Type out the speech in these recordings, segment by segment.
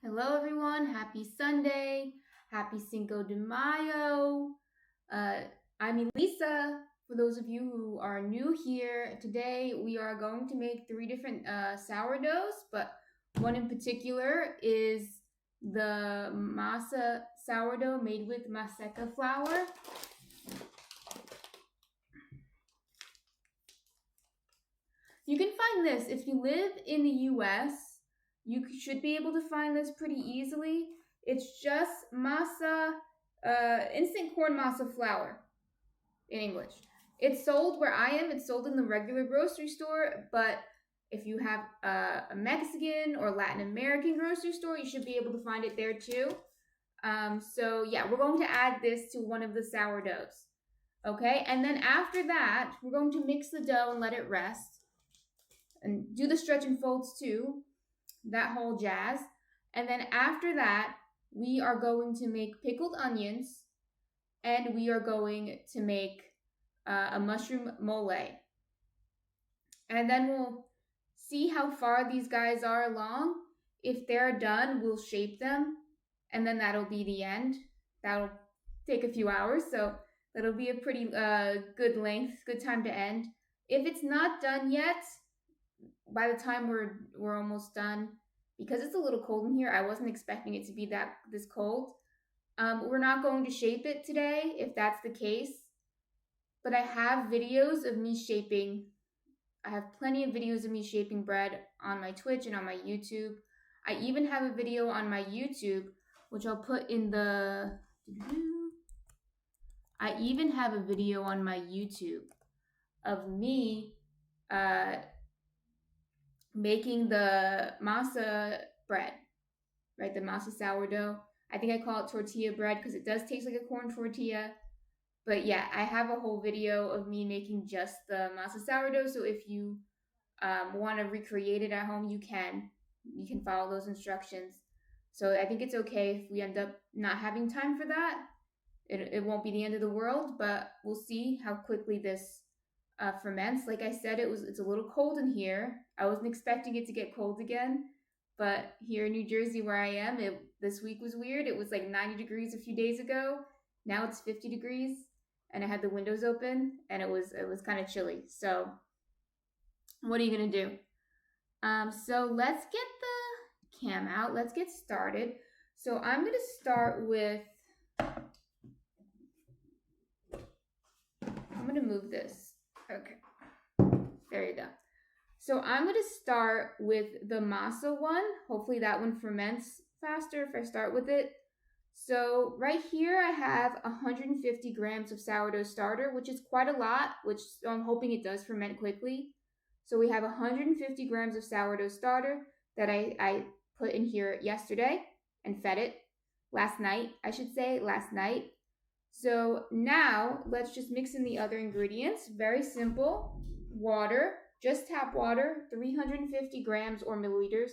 Hello everyone, happy Sunday, happy Cinco de Mayo. I'm Elisa. For those of you who are new here, today we are going to make three different sourdoughs, but one in particular is the Masa sourdough made with Maseka flour. You can find this if you live in the US. You should be able to find this pretty easily. It's just masa, instant corn masa flour in English. It's sold where I am. It's sold in the regular grocery store, but if you have a Mexican or Latin American grocery store, you should be able to find it there too. So yeah, we're going to add this to one of the sourdoughs. Okay, and then after that, we're going to mix the dough and let it rest. And do the stretch and folds too. That whole jazz. And then after that, we are going to make pickled onions and we are going to make a mushroom mole. And then we'll see how far these guys are along. If they're done, we'll shape them and then that'll be the end. That'll take a few hours, so that'll be a pretty good length, good time to end. If it's not done yet, by the time we're almost done, because it's a little cold in here, I wasn't expecting it to be this cold. We're not going to shape it today, if that's the case. But I have videos of me shaping. I have plenty of videos of me shaping bread on my Twitch and on my YouTube. I even have a video on my YouTube, which I'll put in the... I even have a video on my YouTube of me making the masa bread, right? The masa sourdough. I think I call it tortilla bread because it does taste like a corn tortilla. But yeah, I have a whole video of me making just the masa sourdough. So if you want to recreate it at home, you can. You can follow those instructions. So I think it's okay if we end up not having time for that. It won't be the end of the world, but we'll see how quickly this ferments. Like I said, it's a little cold in here. I wasn't expecting it to get cold again, but here in New Jersey where I am, this week was weird. It was like 90 degrees a few days ago. Now it's 50 degrees, and I had the windows open, and it was kind of chilly. So what are you gonna do? So let's get the cam out. Let's get started. So I'm gonna start with. I'm gonna move this. Okay, there you go. So I'm going to start with the masa one. Hopefully that one ferments faster if I start with it. So right here I have 150 grams of sourdough starter, which is quite a lot, so I'm hoping it does ferment quickly. So we have 150 grams of sourdough starter that I put in here yesterday and fed it last night. So now let's just mix in the other ingredients. Very simple. Water, just tap water, 350 grams or milliliters.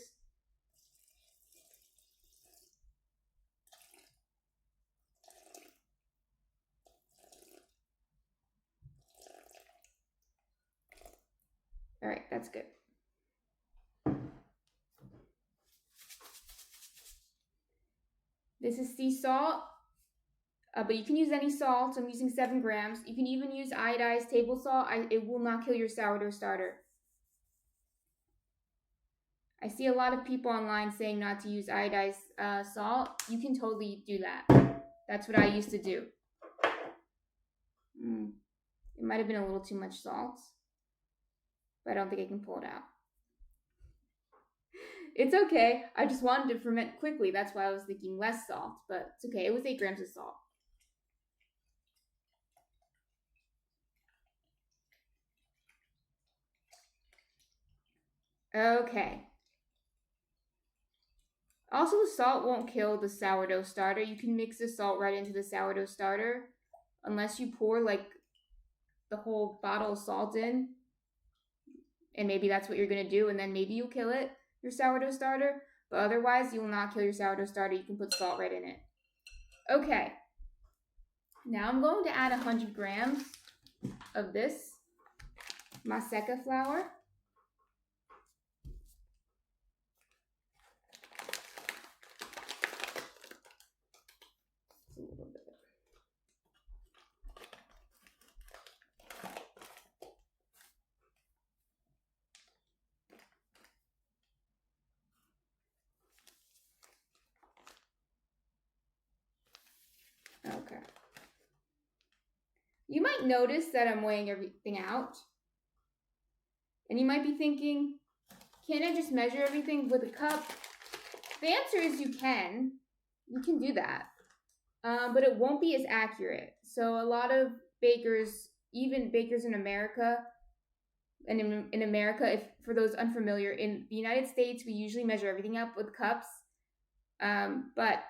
All right, that's good. This is sea salt. But you can use any salt. I'm using 7 grams. You can even use iodized table salt. It will not kill your sourdough starter. I see a lot of people online saying not to use iodized salt. You can totally do that. That's what I used to do. It might have been a little too much salt, but I don't think I can pull it out. It's okay. I just wanted to ferment quickly. That's why I was thinking less salt, but it's okay. It was 8 grams of salt. Okay. Also, the salt won't kill the sourdough starter. You can mix the salt right into the sourdough starter, unless you pour like the whole bottle of salt in. And maybe that's what you're going to do, and then maybe you'll kill it, your sourdough starter. But otherwise, you will not kill your sourdough starter. You can put salt right in it. Okay. Now I'm going to add 100 grams of this Maseka flour. You might notice that I'm weighing everything out. And you might be thinking, can't I just measure everything with a cup? The answer is you can. You can do that. But it won't be as accurate. So a lot of bakers, even bakers in America, and in America, if for those unfamiliar, in the United States, we usually measure everything up with cups. But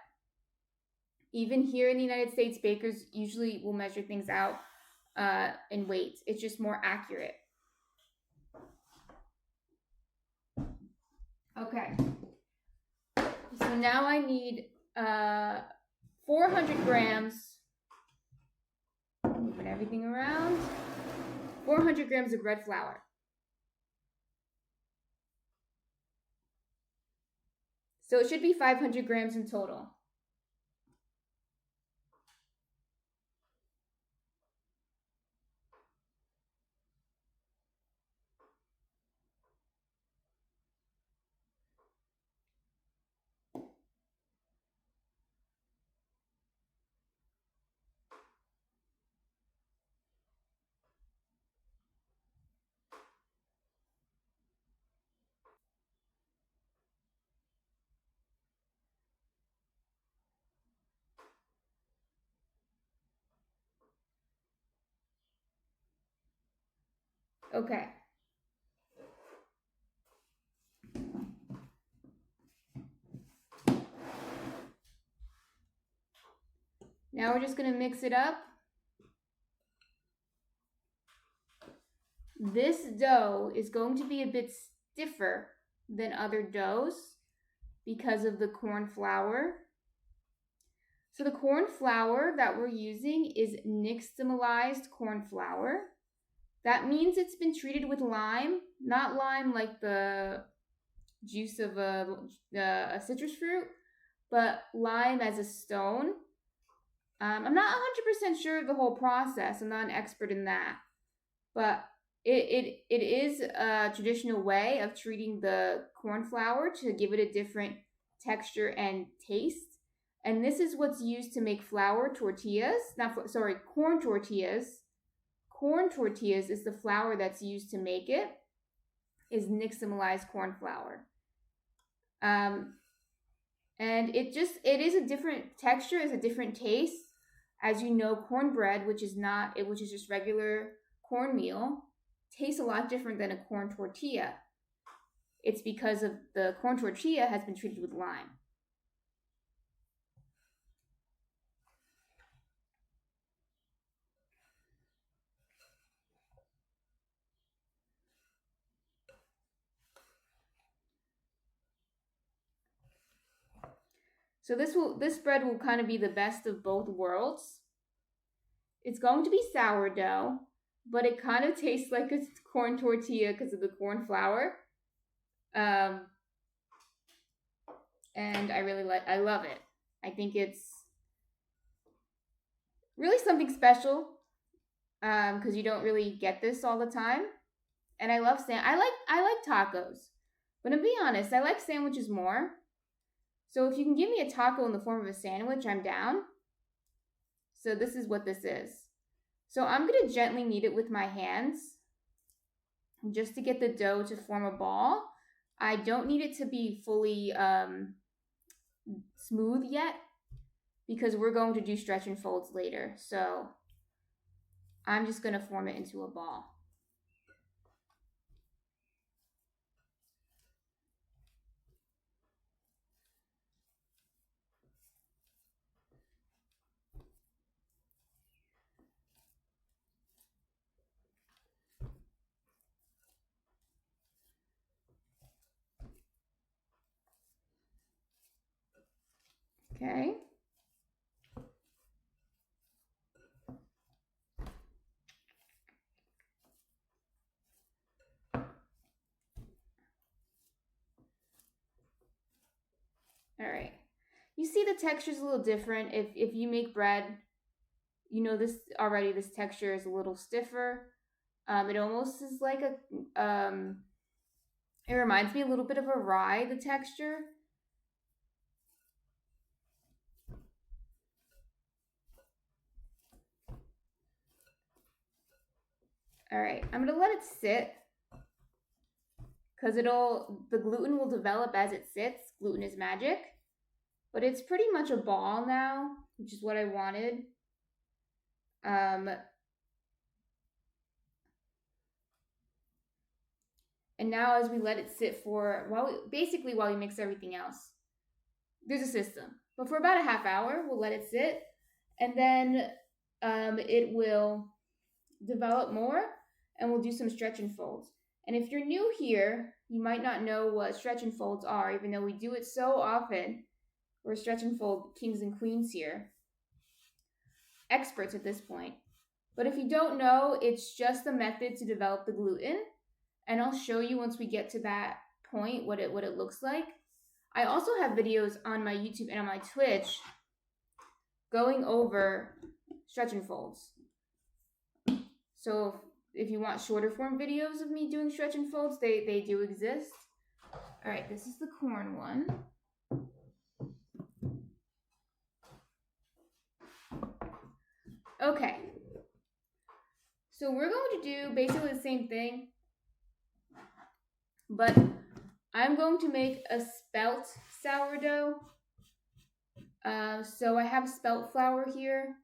even here in the United States, bakers usually will measure things out in weights. It's just more accurate. Okay. So now I need 400 grams. Moving everything around. 400 grams of bread flour. So it should be 500 grams in total. Okay. Now we're just going to mix it up. This dough is going to be a bit stiffer than other doughs because of the corn flour. So the corn flour that we're using is nixtamalized corn flour. That means it's been treated with lime, not lime like the juice of a citrus fruit, but lime as a stone. I'm not 100% sure of the whole process. I'm not an expert in that. But it is a traditional way of treating the corn flour to give it a different texture and taste. And this is what's used to make flour tortillas. Corn tortillas. Corn tortillas is the flour that's used to make it, is nixtamalized corn flour. And it is a different texture, it's a different taste. As you know, cornbread, which is just regular cornmeal, tastes a lot different than a corn tortilla. It's because of the corn tortilla has been treated with lime. So this bread will kind of be the best of both worlds. It's going to be sourdough, but it kind of tastes like a corn tortilla because of the corn flour. And I love it. I think it's really something special because you don't really get this all the time. And I love I like tacos, but to be honest, I like sandwiches more. So if you can give me a taco in the form of a sandwich, I'm down. So this is what this is. So I'm going to gently knead it with my hands just to get the dough to form a ball. I don't need it to be fully smooth yet because we're going to do stretch and folds later. So I'm just going to form it into a ball. Okay. All right. You see the texture is a little different. If you make bread, you know this already. This texture is a little stiffer. It almost is like it reminds me a little bit of a rye, the texture. All right, I'm gonna let it sit because the gluten will develop as it sits. Gluten is magic. But it's pretty much a ball now, which is what I wanted. And now as we let it sit for, basically while we mix everything else, there's a system. But for about a half hour, we'll let it sit. And then it will develop more and we'll do some stretch and folds. And if you're new here, you might not know what stretch and folds are, even though we do it so often. We're stretch and fold kings and queens here. Experts at this point. But if you don't know, it's just a method to develop the gluten. And I'll show you once we get to that point what it looks like. I also have videos on my YouTube and on my Twitch going over stretch and folds. So if you want shorter form videos of me doing stretch and folds, they do exist. All right, this is the corn one. Okay. So we're going to do basically the same thing, but I'm going to make a spelt sourdough. So I have spelt flour here,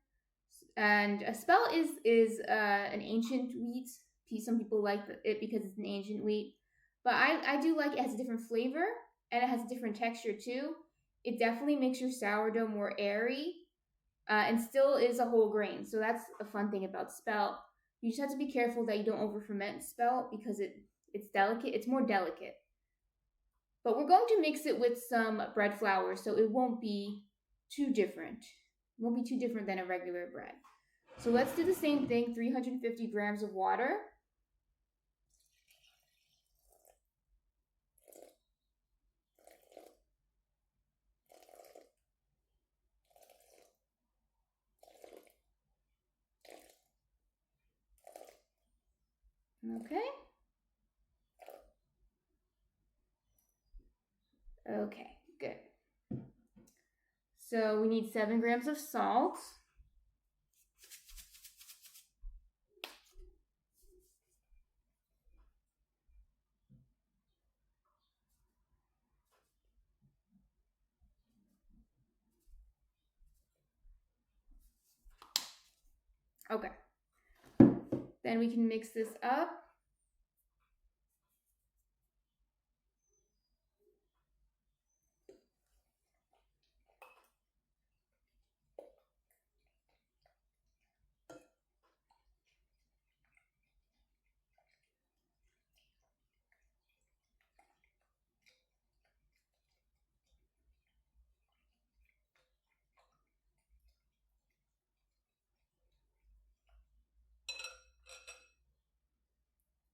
and a spelt is an ancient wheat. Some people like it because it's an ancient wheat, but I do like it. It has a different flavor and it has a different texture too. It definitely makes your sourdough more airy, and still is a whole grain. So that's a fun thing about spelt. You just have to be careful that you don't over ferment spelt because it's delicate. It's more delicate. But we're going to mix it with some bread flour, so it won't be too different. It won't be too different than a regular bread. So let's do the same thing, 350 grams of water. Okay. Okay, good. So we need 7 grams of salt. Okay. Then we can mix this up.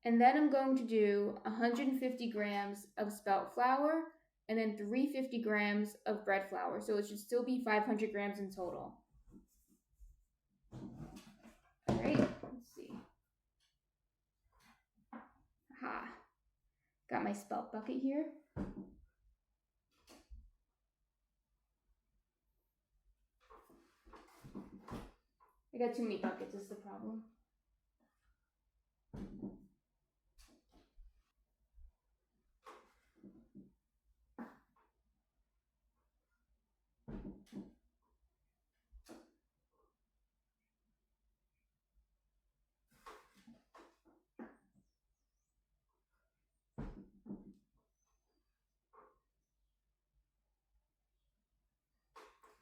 And then I'm going to do 150 grams of spelt flour and then 350 grams of bread flour. So it should still be 500 grams in total. All right, let's see. Aha, got my spelt bucket here. I got too many buckets is the problem.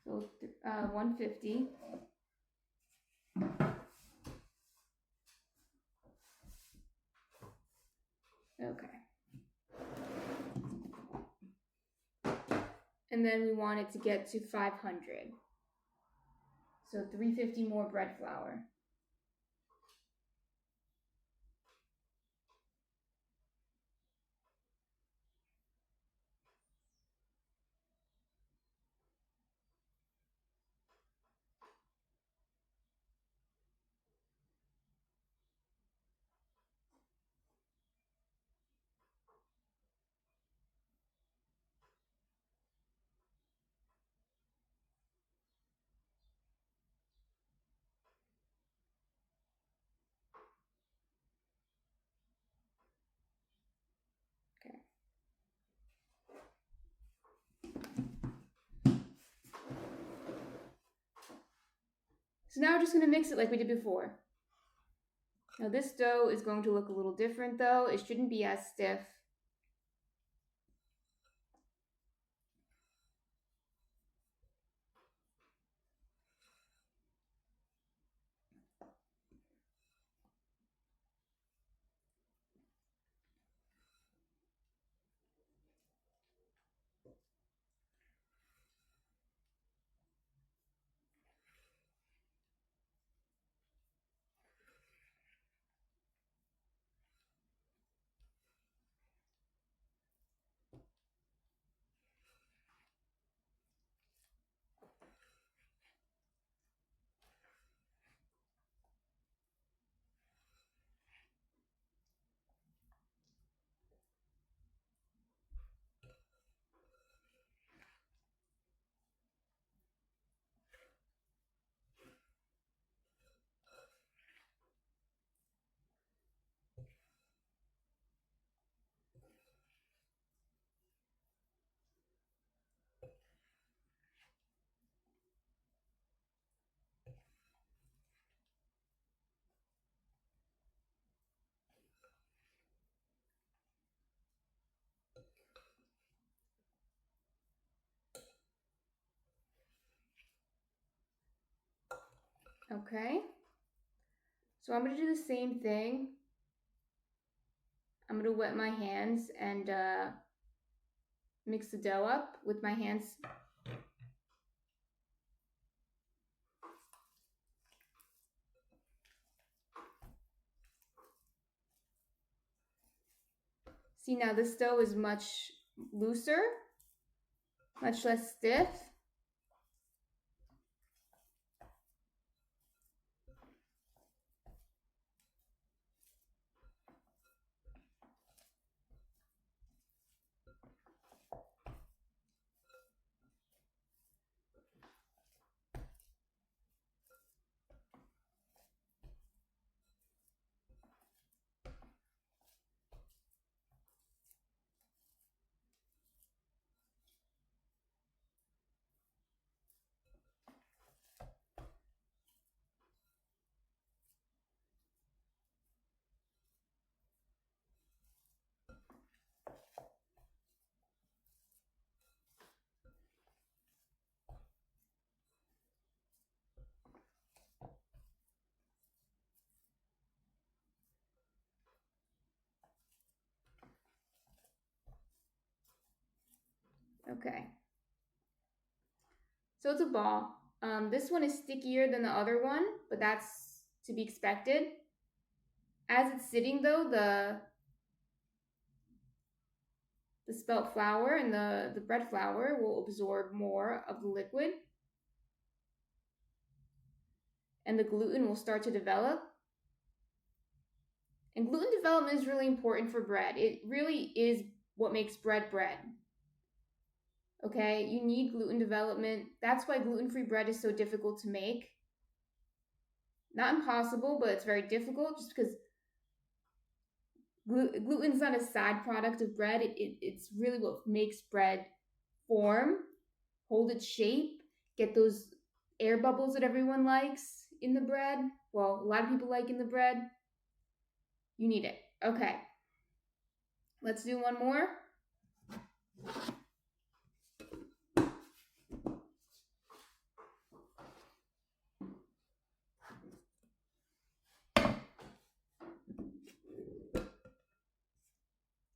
So 150. Okay. And then we want it to get to 500. So 350 more bread flour. So now we're just going to mix it like we did before. Now this dough is going to look a little different though. It shouldn't be as stiff. Okay. So I'm going to do the same thing. I'm going to wet my hands and mix the dough up with my hands. See, now this dough is much looser, much less stiff. Okay. So it's a ball. This one is stickier than the other one, but that's to be expected. As it's sitting though, the spelt flour and the bread flour will absorb more of the liquid. And the gluten will start to develop. And gluten development is really important for bread. It really is what makes bread bread. Okay, you need gluten development. That's why gluten-free bread is so difficult to make. Not impossible, but it's very difficult just because gluten's not a side product of bread. It's really what makes bread form, hold its shape, get those air bubbles that everyone likes in the bread. Well, a lot of people like in the bread. You need it. Okay. Let's do one more.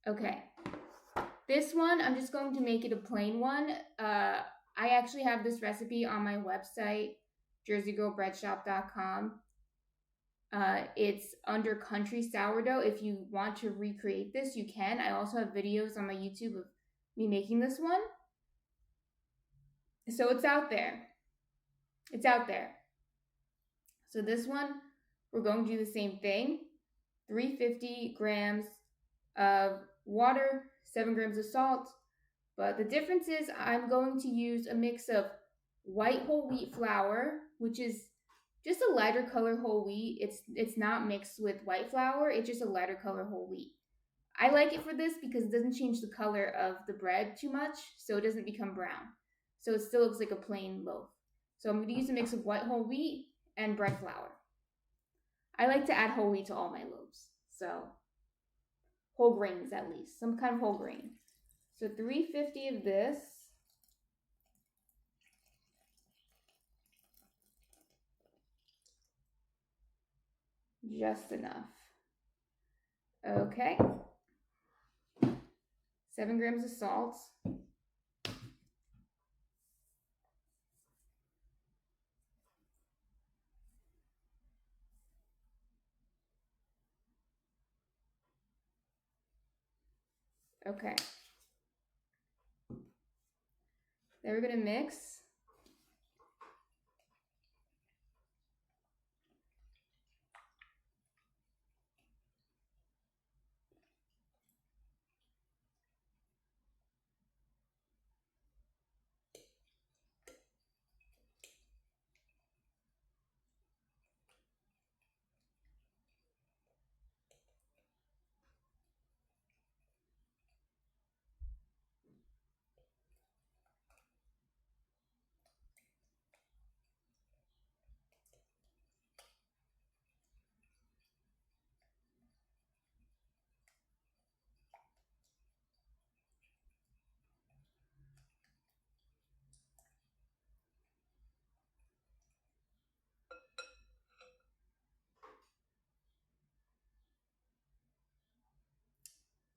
Okay. This one, I'm just going to make it a plain one. I actually have this recipe on my website, jerseygirlbreadshop.com. It's under country sourdough. If you want to recreate this, you can. I also have videos on my YouTube of me making this one. So it's out there. It's out there. So this one, we're going to do the same thing. 350 grams of water, 7 grams of salt. But the difference is I'm going to use a mix of white whole wheat flour, which is just a lighter color whole wheat. It's not mixed with white flour. It's just a lighter color whole wheat. I like it for this because it doesn't change the color of the bread too much, so it doesn't become brown. So it still looks like a plain loaf. So I'm going to use a mix of white whole wheat and bread flour. I like to add whole wheat to all my loaves, so whole grains at least, some kind of whole grain. So 350 of this. Just enough. Okay. 7 grams of salt. Okay. Then we're gonna mix.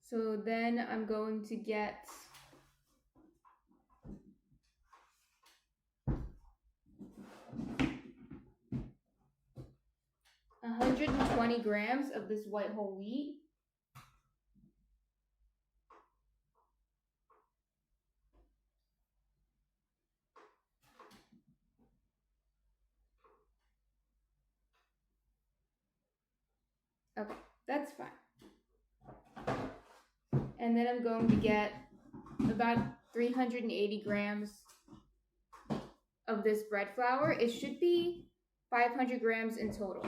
So then I'm going to get 120 grams of this white whole wheat. Okay, that's fine. And then I'm going to get about 380 grams of this bread flour. It should be 500 grams in total.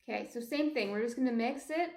Okay, so same thing. We're just going to mix it.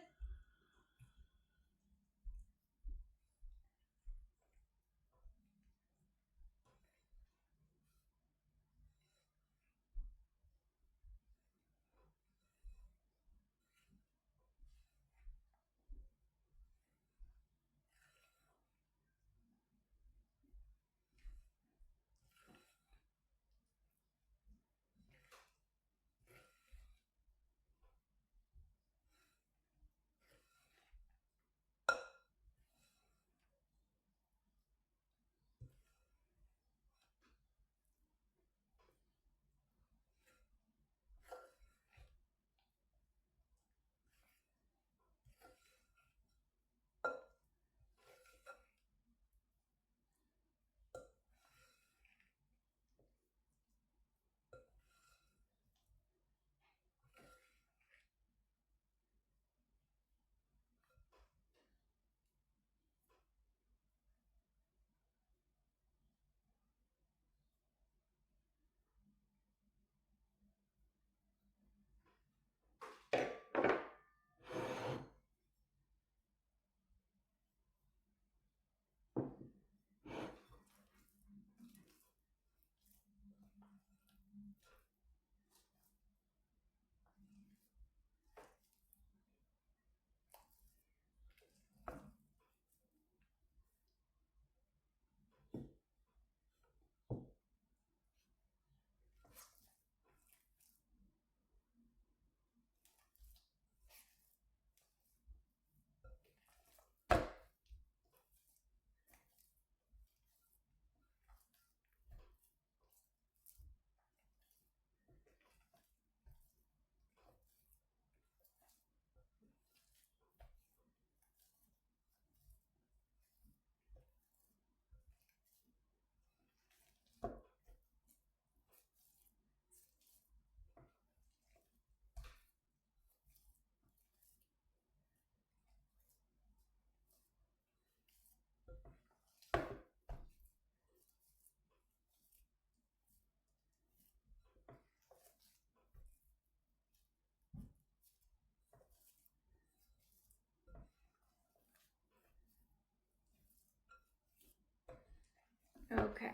Okay.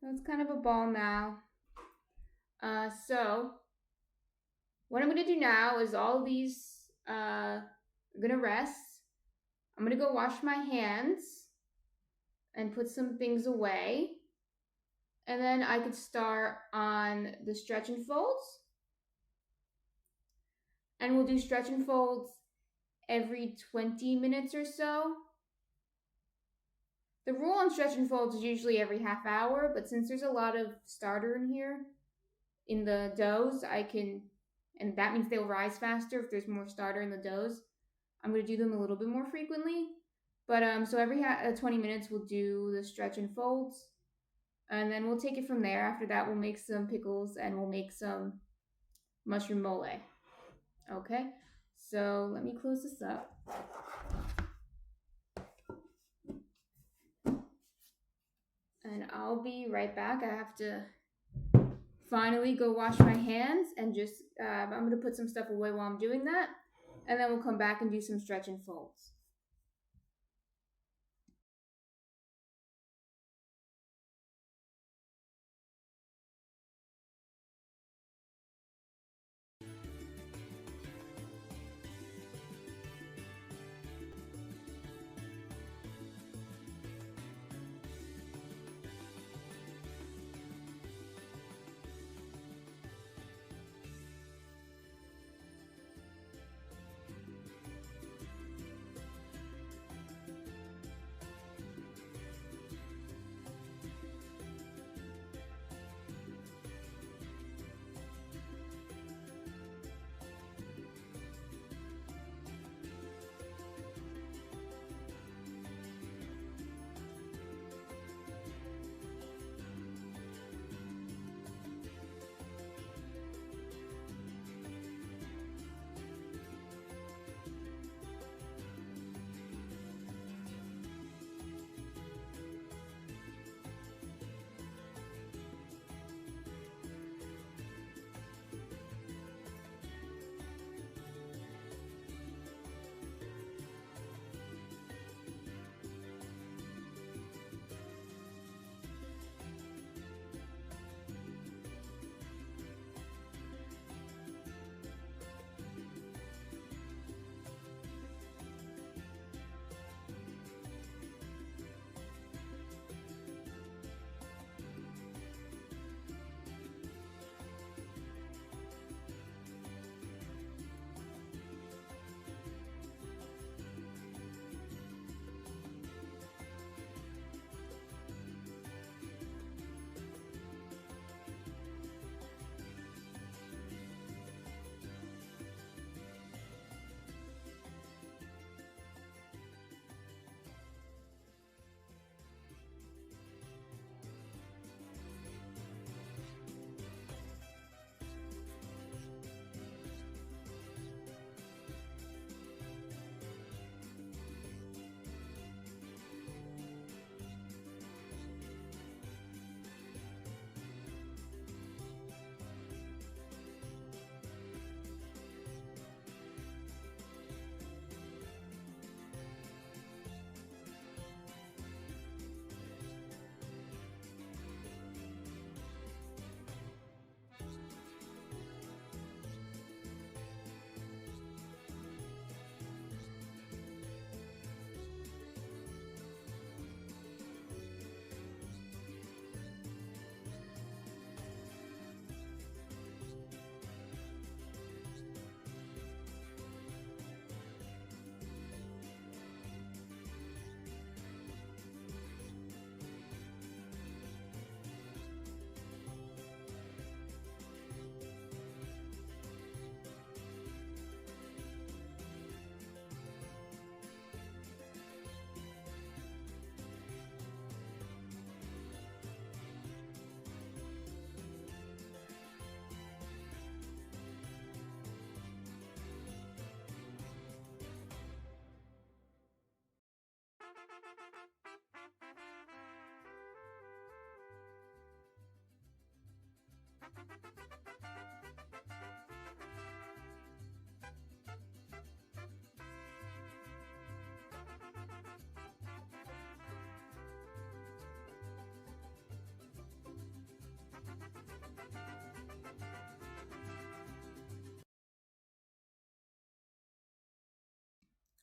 So it's kind of a ball now. So what I'm gonna do now is all these are gonna rest. I'm gonna go wash my hands and put some things away. And then I could start on the stretch and folds. And we'll do stretch and folds every 20 minutes or so. The rule on stretch and folds is usually every half hour, but since there's a lot of starter in here, in the doughs, and that means they'll rise faster if there's more starter in the doughs. I'm going to do them a little bit more frequently. But so every 20 minutes we'll do the stretch and folds. And then we'll take it from there. After that, we'll make some pickles and we'll make some mushroom mole. Okay, so let me close this up. And I'll be right back. I have to finally go wash my hands and just, I'm going to put some stuff away while I'm doing that. And then we'll come back and do some stretch and folds.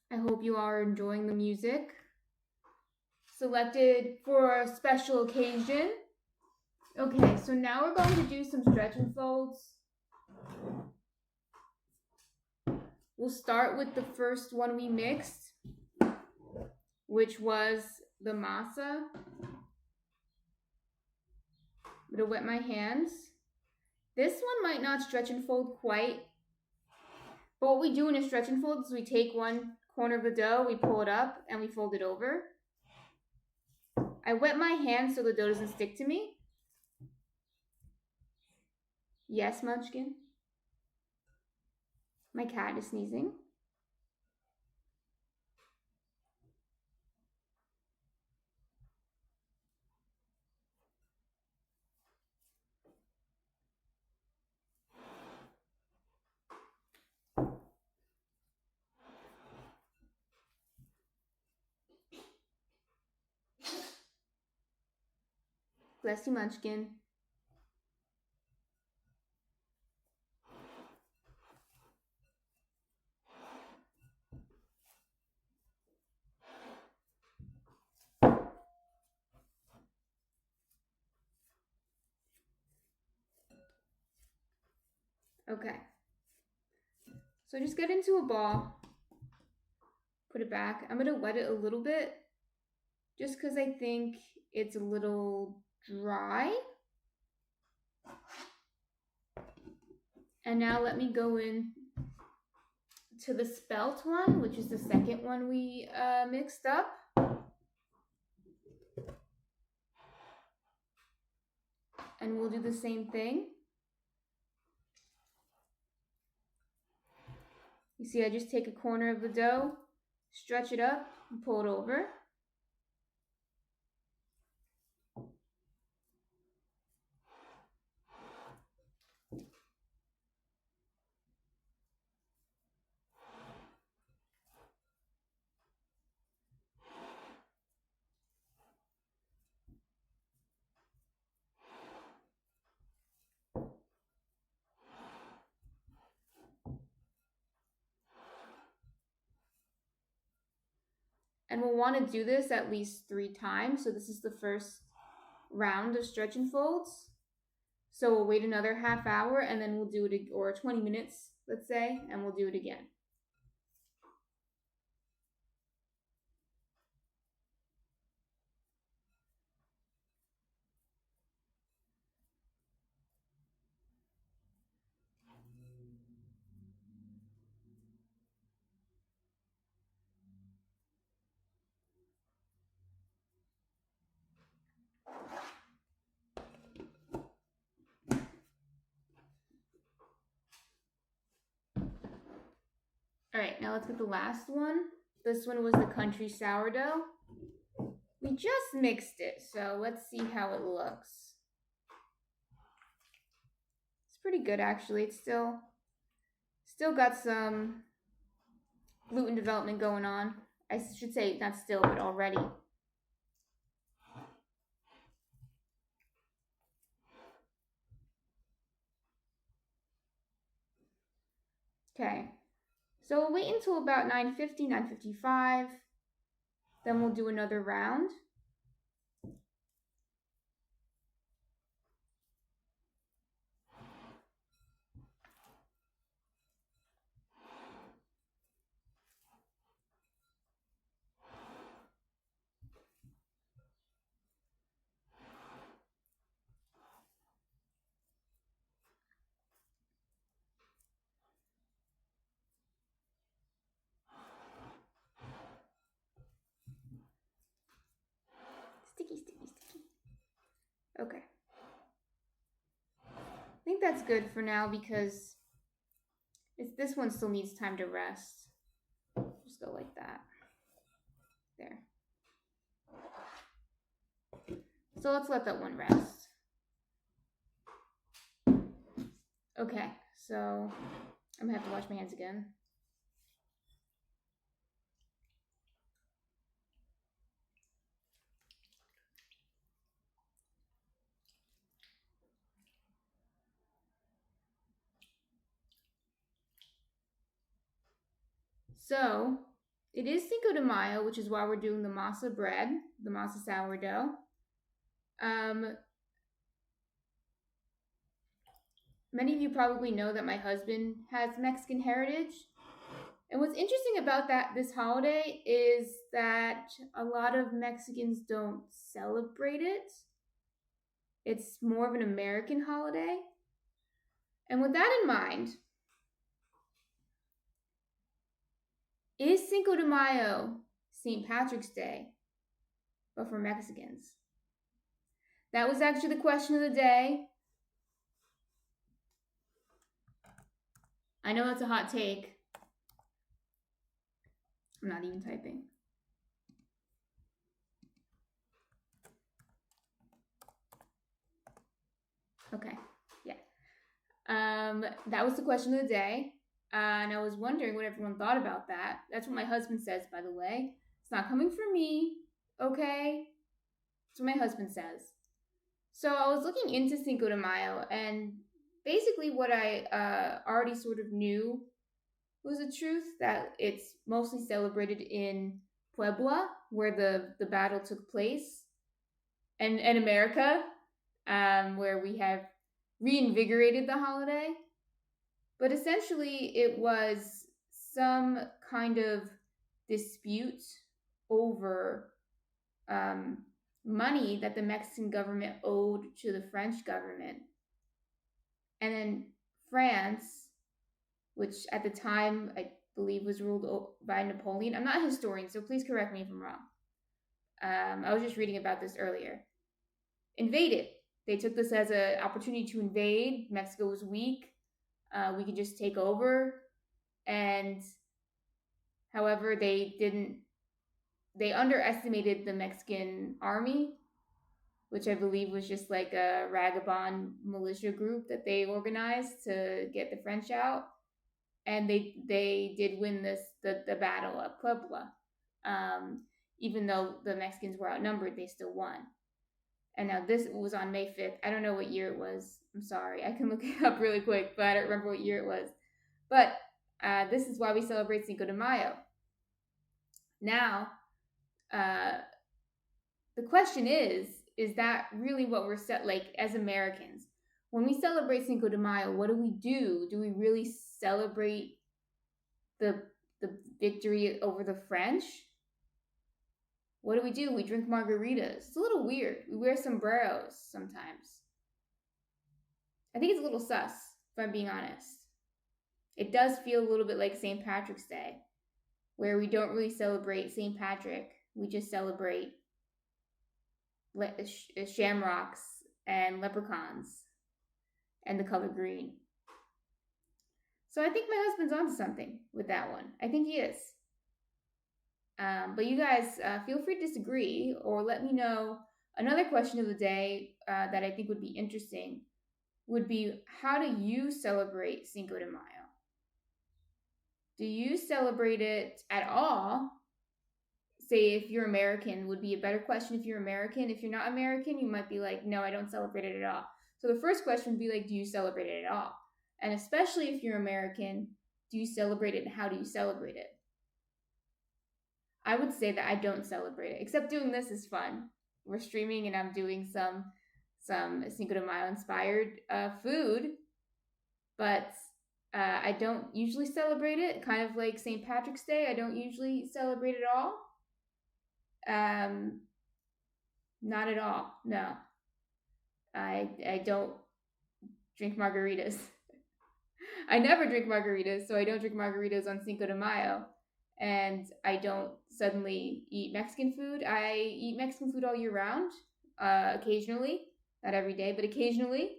I hope you are enjoying the music selected for a special occasion. Okay, so now we're going to do some stretch and folds. We'll start with the first one we mixed, which was the masa. I'm gonna wet my hands. This one might not stretch and fold quite, but what we do in a stretch and fold is we take one corner of the dough, we pull it up, and we fold it over. I wet my hands so the dough doesn't stick to me. Yes, Munchkin? My cat is sneezing. Bless you, Munchkin. Okay. So just get into a ball. Put it back. I'm going to wet it a little bit just because I think it's a little dry. And now let me go in to the spelt one, which is the second one we mixed up. And we'll do the same thing. You see, I just take a corner of the dough, stretch it up, and pull it over. And we'll want to do this at least 3 times. So this is the first round of stretch and folds. So we'll wait another half hour and then we'll do it, or 20 minutes, let's say, and we'll do it again. All right, now let's get the last one. This one was the country sourdough. We just mixed it, so let's see how it looks. It's pretty good, actually. It's still got some gluten development going on. I should say not still, but already. Okay, so we'll wait until about 9:50, 9:55. Then we'll do another round. Sticky, sticky, sticky. Okay. I think that's good for now because this one still needs time to rest. Just go like that. There. So let's let that one rest. Okay, so I'm gonna have to wash my hands again. So it is Cinco de Mayo, which is why we're doing the masa bread, the masa sourdough. Many of you probably know that my husband has Mexican heritage. And what's interesting about this holiday is that a lot of Mexicans don't celebrate it. It's more of an American holiday. And with that in mind, is Cinco de Mayo St. Patrick's Day, but for Mexicans? That was actually the question of the day. I know that's a hot take. I'm not even typing. Okay, yeah. That was the question of the day. And I was wondering what everyone thought about that. That's what my husband says, by the way. It's not coming from me, okay? That's what my husband says. So I was looking into Cinco de Mayo, and basically what I already sort of knew was the truth, that it's mostly celebrated in Puebla, where the battle took place, and America, where we have reinvigorated the holiday. But essentially, it was some kind of dispute over money that the Mexican government owed to the French government. And then France, which at the time I believe was ruled by Napoleon. I'm not a historian, so please correct me if I'm wrong. I was just reading about this earlier. Invaded. They took this as an opportunity to invade. Mexico was weak. We could just take over. And however, they underestimated the Mexican army, which I believe was just like a vagabond militia group that they organized to get the French out. And they did win the battle of Puebla. Even though the Mexicans were outnumbered, they still won. And now this was on May 5th. I don't know what year it was. I'm sorry. I can look it up really quick, but I don't remember what year it was. But this is why we celebrate Cinco de Mayo. Now, the question is that really what we're like as Americans? When we celebrate Cinco de Mayo, what do? Do we really celebrate the victory over the French? What do? We drink margaritas. It's a little weird. We wear sombreros sometimes. I think it's a little sus, if I'm being honest. It does feel a little bit like St. Patrick's Day, where we don't really celebrate St. Patrick. We just celebrate shamrocks and leprechauns and the color green. So I think my husband's onto something with that one. I think he is. But you guys feel free to disagree or let me know. Another question of the day that I think would be interesting would be, how do you celebrate Cinco de Mayo? Do you celebrate it at all? Say if you're American would be a better question if you're American. If you're not American, you might be like, no, I don't celebrate it at all. So the first question would be like, do you celebrate it at all? And especially if you're American, do you celebrate it and how do you celebrate it? I would say that I don't celebrate it, except doing this is fun. We're streaming and I'm doing some Cinco de Mayo inspired food, but I don't usually celebrate it. Kind of like St. Patrick's Day, I don't usually celebrate it at all. Not at all. No, I don't drink margaritas. I never drink margaritas, so I don't drink margaritas on Cinco de Mayo. And I don't suddenly eat Mexican food. I eat Mexican food all year round, occasionally. Not every day, but occasionally.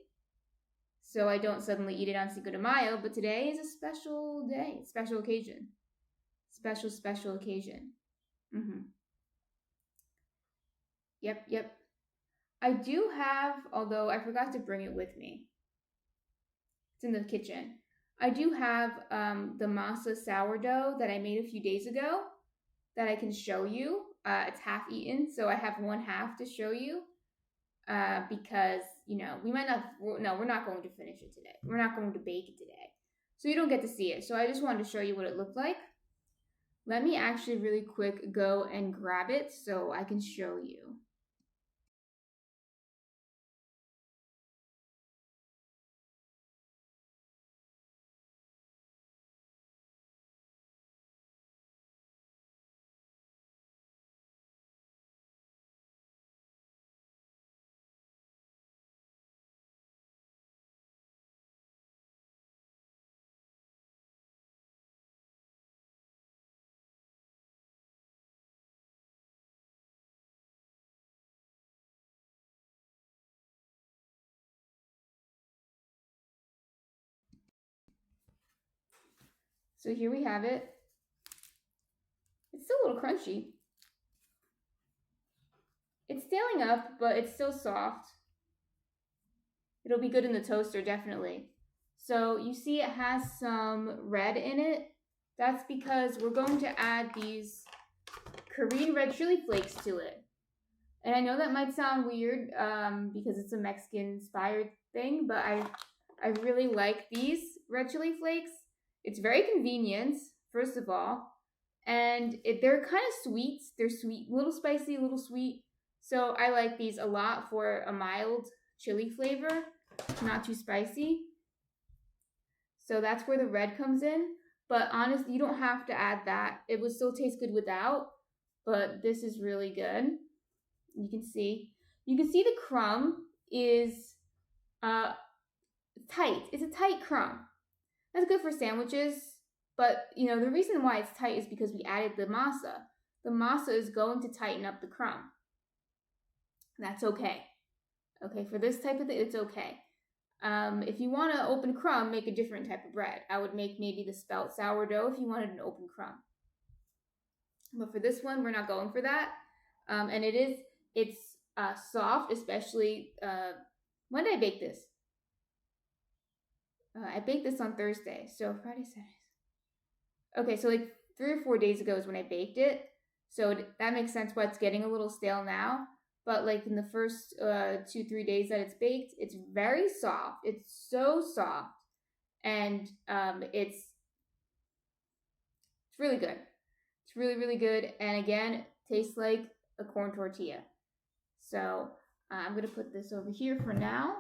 So I don't suddenly eat it on Cinco de Mayo, but today is a special day, special occasion. Special occasion. Mm-hmm. Yep. I do have, although I forgot to bring it with me. It's in the kitchen. I do have the Masa sourdough that I made a few days ago that I can show you. It's half eaten, so I have one half to show you because, we might not, we're not going to finish it today. We're not going to bake it today. So you don't get to see it. So I just wanted to show you what it looked like. Let me actually really quick go and grab it so I can show you. So here we have it. It's still a little crunchy. It's staling up, but it's still soft. It'll be good in the toaster, definitely. So you see it has some red in it. That's because we're going to add these Korean red chili flakes to it. And I know that might sound weird because it's a Mexican-inspired thing, but I really like these red chili flakes. It's very convenient, first of all, and they're kind of sweet. They're sweet, a little spicy, a little sweet. So I like these a lot for a mild chili flavor, not too spicy. So that's where the red comes in. But honestly, you don't have to add that. It would still taste good without, but this is really good. You can see the crumb is uh tight. It's a tight crumb. That's good for sandwiches, but the reason why it's tight is because we added the masa. The masa is going to tighten up the crumb. That's okay. Okay, for this type of thing, it's okay. If you want an open crumb, make a different type of bread. I would make maybe the spelt sourdough if you wanted an open crumb. But for this one, we're not going for that. And it's soft, especially. When did I bake this? I baked this on Thursday, so Friday, Saturday. Okay, so like 3 or 4 days ago is when I baked it. So that makes sense why it's getting a little stale now. But like in the first 2-3 days that it's baked, it's very soft. It's so soft, and it's really good. It's really, really good, and again, tastes like a corn tortilla. So I'm gonna put this over here for now.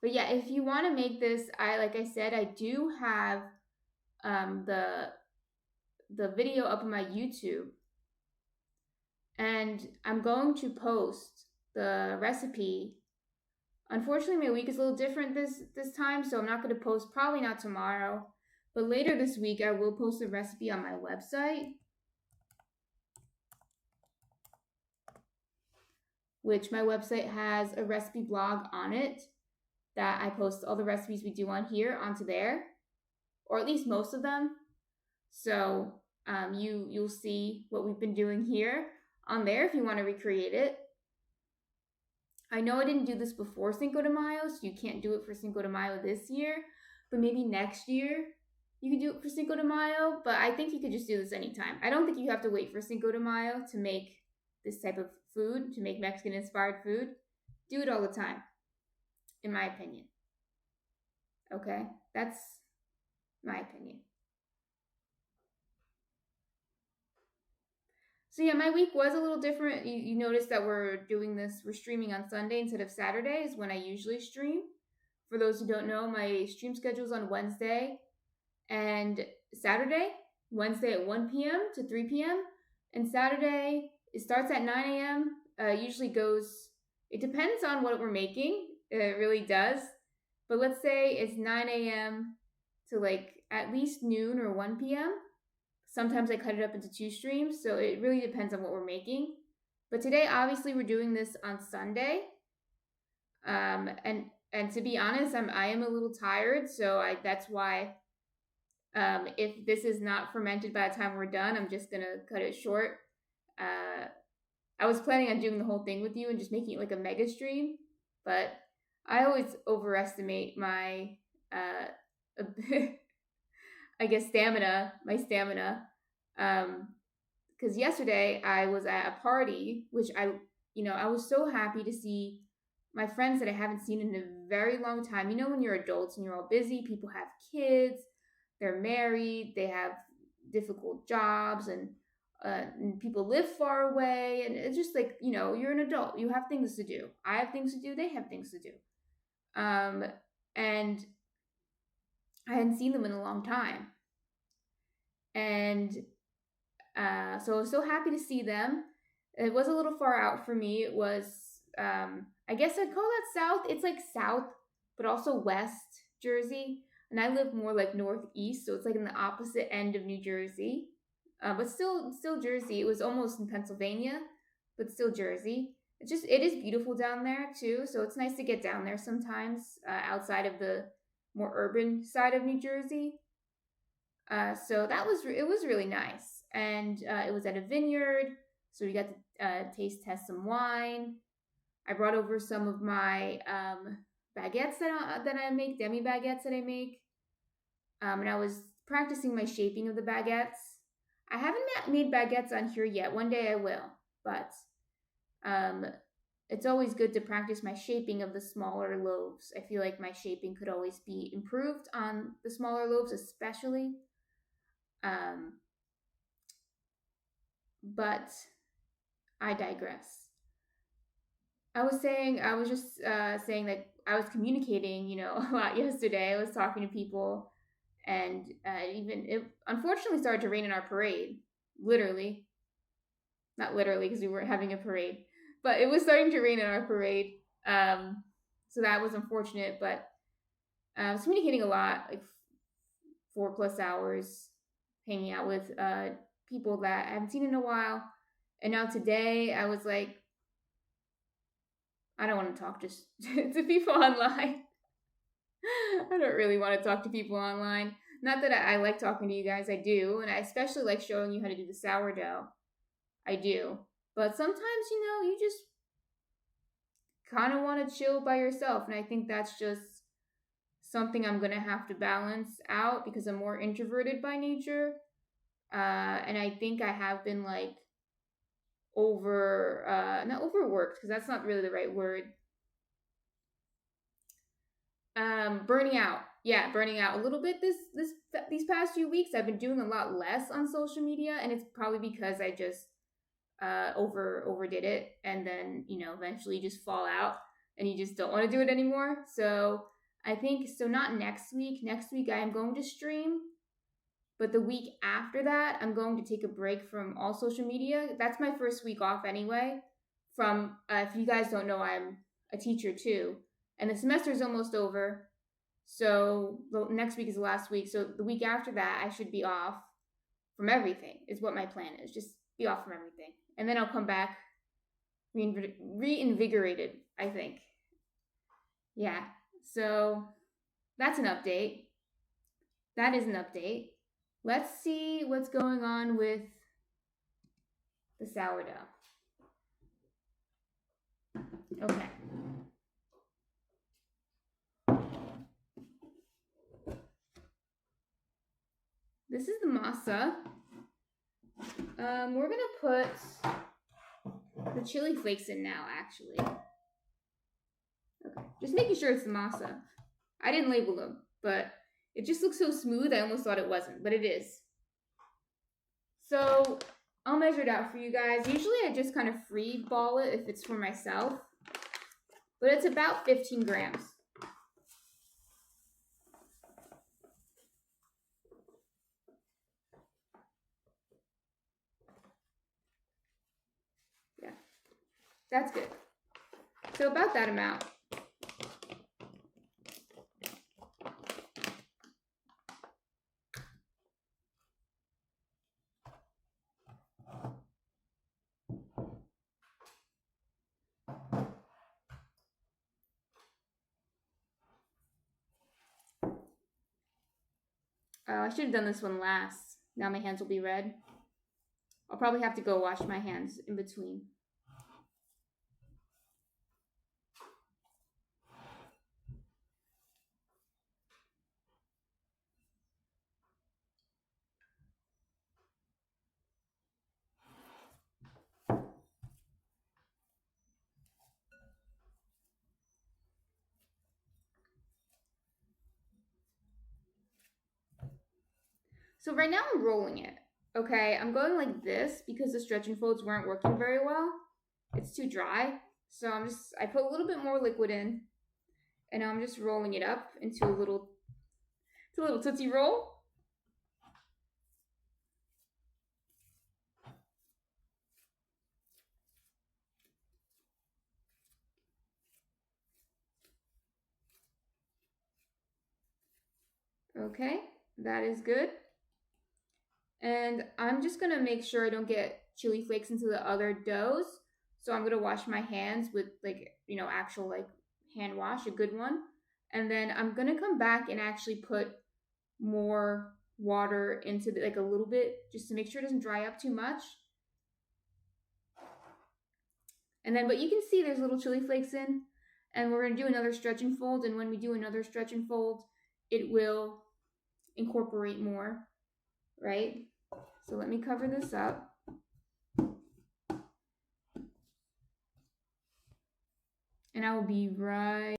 But yeah, if you want to make this, like I said, I do have the video up on my YouTube, and I'm going to post the recipe. Unfortunately, my week is a little different this time, so I'm not going to post, probably not tomorrow, but later this week I will post the recipe on my website, which my website has a recipe blog on it that I post all the recipes we do on here onto there, or at least most of them. So you'll see what we've been doing here on there if you want to recreate it. I know I didn't do this before Cinco de Mayo, so you can't do it for Cinco de Mayo this year, but maybe next year you can do it for Cinco de Mayo, but I think you could just do this anytime. I don't think you have to wait for Cinco de Mayo to make this type of food, to make Mexican-inspired food. Do it all the time, in my opinion. Okay? That's my opinion. So yeah, my week was a little different. You notice that we're streaming on Sunday instead of Saturdays when I usually stream. For those who don't know, my stream schedule is on Wednesday and Saturday. Wednesday at 1 p.m. to 3 p.m. And Saturday, it starts at 9 a.m. Usually goes, it depends on what we're making. It really does. But let's say it's 9 a.m. to like at least noon or 1 p.m. Sometimes I cut it up into 2 streams, so it really depends on what we're making. But today, obviously, we're doing this on Sunday. And to be honest, I am a little tired, so that's why if this is not fermented by the time we're done, I'm just going to cut it short. I was planning on doing the whole thing with you and just making it like a mega stream, but I always overestimate my I guess my stamina. Because yesterday I was at a party, which I was so happy to see my friends that I haven't seen in a very long time. When you're adults and you're all busy, people have kids, they're married, they have difficult jobs, and people live far away, and it's just like, you're an adult, you have things to do, I have things to do, they have things to do. And I hadn't seen them in a long time, and so I was so happy to see them. It was a little far out for me. It was, I guess I'd call that south. It's like south, but also west Jersey. And I live more like northeast, so it's like in the opposite end of New Jersey. But still Jersey. It was almost in Pennsylvania, but still Jersey. It is beautiful down there too. So it's nice to get down there sometimes, outside of the more urban side of New Jersey. So it was really nice, and it was at a vineyard, so we got to taste test some wine. I brought over some of my baguettes that I make, demi baguettes that I make, and I was practicing my shaping of the baguettes. I haven't made baguettes on here yet. One day I will, but it's always good to practice my shaping of the smaller loaves. I feel like my shaping could always be improved on the smaller loaves, especially. But I digress. I was just saying that I was communicating, a lot yesterday. I was talking to people, and it unfortunately started to rain in our parade. Literally, not literally because we weren't having a parade, but it was starting to rain in our parade. So that was unfortunate, but I was communicating a lot, like 4+ hours, hanging out with people that I haven't seen in a while. And now today I was like, I don't want to talk to people online. I don't really want to talk to people online. Not that I like talking to you guys, I do. And I especially like showing you how to do the sourdough. I do. But sometimes, you just kind of want to chill by yourself. And I think that's just something I'm going to have to balance out because I'm more introverted by nature. And I think I have been like not overworked, because that's not really the right word. Burning out. Yeah, burning out a little bit these past few weeks. I've been doing a lot less on social media, and it's probably because I just overdid it, and then eventually you just fall out and you just don't want to do it anymore. So I think not next week. Next week I am going to stream, but the week after that I'm going to take a break from all social media. That's my first week off anyway. From if you guys don't know, I'm a teacher too, and the semester is almost over. So the next week is the last week. So the week after that I should be off from everything, is what my plan is. Just be off from everything. And then I'll come back reinvigorated, I think. Yeah. So that's an update. That is an update. Let's see what's going on with the sourdough. Okay. This is the masa. We're gonna put the chili flakes in now, actually. Okay, just making sure it's the masa. I didn't label them, but it just looks so smooth, I almost thought it wasn't, but it is. So I'll measure it out for you guys. Usually I just kind of free ball it if it's for myself, but it's about 15 grams. Yeah, that's good. So about that amount. I should have done this one last. Now my hands will be red. I'll probably have to go wash my hands in between. So right now I'm rolling it. Okay, I'm going like this because the stretch and folds weren't working very well. It's too dry. So I put a little bit more liquid in and I'm just rolling it up into a little Tootsie Roll. Okay, that is good. And I'm just gonna make sure I don't get chili flakes into the other doughs. So I'm gonna wash my hands with actual hand wash, a good one. And then I'm gonna come back and actually put more water into a little bit just to make sure it doesn't dry up too much. And then, but you can see there's little chili flakes in. And we're gonna do another stretch and fold. And when we do another stretch and fold, it will incorporate more, right? So let me cover this up. And I will be right.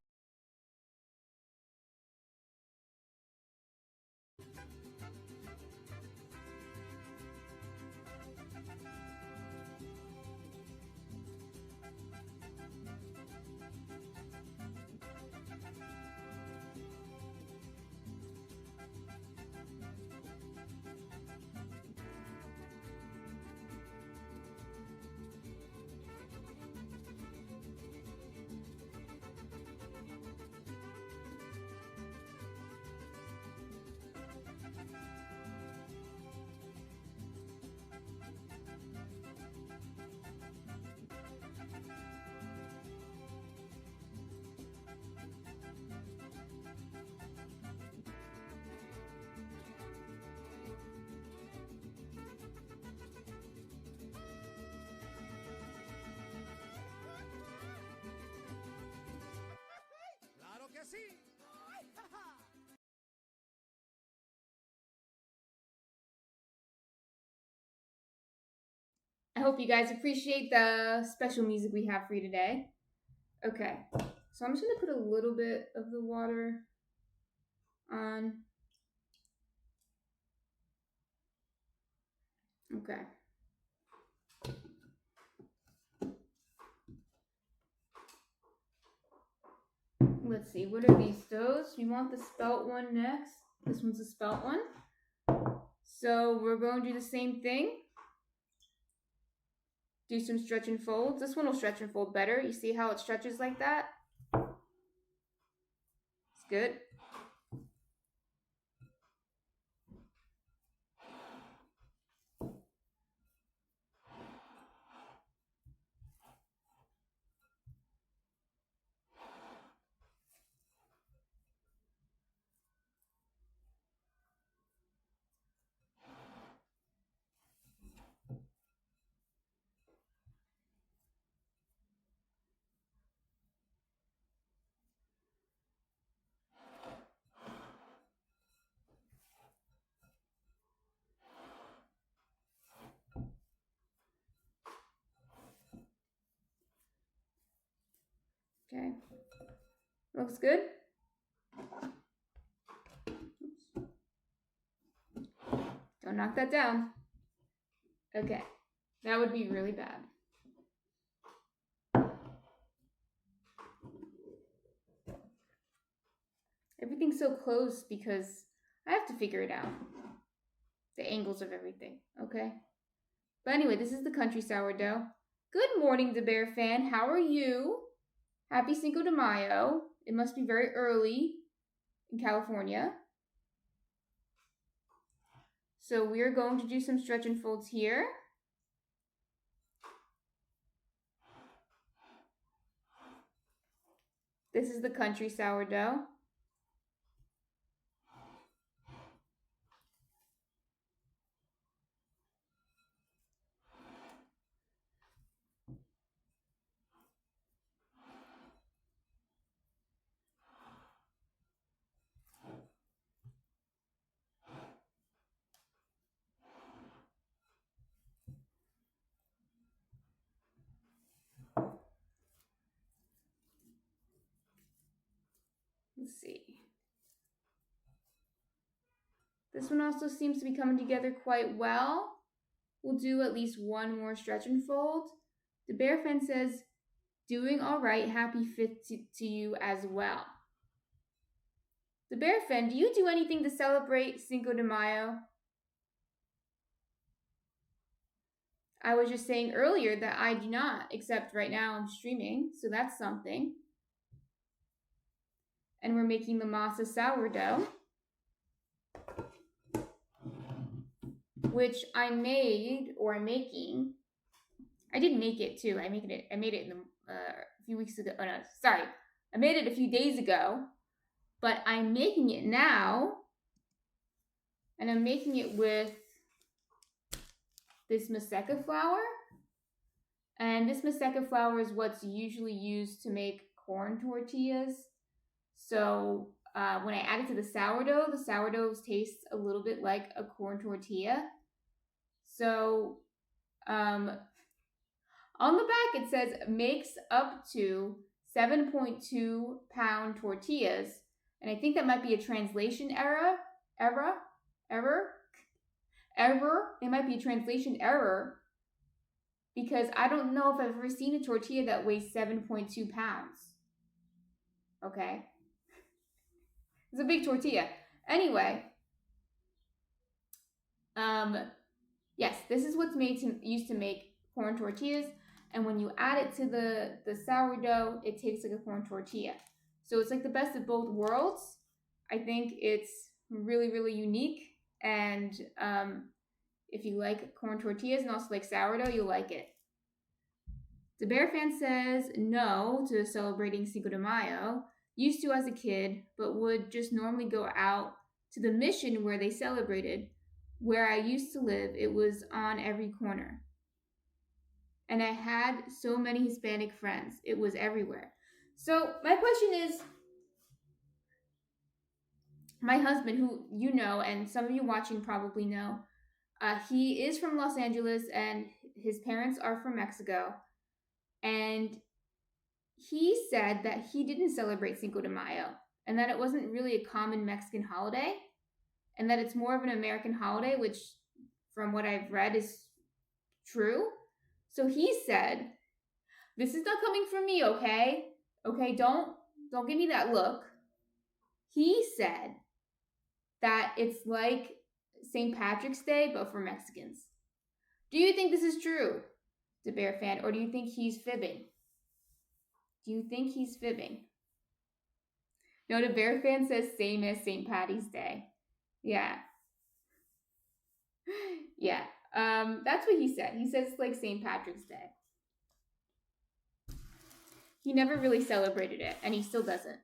I hope you guys appreciate the special music we have for you today. Okay, so I'm just gonna put a little bit of the water on. Okay. Let's see, what are these doughs? We want the spelt one next. This one's the spelt one. So we're going to do the same thing. Do some stretch and folds. This one will stretch and fold better. You see how it stretches like that? It's good. Okay. Looks good. Oops. Don't knock that down. Okay. That would be really bad. Everything's so close because I have to figure it out. The angles of everything, okay? But anyway, this is the country sourdough. Good morning, the Bear fan. How are you? Happy Cinco de Mayo. It must be very early in California. So we are going to do some stretch and folds here. This is the country sourdough. Let's see. This one also seems to be coming together quite well. We'll do at least one more stretch and fold. The bear fan says, doing all right, happy 5th to you as well. The bear fan, do you do anything to celebrate Cinco de Mayo? I was just saying earlier that I do not, except right now I'm streaming, so that's something. And we're making the Masa sourdough, which I'm making. I didn't make it too. I made it in a few weeks ago. Oh no, sorry. I made it a few days ago, but I'm making it now, and I'm making it with this Masa flour. And this Masa flour is what's usually used to make corn tortillas. So when I add it to the sourdough tastes a little bit like a corn tortilla. So on the back it says makes up to 7.2 pound tortillas. And I think that might be a translation error. It might be a translation error because I don't know if I've ever seen a tortilla that weighs 7.2 pounds. Okay. It's a big tortilla. Anyway, yes, this is what's used to make corn tortillas. And when you add it to the sourdough, it tastes like a corn tortilla. So it's like the best of both worlds. I think it's really, really unique. And if you like corn tortillas and also like sourdough, you'll like it. The bear fan says no to celebrating Cinco de Mayo. Used to as a kid, but would just normally go out to the mission where they celebrated. Where I used to live, it was on every corner. And I had so many Hispanic friends. It was everywhere. So my question is, my husband, who you know, and some of you watching probably know, he is from Los Angeles and his parents are from Mexico. And he said that he didn't celebrate Cinco de Mayo and that it wasn't really a common Mexican holiday and that it's more of an American holiday, which from what I've read is true. So he said, this is not coming from me, okay? Okay, don't give me that look. He said that it's like St. Patrick's Day, but for Mexicans. Do you think this is true, the bear fan, or do you think he's fibbing? Do you think he's fibbing? No, the bear fan says same as St. Patty's Day. Yeah. Yeah. That's what he said. He says it's like St. Patrick's Day. He never really celebrated it, and he still doesn't.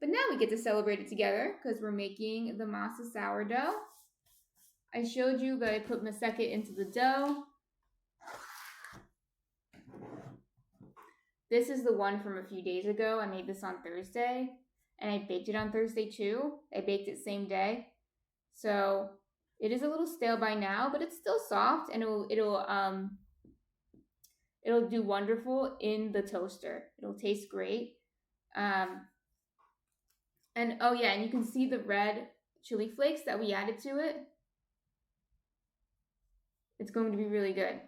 But now we get to celebrate it together because we're making the Masa sourdough. I showed you that I put Masa into the dough. This is the one from a few days ago. I made this on Thursday, and I baked it on Thursday too. I baked it same day. So it is a little stale by now, but it's still soft, and it'll do wonderful in the toaster. It'll taste great. And oh yeah, and you can see the red chili flakes that we added to it. It's going to be really good.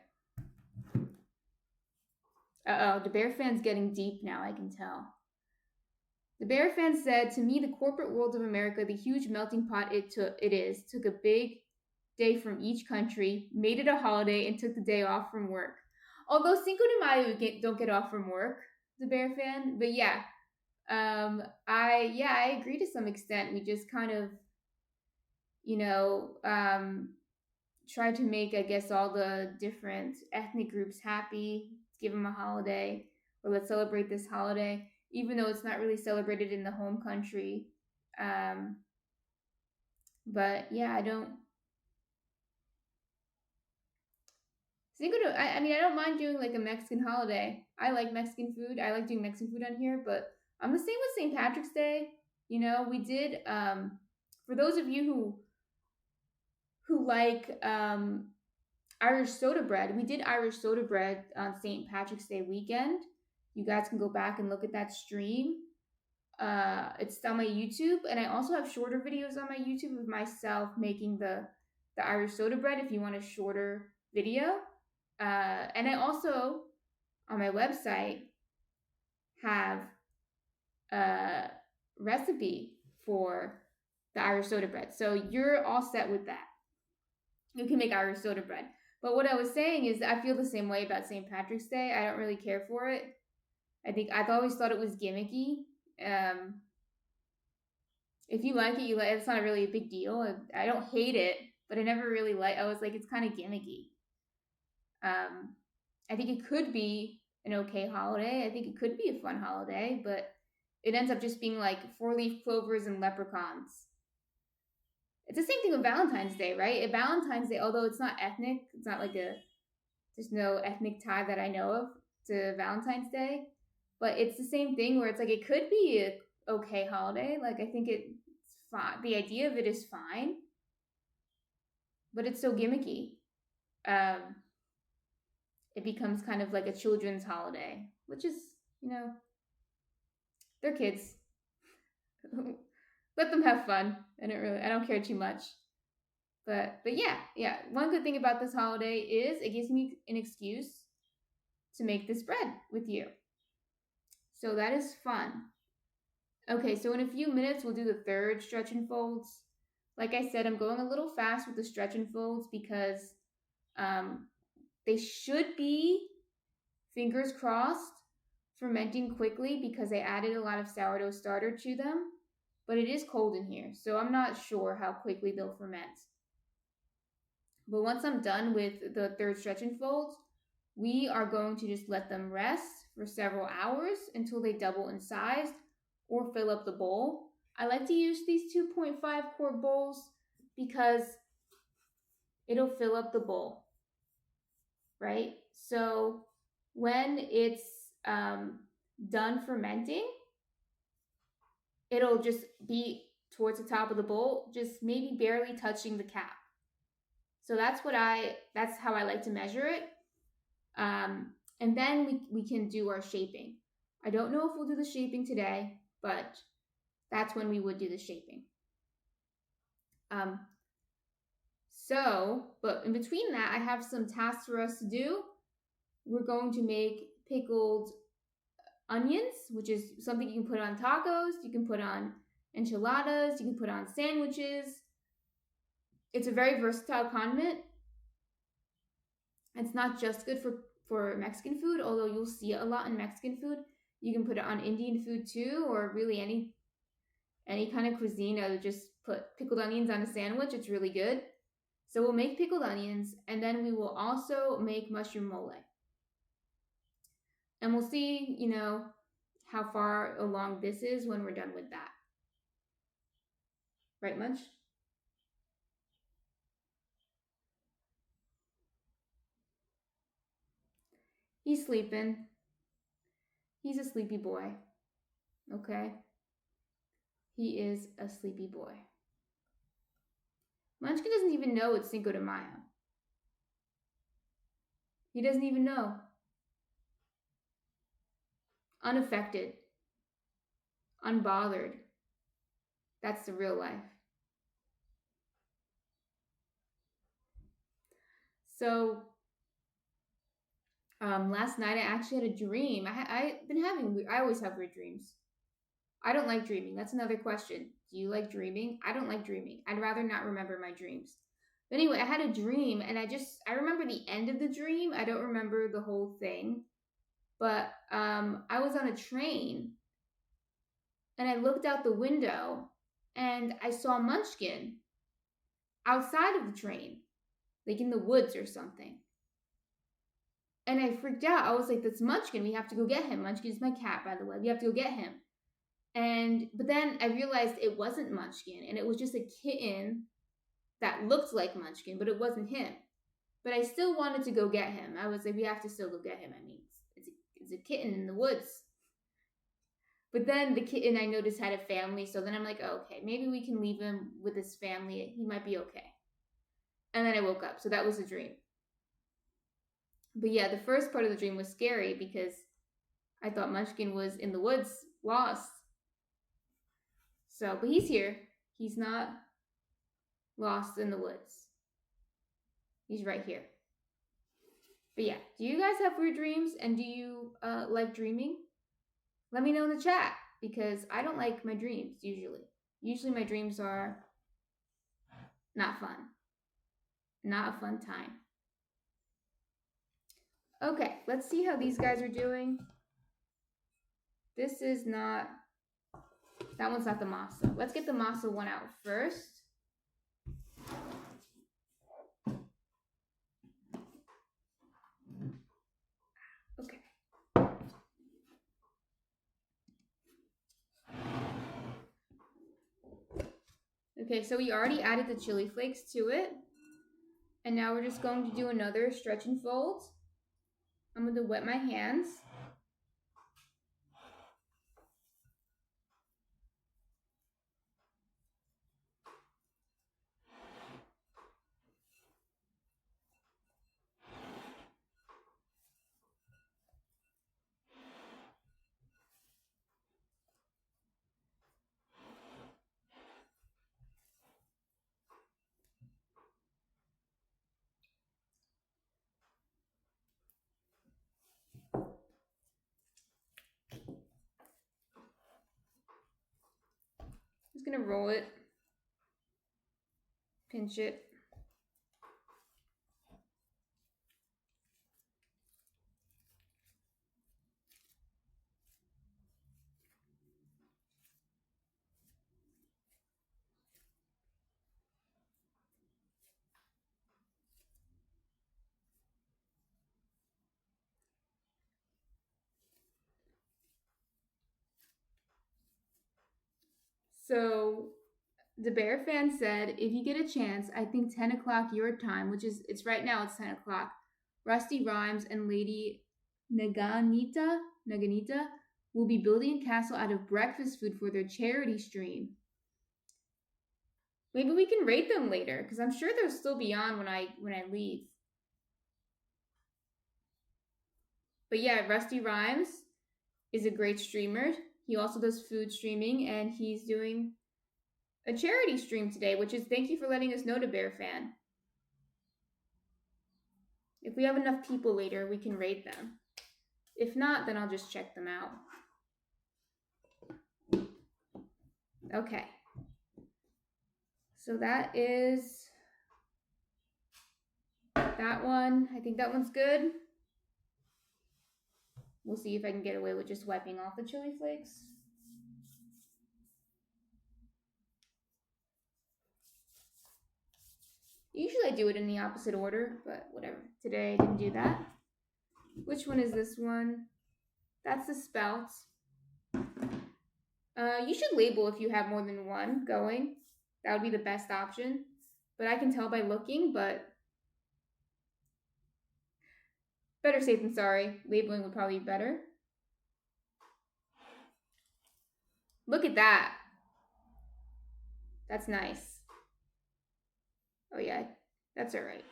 Uh-oh, the bear fan's getting deep now, I can tell. The bear fan said, to me, the corporate world of America, the huge melting pot it took a big day from each country, made it a holiday, and took the day off from work. Although Cinco de Mayo don't get off from work, the bear fan, but yeah. I agree to some extent. We just kind of, try to make, I guess, all the different ethnic groups happy, give them a holiday, or let's celebrate this holiday, even though it's not really celebrated in the home country. But yeah, I don't I don't mind doing like a Mexican holiday. I like Mexican food. I like doing Mexican food on here, but I'm the same with St. Patrick's Day. We did, for those of you who like Irish soda bread. We did Irish soda bread on St. Patrick's Day weekend. You guys can go back and look at that stream. It's on my YouTube, and I also have shorter videos on my YouTube of myself making the Irish soda bread. If you want a shorter video, and I also on my website have a recipe for the Irish soda bread. So you're all set with that. You can make Irish soda bread. But what I was saying is I feel the same way about St. Patrick's Day. I don't really care for it. I think I've always thought it was gimmicky. If you like it, you like it. It's not really a big deal. I don't hate it, but I never really I was like, it's kind of gimmicky. I think it could be an okay holiday. I think it could be a fun holiday, but it ends up just being like 4-leaf clovers and leprechauns. It's the same thing with Valentine's Day, right? At Valentine's Day, although it's not ethnic, it's not like there's no ethnic tie that I know of to Valentine's Day, but it's the same thing where it's like it could be a okay holiday. Like I think it's fine. The idea of it is fine, but it's so gimmicky. It becomes kind of like a children's holiday, which is, they're kids. Let them have fun. I don't care too much. But yeah. One good thing about this holiday is it gives me an excuse to make this bread with you. So that is fun. Okay, so in a few minutes we'll do the third stretch and folds. Like I said, I'm going a little fast with the stretch and folds because they should be, fingers crossed, fermenting quickly because I added a lot of sourdough starter to them. But it is cold in here, so I'm not sure how quickly they'll ferment. But once I'm done with the third stretch and folds, we are going to just let them rest for several hours until they double in size or fill up the bowl. I like to use these 2.5 quart bowls because it'll fill up the bowl, right? So when it's done fermenting, it'll just be towards the top of the bowl, just maybe barely touching the cap. So that's how I like to measure it. And then we can do our shaping. I don't know if we'll do the shaping today, but that's when we would do the shaping. But in between that, I have some tasks for us to do. We're going to make pickled onions, which is something you can put on tacos, you can put on enchiladas, you can put on sandwiches. It's a very versatile condiment. It's not just good for Mexican food, although you'll see it a lot in Mexican food. You can put it on Indian food too, or really any kind of cuisine. I would just put pickled onions on a sandwich. It's really good. So we'll make pickled onions, and then we will also make mushroom mole. And we'll see, how far along this is when we're done with that. Right, Munch? He's sleeping. He's a sleepy boy. Okay? He is a sleepy boy. Munchkin doesn't even know it's Cinco de Mayo. He doesn't even know. Unaffected. Unbothered. That's the real life. So, last night I actually had a dream. I always have weird dreams. I don't like dreaming. That's another question. Do you like dreaming? I don't like dreaming. I'd rather not remember my dreams. But anyway, I had a dream and I remember the end of the dream. I don't remember the whole thing. But I was on a train and I looked out the window and I saw Munchkin outside of the train, like in the woods or something. And I freaked out. I was like, that's Munchkin. We have to go get him. Munchkin is my cat, by the way. We have to go get him. But then I realized it wasn't Munchkin, and it was just a kitten that looked like Munchkin, but it wasn't him. But I still wanted to go get him. I was like, we have to still go get him. I mean, it's a kitten in the woods. But then the kitten I noticed had a family, so then I'm like, oh, okay, maybe we can leave him with his family. He might be okay. And then I woke up, so that was a dream. But yeah, the first part of the dream was scary because I thought Munchkin was in the woods, lost. So, but he's here. He's not lost in the woods. He's right here. But yeah, do you guys have weird dreams and do you like dreaming? Let me know in the chat because I don't like my dreams usually. Usually my dreams are not fun. Not a fun time. Okay, let's see how these guys are doing. This is not, that one's not the masa. Let's get the masa one out first. Okay. Okay, so we already added the chili flakes to it. And now we're just going to do another stretch and fold. I'm going to wet my hands. Just gonna roll it, pinch it. So the Bear fan said, if you get a chance, I think 10 o'clock your time, which is, it's right now, it's 10 o'clock. Rusty Rhymes and Lady Naganita will be building a castle out of breakfast food for their charity stream. Maybe we can rate them later, because I'm sure they'll still be on when I leave. But yeah, Rusty Rhymes is a great streamer. He also does food streaming, and he's doing a charity stream today, which is thank you for letting us know to Bear Fan. If we have enough people later, we can rate them. If not, then I'll just check them out. Okay. So that is that one. I think that one's good. We'll see if I can get away with just wiping off the chili flakes. Usually I do it in the opposite order, but whatever. Today I didn't do that. Which one is this one? That's the spouts. You should label if you have more than one going. That would be the best option. But I can tell by looking, but better safe than sorry. Labeling would probably be better. Look at that. That's nice. Oh yeah, that's all right.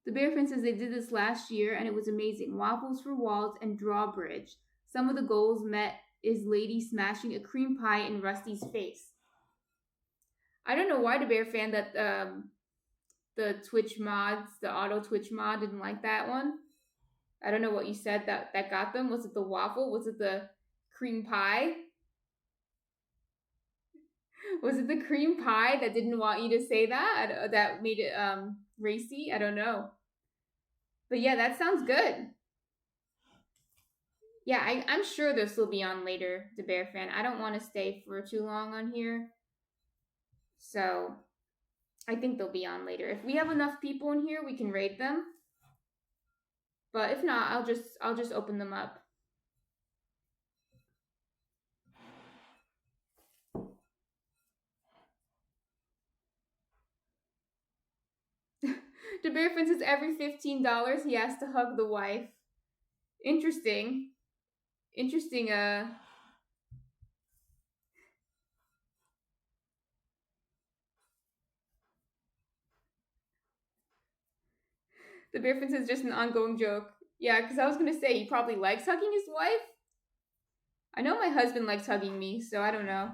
The Bear Friend says they did this last year and it was amazing. Waffles for walls and drawbridge. Some of the goals met is Lady smashing a cream pie in Rusty's face. I don't know why the Bear Fan that the Twitch mods, the auto Twitch mod didn't like that one. I don't know what you said that got them. Was it the waffle? Was it the cream pie? Was it the cream pie that didn't want you to say that? That made it racy? I don't know. But yeah, that sounds good. Yeah, I'm sure they'll still be on later, the Bear Fan. I don't want to stay for too long on here. So I think they'll be on later. If we have enough people in here, we can rate them. But if not, I'll just open them up. The Bear Fan says every $15 he has to hug the wife. Interesting. interesting. The bear friend says just an ongoing joke. Yeah, because I was gonna say he probably likes hugging his wife. I know my husband likes hugging me, so I don't know.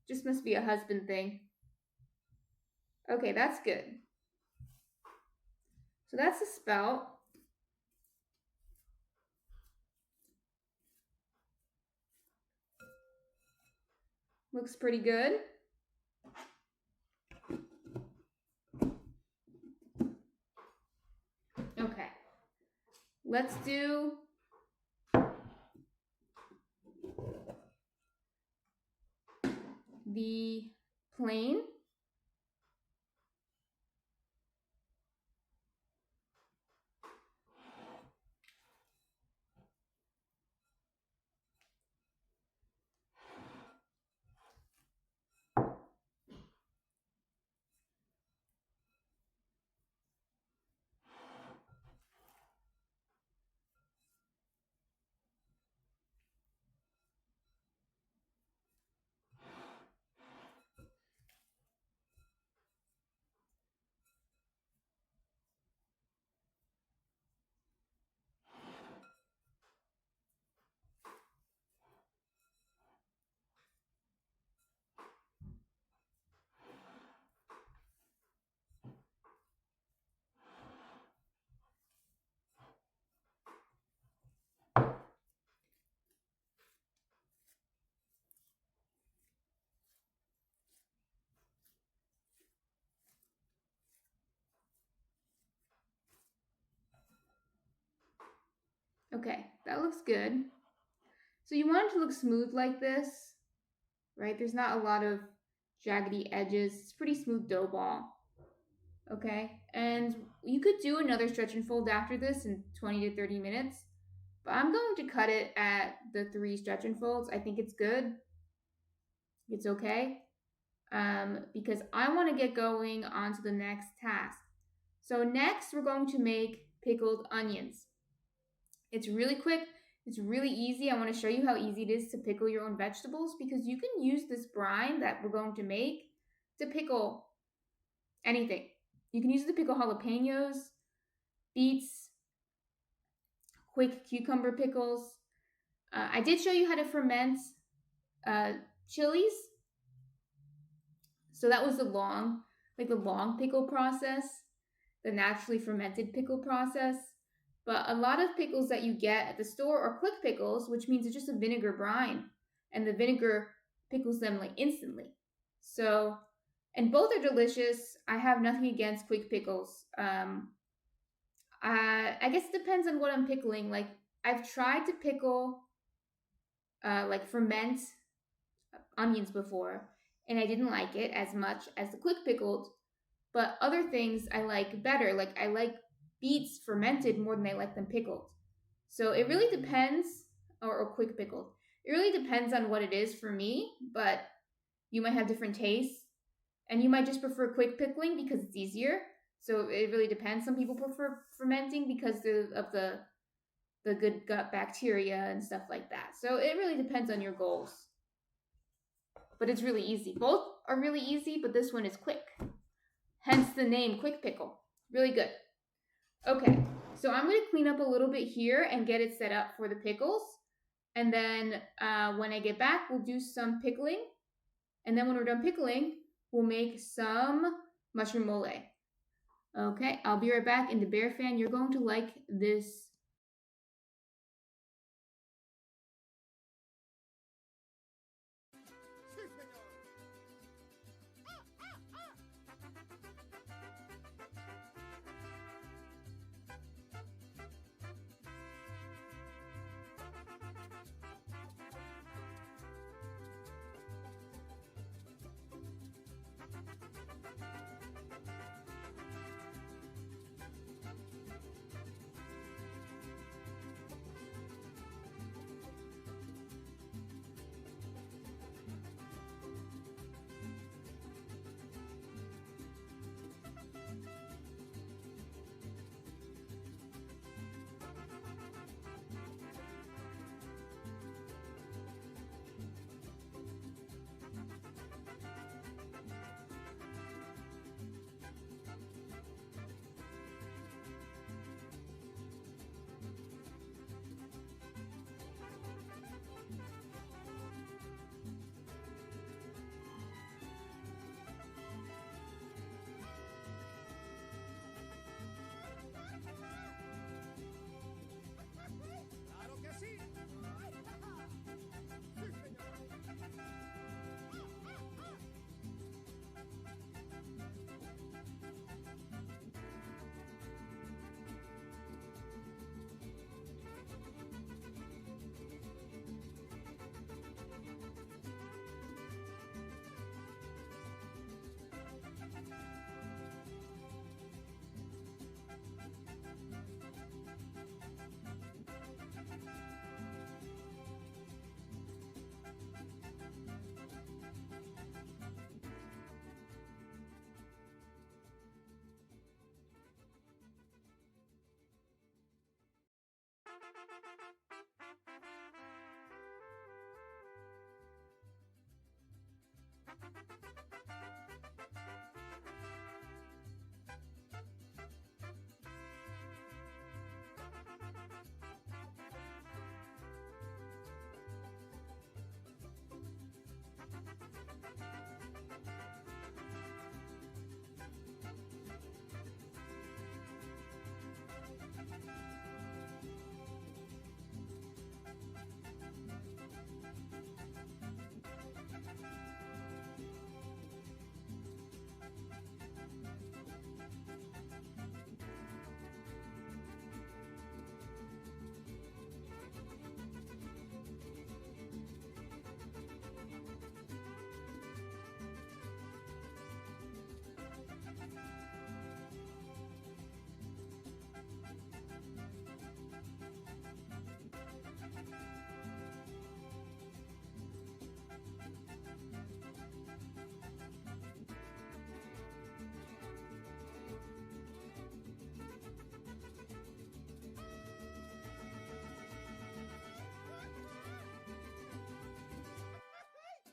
Just must be a husband thing. Okay, that's good. So that's the spout. Looks pretty good. Okay. Let's do the plain. Okay, that looks good. So you want it to look smooth like this, right? There's not a lot of jaggedy edges. It's pretty smooth dough ball. Okay, and you could do another stretch and fold after this in 20 to 30 minutes, but I'm going to cut it at the 3 stretch and folds. I think it's good. It's okay. Because I want to get going on to the next task. So next we're going to make pickled onions. It's really quick. It's really easy. I want to show you how easy it is to pickle your own vegetables because you can use this brine that we're going to make to pickle anything. You can use it to pickle jalapenos, beets, quick cucumber pickles. I did show you how to ferment chilies. So that was the long pickle process, the naturally fermented pickle process. But a lot of pickles that you get at the store are quick pickles, which means it's just a vinegar brine, and the vinegar pickles them like instantly. So, and both are delicious. I have nothing against quick pickles. I guess it depends on what I'm pickling. Like I've tried to pickle, like ferment onions before, and I didn't like it as much as the quick pickled. But other things I like better. Like I like beets fermented more than I like them pickled. So it really depends, or quick pickled. It really depends on what it is for me, but you might have different tastes. And you might just prefer quick pickling because it's easier. So it really depends. Some people prefer fermenting because of the good gut bacteria and stuff like that. So it really depends on your goals. But it's really easy. Both are really easy, but this one is quick. Hence the name Quick Pickle. Really good. Okay, so I'm going to clean up a little bit here and get it set up for the pickles. And then when I get back, we'll do some pickling. And then when we're done pickling, we'll make some mushroom mole. Okay, I'll be right back. And the Bear fan, you're going to like this.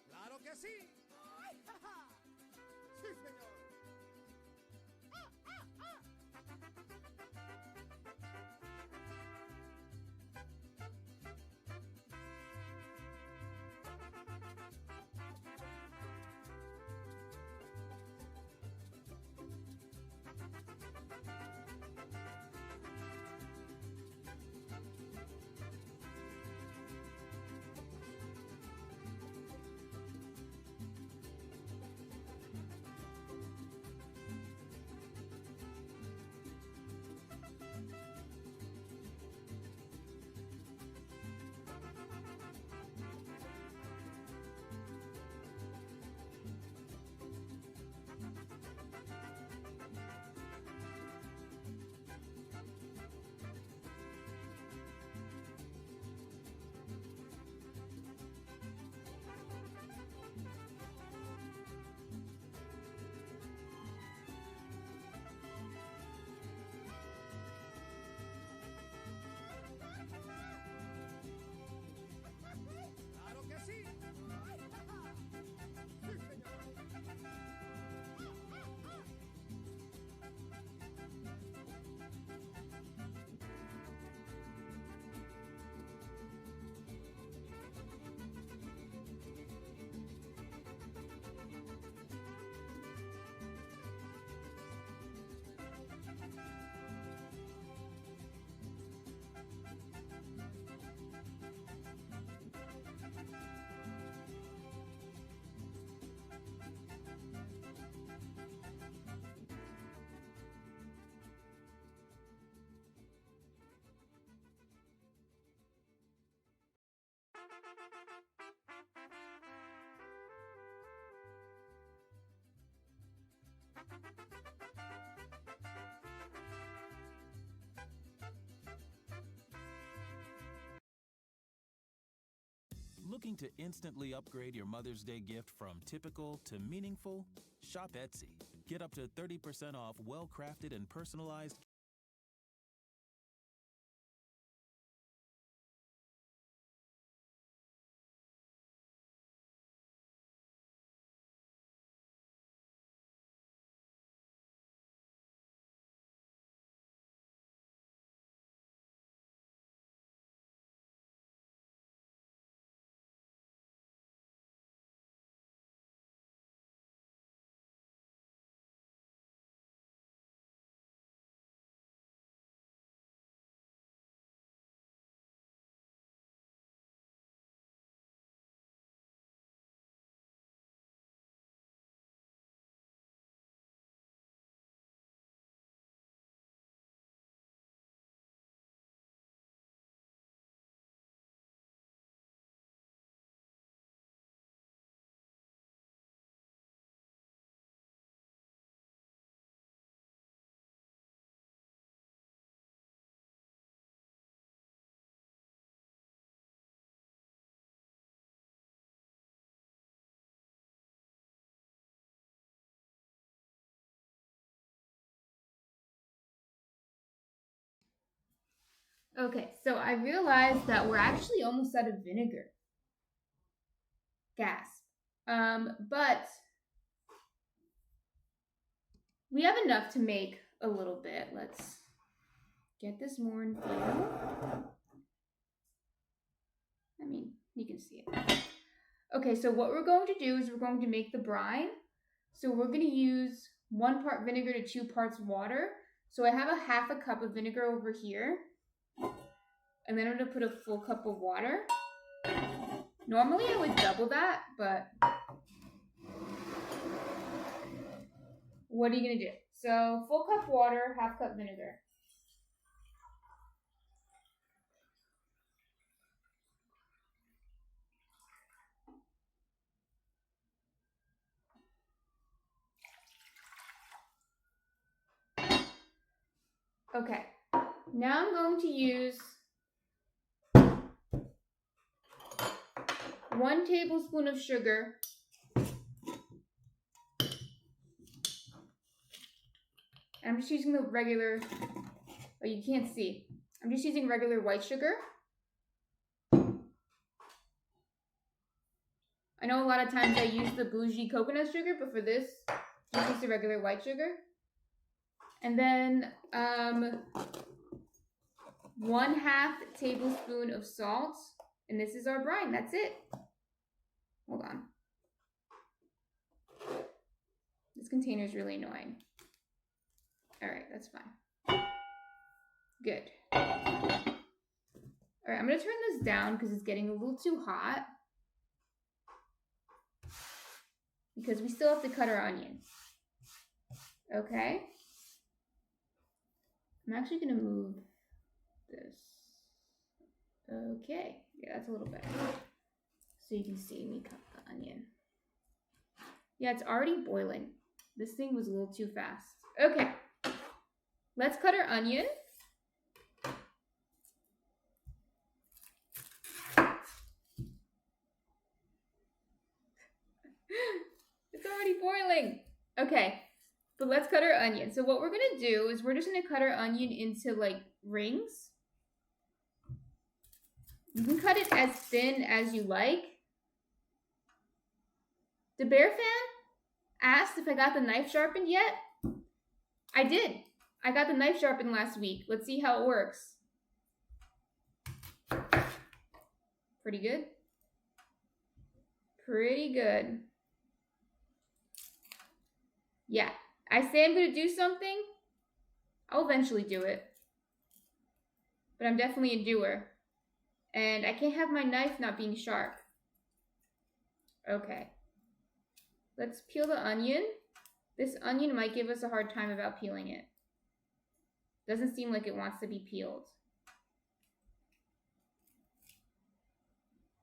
¡Claro que sí! ¡Ay, ja, ja! ¡Sí, señor! ¡Claro que sí! ¡Ay, ja, ja! ¡Sí, señor! Looking to instantly upgrade your Mother's Day gift from typical to meaningful? Shop Etsy. Get up to 30% off well-crafted and personalized Okay, so I realized that we're actually almost out of vinegar. Gasp. But we have enough to make a little bit. Let's get this more in view. I mean, you can see it. Okay, so what we're going to do is we're going to make the brine. So we're going to use 1 part vinegar to 2 parts water. So I have a half a cup of vinegar over here. And then I'm going to put a full cup of water. Normally I would double that, but what are you going to do? So full cup water, half cup vinegar. Okay, now I'm going to use 1 tablespoon of sugar. I'm just using the regular, oh, you can't see. I'm just using regular white sugar. I know a lot of times I use the bougie coconut sugar, but for this, just use the regular white sugar. And then 1/2 tablespoon of salt. And this is our brine. That's it. Hold on. This container is really annoying. All right, that's fine. Good. All right, I'm going to turn this down because it's getting a little too hot. Because we still have to cut our onion. Okay. I'm actually going to move this. Okay. Yeah, that's a little better. So you can see me cut the onion. Yeah, it's already boiling. This thing was a little too fast. Okay. Let's cut our onion. It's already boiling. Okay. But let's cut our onion. So what we're going to do is we're just going to cut our onion into like rings. You can cut it as thin as you like. The bear fan asked if I got the knife sharpened yet. I did. I got the knife sharpened last week. Let's see how it works. Pretty good. Pretty good. Yeah. I say I'm going to do something, I'll eventually do it. But I'm definitely a doer. And I can't have my knife not being sharp. Okay. Let's peel the onion. This onion might give us a hard time about peeling it. Doesn't seem like it wants to be peeled.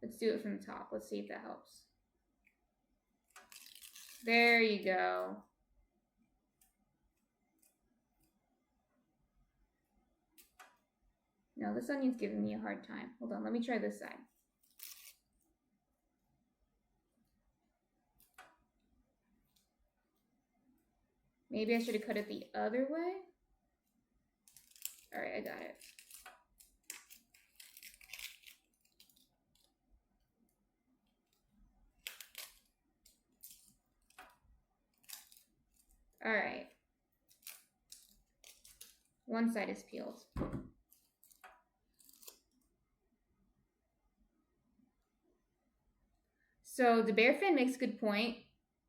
Let's do it from the top. Let's see if that helps. There you go. No, this onion's giving me a hard time. Hold on, let me try this side. Maybe I should have cut it the other way. All right, I got it. All right. One side is peeled. So the bear fan makes a good point.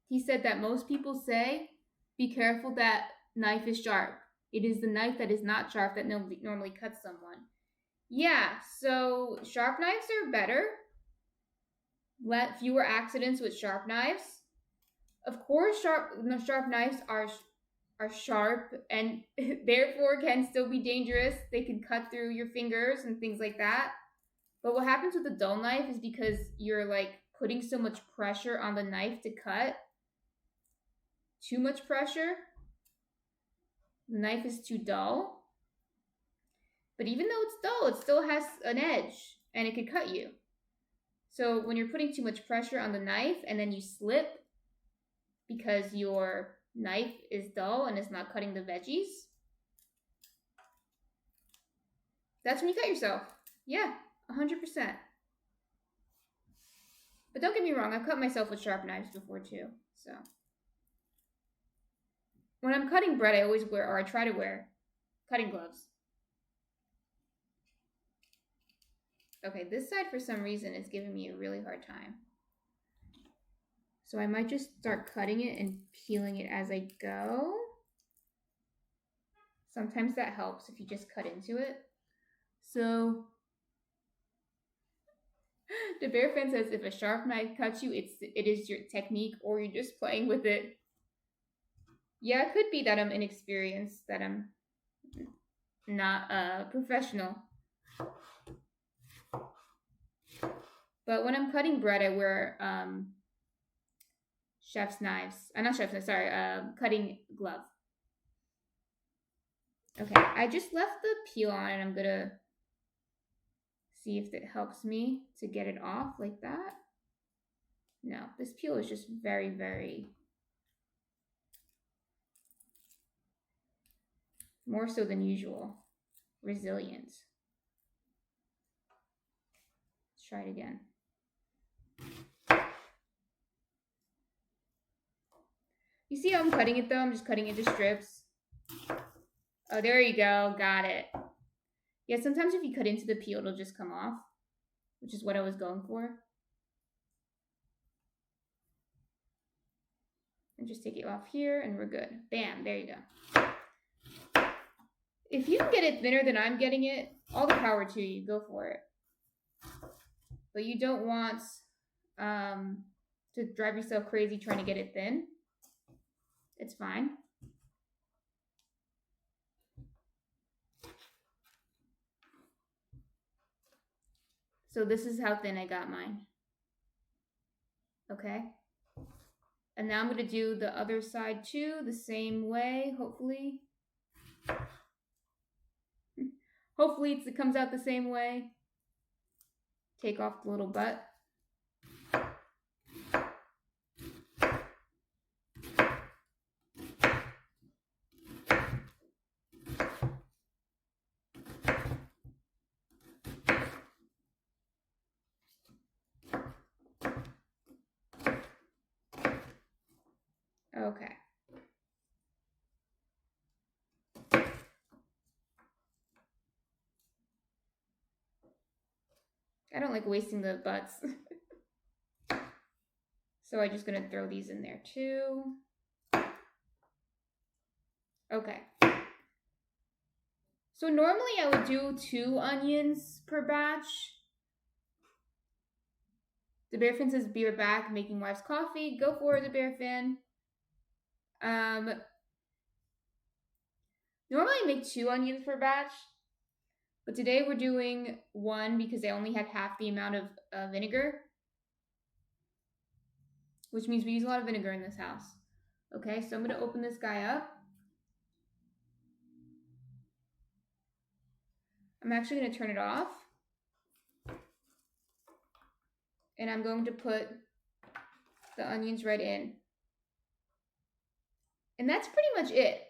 He said that most people say, be careful that knife is sharp. It is the knife that is not sharp that normally cuts someone. Yeah, so sharp knives are better. Let fewer accidents with sharp knives. Of course, sharp knives are sharp and therefore can still be dangerous. They can cut through your fingers and things like that. But what happens with a dull knife is because you're like putting so much pressure on the knife to cut. Too much pressure. The knife is too dull. But even though it's dull, it still has an edge and it could cut you. So when you're putting too much pressure on the knife and then you slip because your knife is dull and it's not cutting the veggies, That's when you cut yourself. Yeah, 100%. But don't get me wrong, I've cut myself with sharp knives before too, so. When I'm cutting bread, I always wear, or I try to wear, cutting gloves. Okay, this side for some reason is giving me a really hard time. So I might just start cutting it and peeling it as I go. Sometimes that helps if you just cut into it. So the bear fan says if a sharp knife cuts you, it is your technique or you're just playing with it. Yeah, it could be that I'm inexperienced, that I'm not a professional. But when I'm cutting bread, I wear chef's knives. Not chef's knives, sorry, cutting glove. Okay, I just left the peel on and I'm gonna see if it helps me to get it off like that. No, this peel is just very, very, more so than usual, resilient. Let's try it again. You see how I'm cutting it though? I'm just cutting it to strips. Oh, there you go. Got it. Yeah, sometimes if you cut into the peel, it'll just come off, which is what I was going for. And just take it off here and we're good. Bam, there you go. If you can get it thinner than I'm getting it, all the power to you. Go for it. But you don't want to drive yourself crazy trying to get it thin. It's fine. So this is how thin I got mine. Okay. And now I'm going to do the other side too, the same way, hopefully. Hopefully it comes out the same way. Take off the little butt. Okay. I don't like wasting the butts. So I'm just going to throw these in there too. Okay. So normally I would do 2 onions per batch. The Bear Fan says, be right back, making wife's coffee. Go for it, the Bear Fan. Normally I make 2 onions per batch. But today we're doing 1 because I only had half the amount of vinegar. Which means we use a lot of vinegar in this house. Okay, so I'm going to open this guy up. I'm actually going to turn it off. And I'm going to put the onions right in. And that's pretty much it.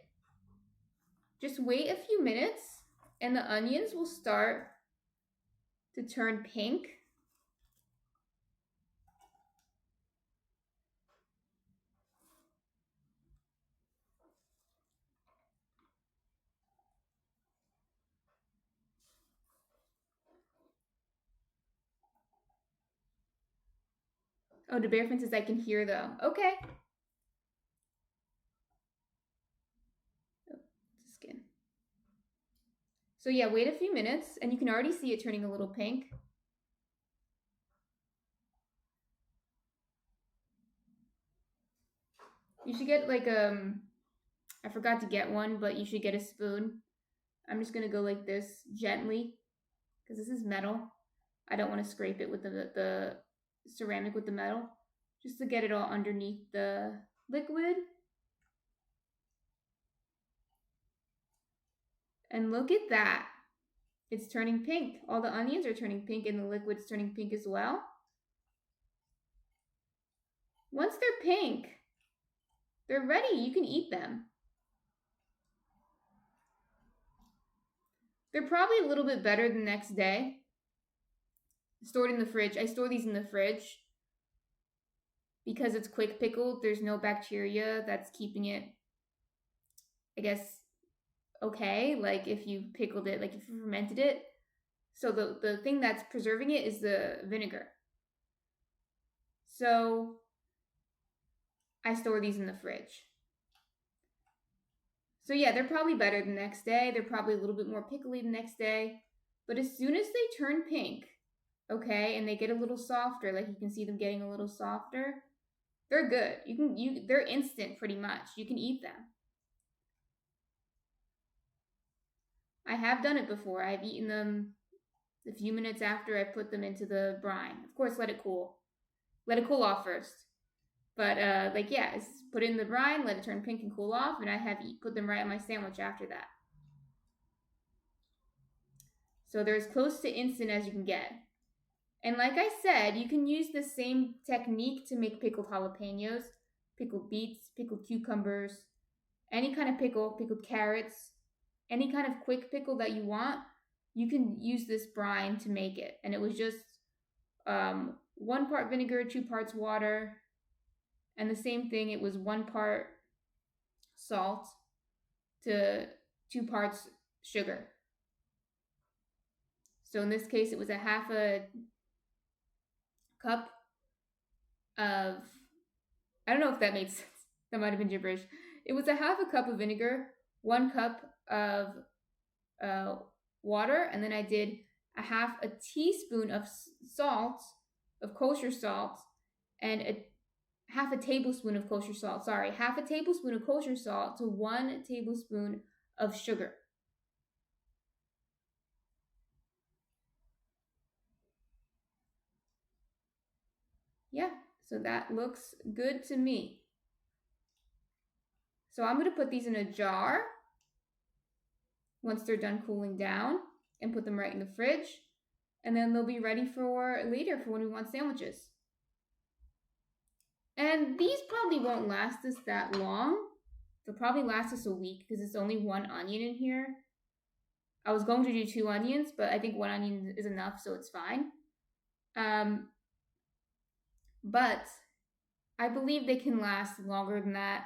Just wait a few minutes and the onions will start to turn pink. Oh, the Bear Fan says I can hear though. Okay. Oh, it's skin. So yeah, wait a few minutes and you can already see it turning a little pink. You should get like I forgot to get one, but you should get a spoon. I'm just gonna go like this gently because this is metal. I don't want to scrape it with the ceramic with the metal, just to get it all underneath the liquid. And look at that. It's turning pink. All the onions are turning pink and the liquid's turning pink as well. Once they're pink, they're ready. You can eat them. They're probably a little bit better the next day. Stored in the fridge. I store these in the fridge because it's quick pickled. There's no bacteria that's keeping it, I guess, okay. Like if you pickled it, like if you fermented it. So the thing that's preserving it is the vinegar. So I store these in the fridge. So yeah, they're probably better the next day. They're probably a little bit more pickly the next day. But as soon as they turn pink, okay, and they get a little softer, like you can see them getting a little softer, they're good. They're instant pretty much. You can eat them. I have done it before. I've eaten them a few minutes after I put them into the brine. Of course, let it cool. Let it cool off first. But put it in the brine, let it turn pink and cool off, and I have put them right on my sandwich after that. So they're as close to instant as you can get. And like I said, you can use the same technique to make pickled jalapenos, pickled beets, pickled cucumbers, any kind of pickle, pickled carrots, any kind of quick pickle that you want. You can use this brine to make it. And it was just 1 part vinegar, 2 parts water. And the same thing, it was 1 part salt to 2 parts sugar. So in this case, it was a half a cup of, I don't know if that made sense. That might have been gibberish. It was a half a cup of vinegar, 1 cup of water, and then I did a half a teaspoon of salt, of kosher salt, and half a tablespoon of kosher salt. Sorry, half a tablespoon of kosher salt to 1 tablespoon of sugar. Yeah, so that looks good to me. So I'm going to put these in a jar once they're done cooling down and put them right in the fridge. And then they'll be ready for later for when we want sandwiches. And these probably won't last us that long. They'll probably last us a week because it's only 1 onion in here. I was going to do 2 onions, but I think 1 onion is enough, so it's fine. But I believe they can last longer than that,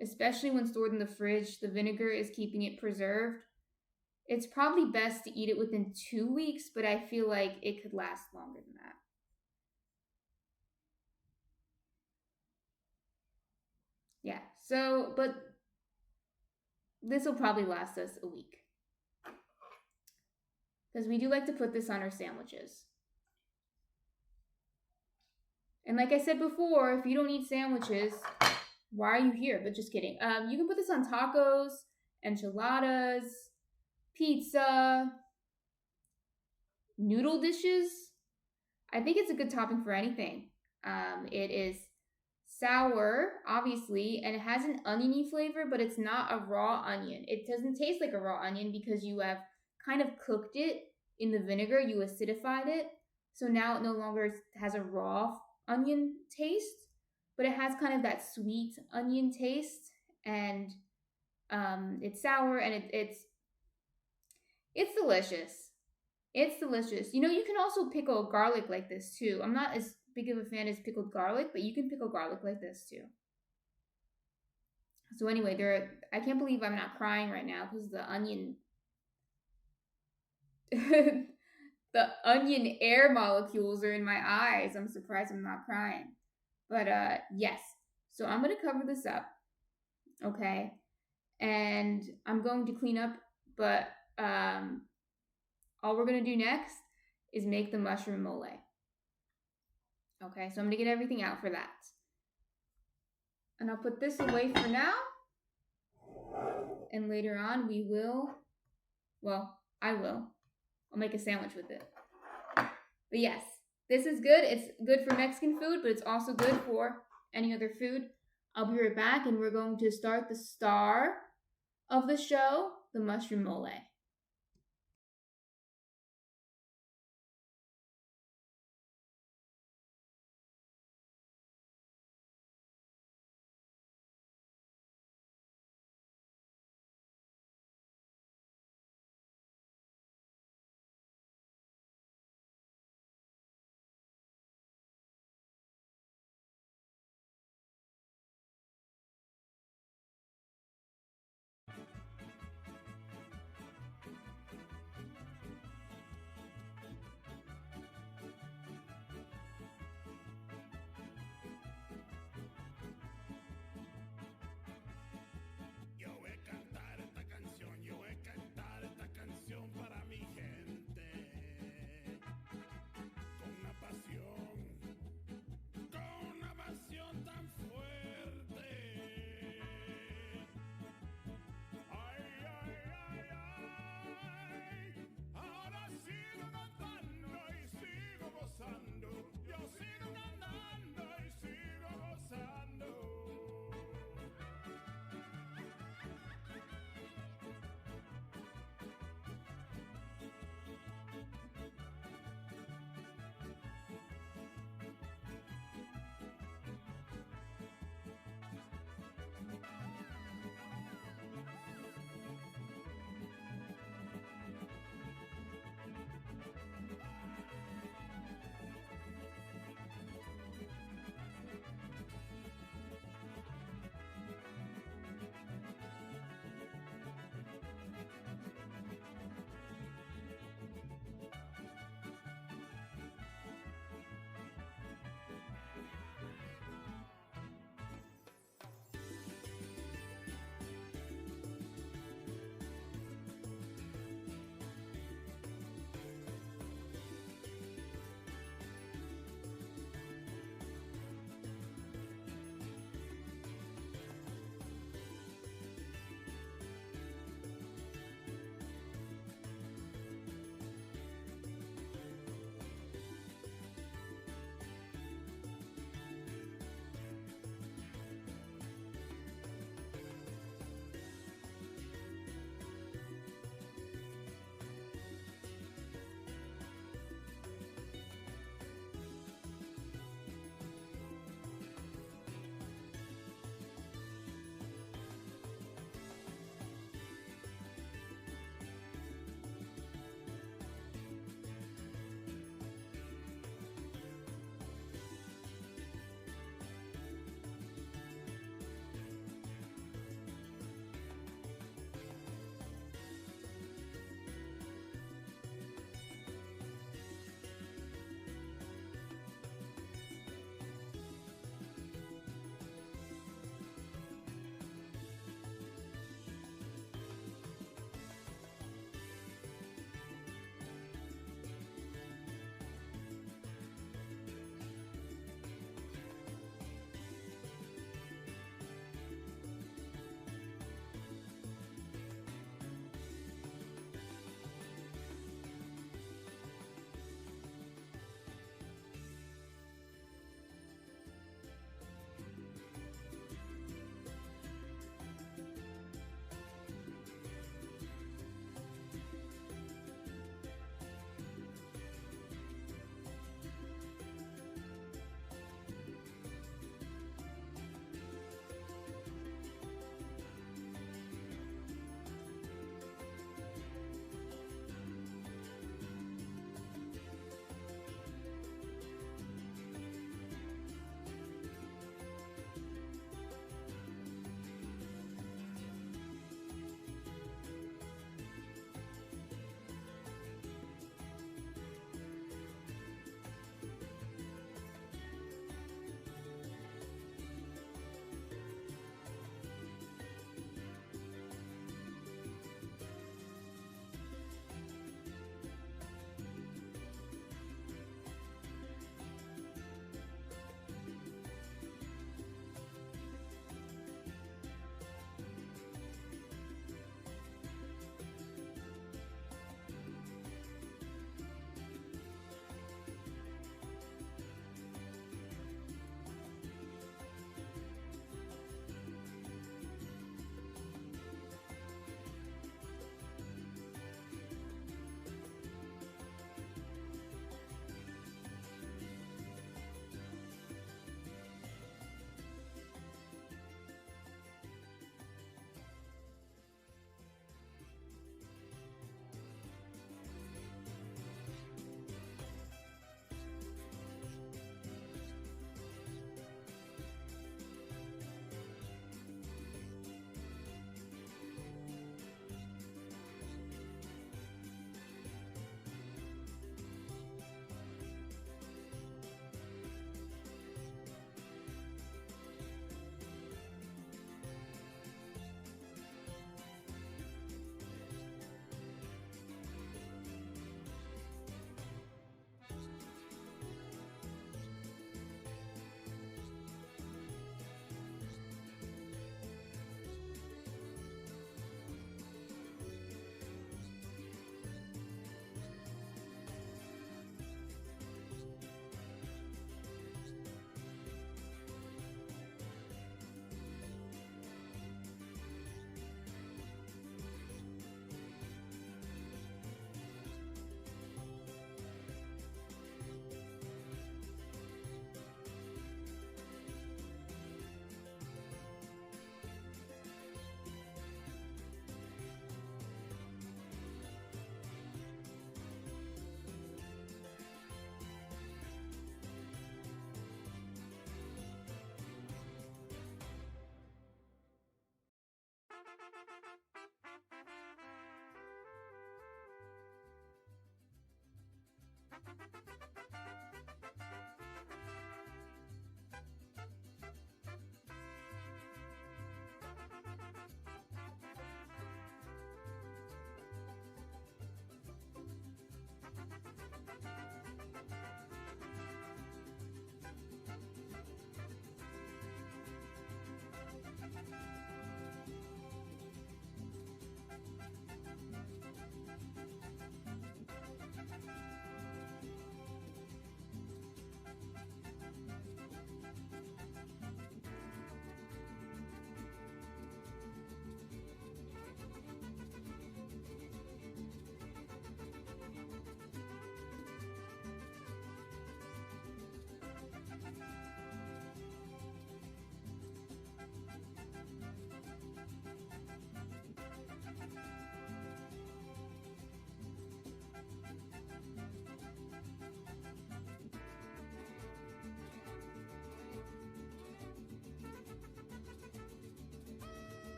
especially when stored in the fridge. The vinegar is keeping it preserved. It's probably best to eat it within 2 weeks, but I feel like it could last longer than that. Yeah, so, but this will probably last us a week. Because we do like to put this on our sandwiches. And like I said before, if you don't eat sandwiches, why are you here? But just kidding. You can put this on tacos, enchiladas, pizza, noodle dishes. I think it's a good topping for anything. It is sour, obviously, and it has an oniony flavor, but it's not a raw onion. It doesn't taste like a raw onion because you have kind of cooked it in the vinegar. You acidified it. So now it no longer has a raw onion taste, but it has kind of that sweet onion taste, and it's sour, and it's delicious. It's delicious. You know, you can also pickle garlic like this too. I'm not as big of a fan as pickled garlic, but you can pickle garlic like this too. So anyway, I can't believe I'm not crying right now because the onion the onion air molecules are in my eyes. I'm surprised I'm not crying. But yes. So I'm going to cover this up. Okay? And I'm going to clean up, but all we're going to do next is make the mushroom mole. Okay, so I'm going to get everything out for that. And I'll put this away for now. And later on I will. I'll make a sandwich with it. But yes, this is good. It's good for Mexican food, but it's also good for any other food. I'll be right back, and we're going to start the star of the show, the mushroom mole.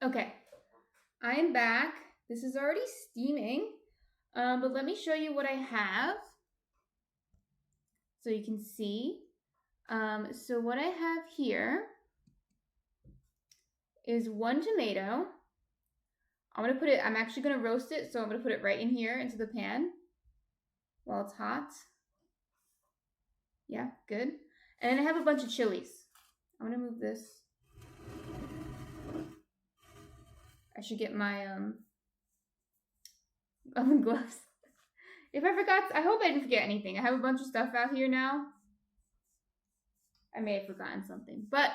Okay, I am back. This is already steaming, but let me show you what I have so you can see. So what I have here is 1 tomato. I'm actually gonna roast it, so I'm gonna put it right in here into the pan while it's hot. Yeah, good. And then I have a bunch of chilies. I'm gonna move this. I should get my oven gloves. If I forgot, I hope I didn't forget anything. I have a bunch of stuff out here now. I may have forgotten something, but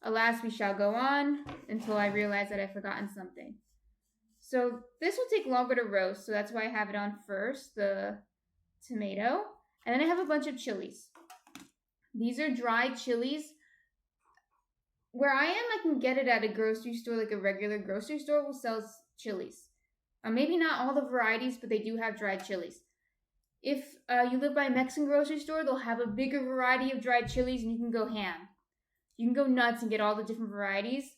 alas, we shall go on until I realize that I've forgotten something. So this will take longer to roast, so that's why I have it on first, the tomato. And then I have a bunch of chilies. These are dried chilies. Where I am, I can get it at a grocery store, like a regular grocery store will sell chilies. Maybe not all the varieties, but they do have dried chilies. If you live by a Mexican grocery store, they'll have a bigger variety of dried chilies and you can go ham. You can go nuts and get all the different varieties.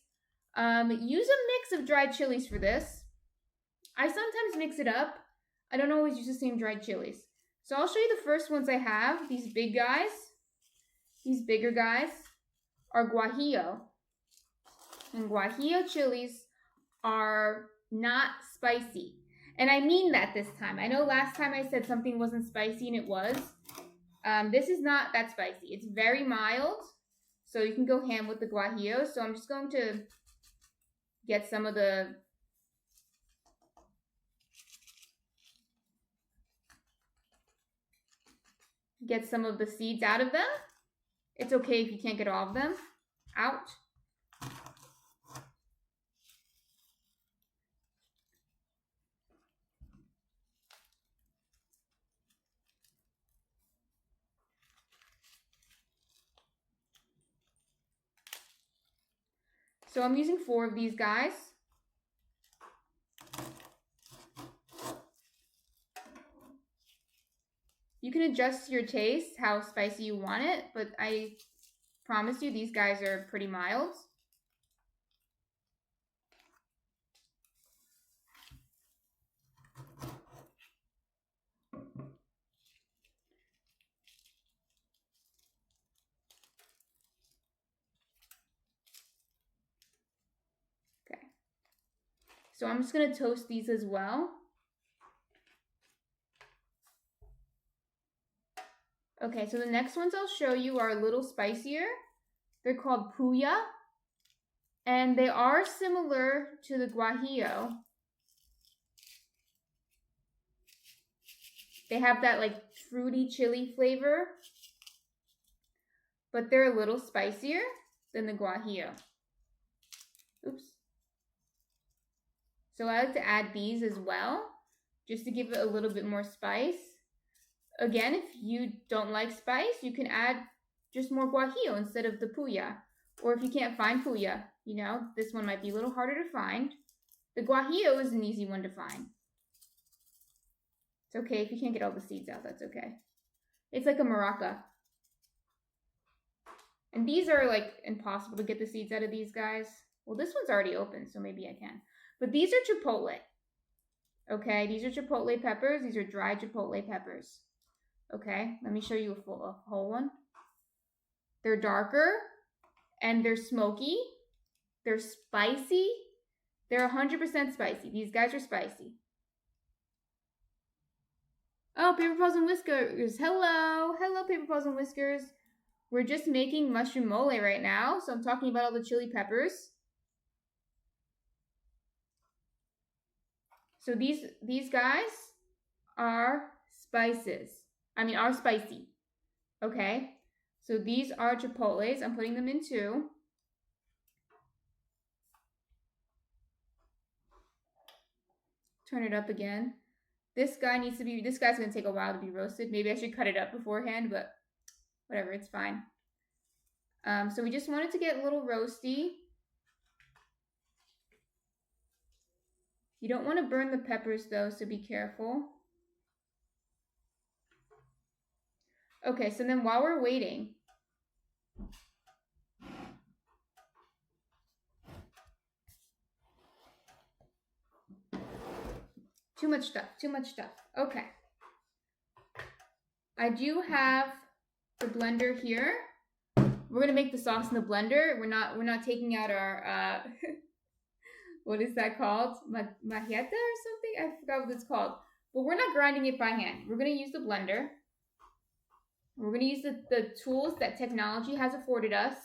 Use a mix of dried chilies for this. I sometimes mix it up. I don't always use the same dried chilies. So I'll show you the first ones I have. These big guys, these bigger guys are guajillo. And guajillo chilies are not spicy. And I mean that this time. I know last time I said something wasn't spicy and it was. This is not that spicy. It's very mild. So you can go ham with the guajillo. So I'm just going to get some of the seeds out of them. It's okay if you can't get all of them out. So I'm using 4 of these guys. You can adjust your taste, how spicy you want it, but I promise you these guys are pretty mild. Okay. So I'm just going to toast these as well. Okay, so the next ones I'll show you are a little spicier. They're called puya, and they are similar to the guajillo. They have that like fruity chili flavor, but they're a little spicier than the guajillo. Oops. So I like to add these as well, just to give it a little bit more spice. Again, if you don't like spice, you can add just more guajillo instead of the puya. Or if you can't find puya, you know, this one might be a little harder to find. The guajillo is an easy one to find. It's okay if you can't get all the seeds out, that's okay. It's like a maraca. And these are like impossible to get the seeds out of these guys. Well, this one's already open, so maybe I can. But these are chipotle. Okay, these are chipotle peppers. These are dried chipotle peppers. Okay, let me show you a whole one. They're darker and they're smoky. They're spicy. They're 100% spicy. These guys are spicy. Oh, Paper Paws and Whiskers. Hello. Hello, Paper Paws and Whiskers. We're just making mushroom mole right now, so I'm talking about all the chili peppers. So these guys are spices. Are spicy. Okay? So these are chipotles. I'm putting them in 2. turn it up again. This guy's gonna take a while to be roasted. Maybe I should cut it up beforehand, but whatever, it's fine. So we just want it to get a little roasty. You don't want to burn the peppers though, so be careful. Okay, so then while we're waiting, too much stuff. Okay. I do have the blender here. We're gonna make the sauce in the blender. We're not taking out our what is that called? Majeta or something? I forgot what it's called. But we're not grinding it by hand. We're gonna use the blender. We're gonna use the tools that technology has afforded us.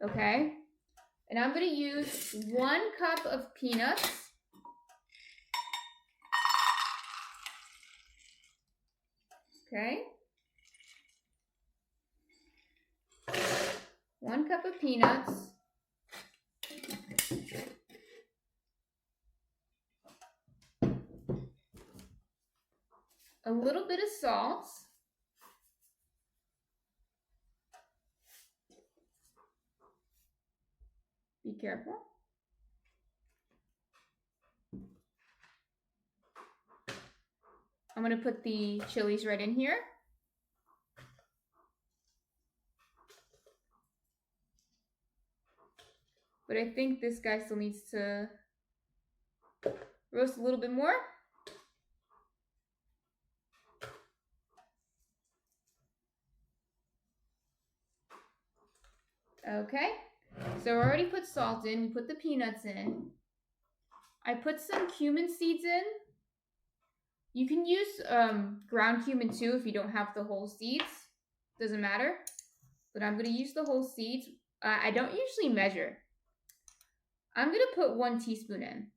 Okay. And I'm gonna use 1 cup of peanuts. Okay. 1 cup of peanuts. A little bit of salt. Be careful. I'm going to put the chilies right in here. But I think this guy still needs to roast a little bit more. Okay, so I already put salt in. We put the peanuts in. I put some cumin seeds in. You can use ground cumin too if you don't have the whole seeds. Doesn't matter. But I'm going to use the whole seeds. I don't usually measure. I'm going to put 1 teaspoon in.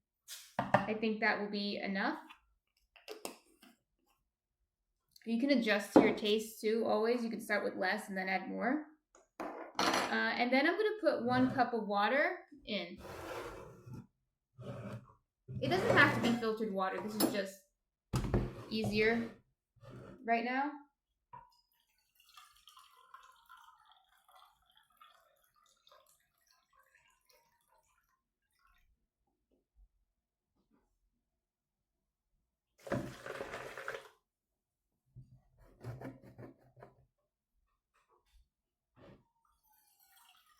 I think that will be enough. You can adjust to your taste too, always. You can start with less and then add more. And then I'm going to put 1 cup of water in. It doesn't have to be filtered water. This is just easier right now.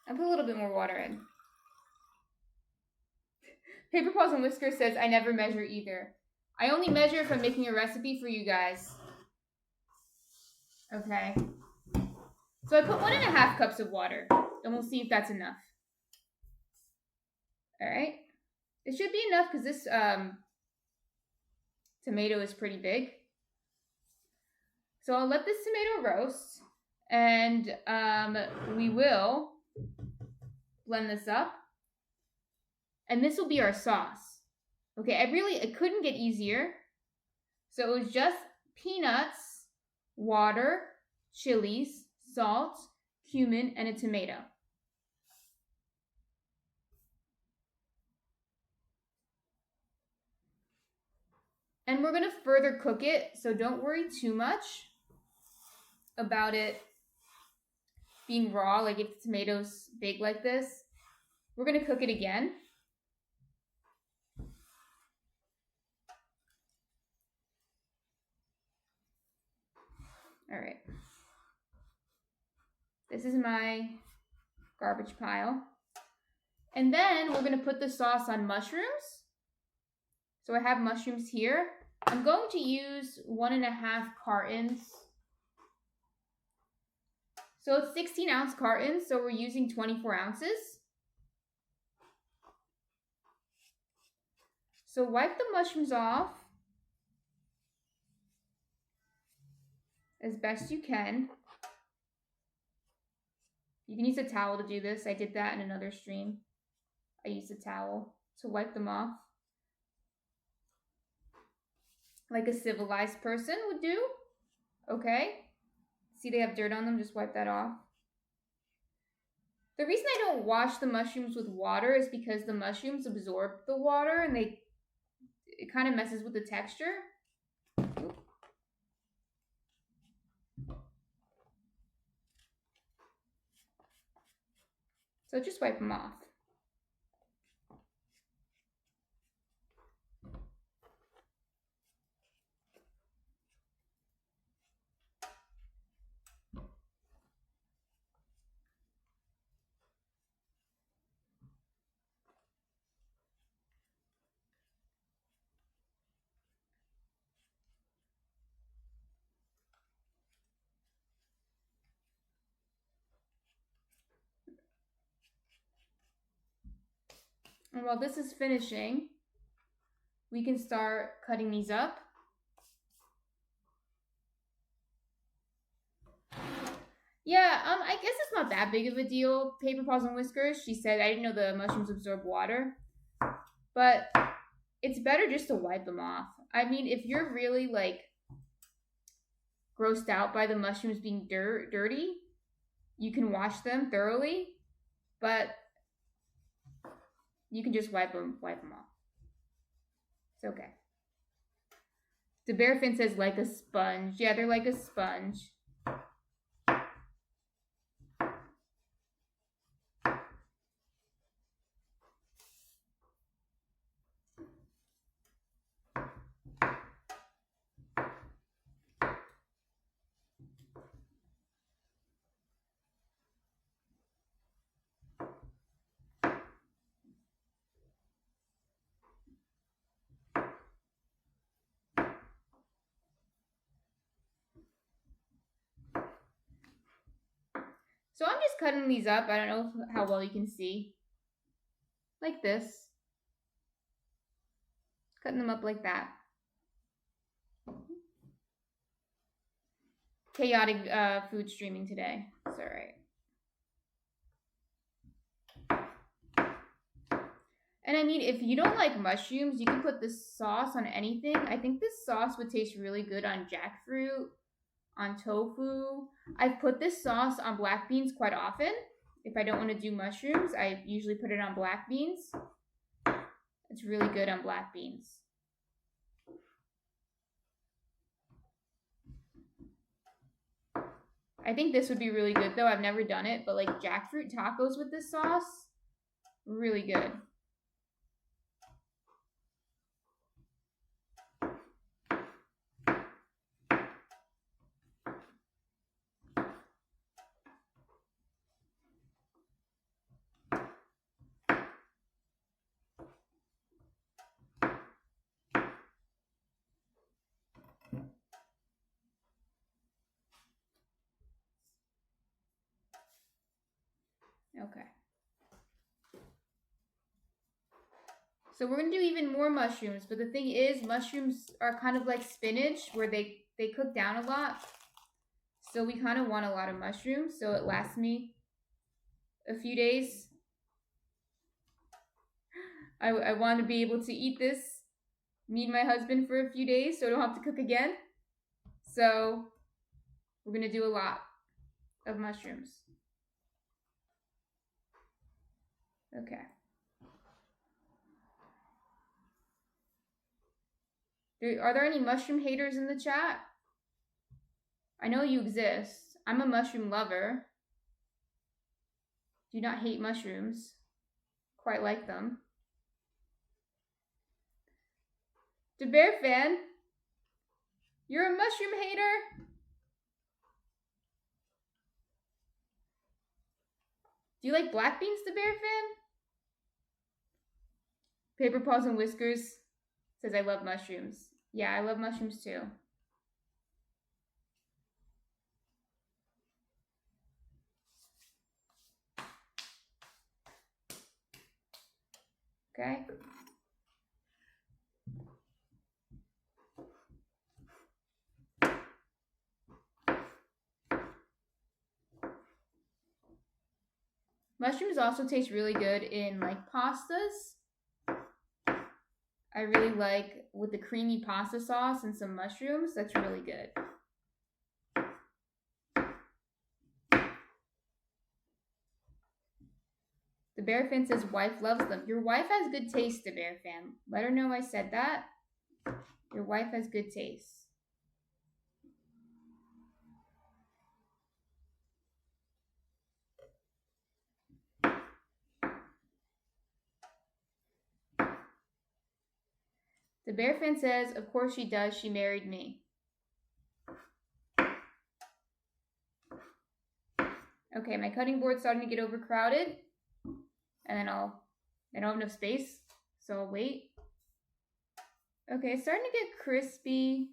I put a little bit more water in. Paper Paws and Whiskers says, I never measure either. I only measure if I'm making a recipe for you guys. Okay. So I put 1.5 cups of water. And we'll see if that's enough. Alright. It should be enough because this tomato is pretty big. So I'll let this tomato roast. And we will blend this up. And this will be our sauce. Okay, it couldn't get easier. So it was just peanuts, water, chilies, salt, cumin, and a tomato. And we're going to further cook it, so don't worry too much about it being raw, like if the tomato's big like this. We're going to cook it again. All right. This is my garbage pile. And then we're going to put the sauce on mushrooms. So I have mushrooms here. I'm going to use 1.5 cartons. So it's 16-ounce cartons, so we're using 24 ounces. So wipe the mushrooms off as best you can. You can use a towel to do this. I did that in another stream. I used a towel to wipe them off. Like a civilized person would do. Okay. See, they have dirt on them. Just wipe that off. The reason I don't wash the mushrooms with water is because the mushrooms absorb the water and it it kind of messes with the texture. Oop. So just wipe them off. And while this is finishing, we can start cutting these up. Yeah, I guess it's not that big of a deal. Paper Paws and Whiskers, she said, I didn't know the mushrooms absorb water. But it's better just to wipe them off. I mean, if you're really, like, grossed out by the mushrooms being dirty, you can wash them thoroughly. But you can just wipe them off. It's okay. The Bearfin says like a sponge. Yeah, they're like a sponge. So I'm just cutting these up. I don't know how well you can see. Like this. Cutting them up like that. Chaotic food streaming today. It's alright. And I mean, if you don't like mushrooms, you can put this sauce on anything. I think this sauce would taste really good on jackfruit, on tofu. I've put this sauce on black beans quite often. If I don't want to do mushrooms, I usually put it on black beans. It's really good on black beans. I think this would be really good though. I've never done it, but like jackfruit tacos with this sauce, really good. Okay. So we're going to do even more mushrooms. But the thing is, mushrooms are kind of like spinach where they cook down a lot. So we kind of want a lot of mushrooms. So it lasts me a few days. I want to be able to eat this, me and my husband for a few days so I don't have to cook again. So we're going to do a lot of mushrooms. Okay. Are there any mushroom haters in the chat? I know you exist. I'm a mushroom lover. Do not hate mushrooms. Quite like them. The Bear Fan, you're a mushroom hater? Do you like black beans, the Bear Fan? Paper Paws and Whiskers says I love mushrooms. Yeah, I love mushrooms too. Okay. Mushrooms also taste really good in like pastas. I really like with the creamy pasta sauce and some mushrooms. That's really good. The Bear Fan says wife loves them. Your wife has good taste, the Bear Fan. Let her know I said that. Your wife has good taste. The Bear fan says, of course she does. She married me. Okay, my cutting board's starting to get overcrowded. And then I don't have enough space, so I'll wait. Okay, it's starting to get crispy.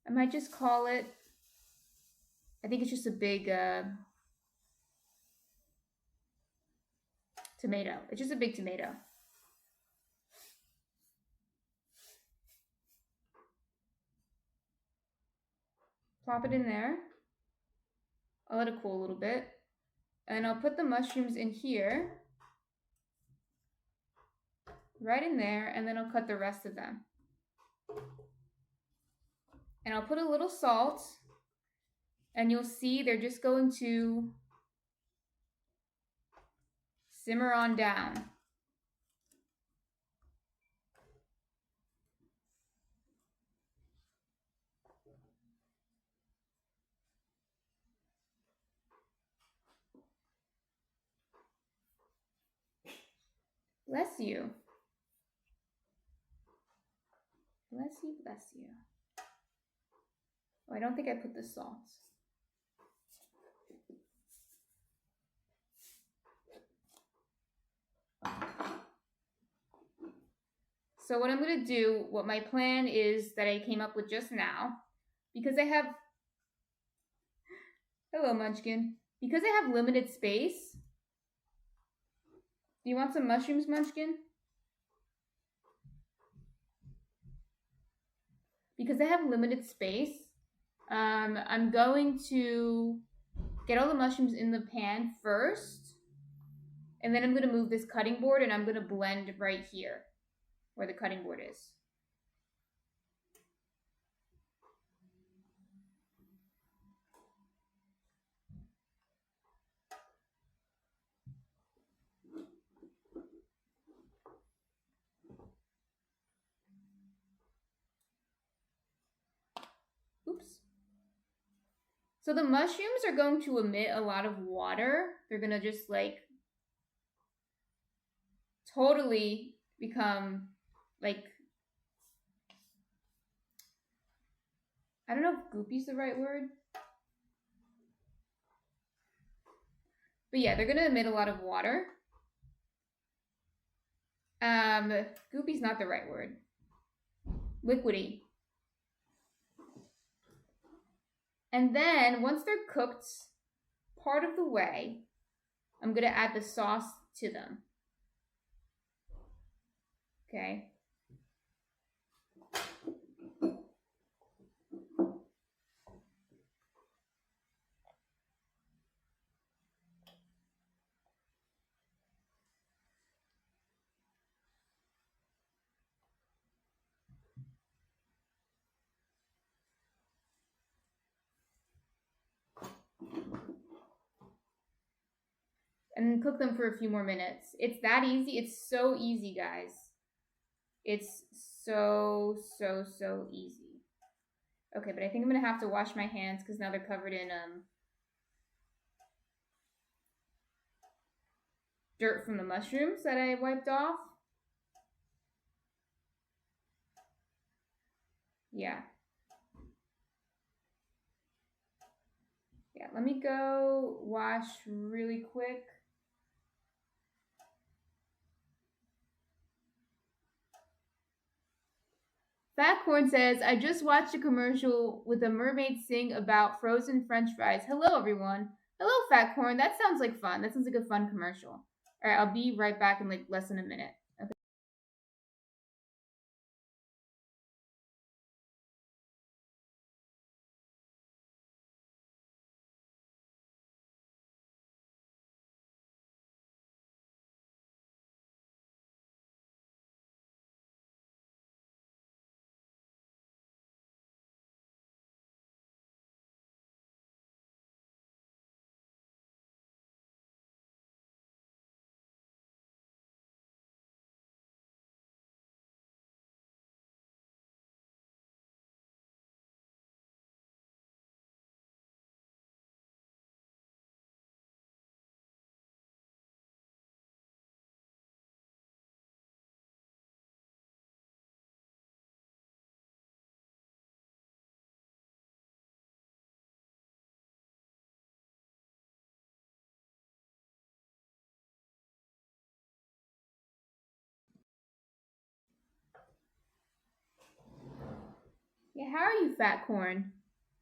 I might just call it. I think it's just a big tomato. It's just a big tomato. Plop it in there. I'll let it cool a little bit. And I'll put the mushrooms in here. Right in there, and then I'll cut the rest of them. And I'll put a little salt. And you'll see they're just going to simmer on down. Bless you. Bless you, bless you. Oh, I don't think I put the salt. So what I'm going to do, what my plan is that I came up with just now, because I have, hello Munchkin, because I have limited space. Do you want some mushrooms, Munchkin? Because I have limited space, I'm going to get all the mushrooms in the pan first, and then I'm going to move this cutting board and I'm going to blend right here where the cutting board is. Oops. So the mushrooms are going to emit a lot of water. They're going to just like totally become like, I don't know if goopy's the right word. But yeah, they're going to emit a lot of water. Goopy's not the right word. Liquidy. And then once they're cooked part of the way, I'm going to add the sauce to them. Okay. And cook them for a few more minutes. It's that easy. It's so easy, guys. It's so easy. Okay, but I think I'm going to have to wash my hands because now they're covered in dirt from the mushrooms that I wiped off. Yeah. Yeah, let me go wash really quick. Fat Corn says, I just watched a commercial with a mermaid sing about frozen french fries. Hello, everyone. Hello, Fat Corn. That sounds like fun. That sounds like a fun commercial. All right, I'll be right back in like less than a minute. Yeah, how are you, Fat Corn?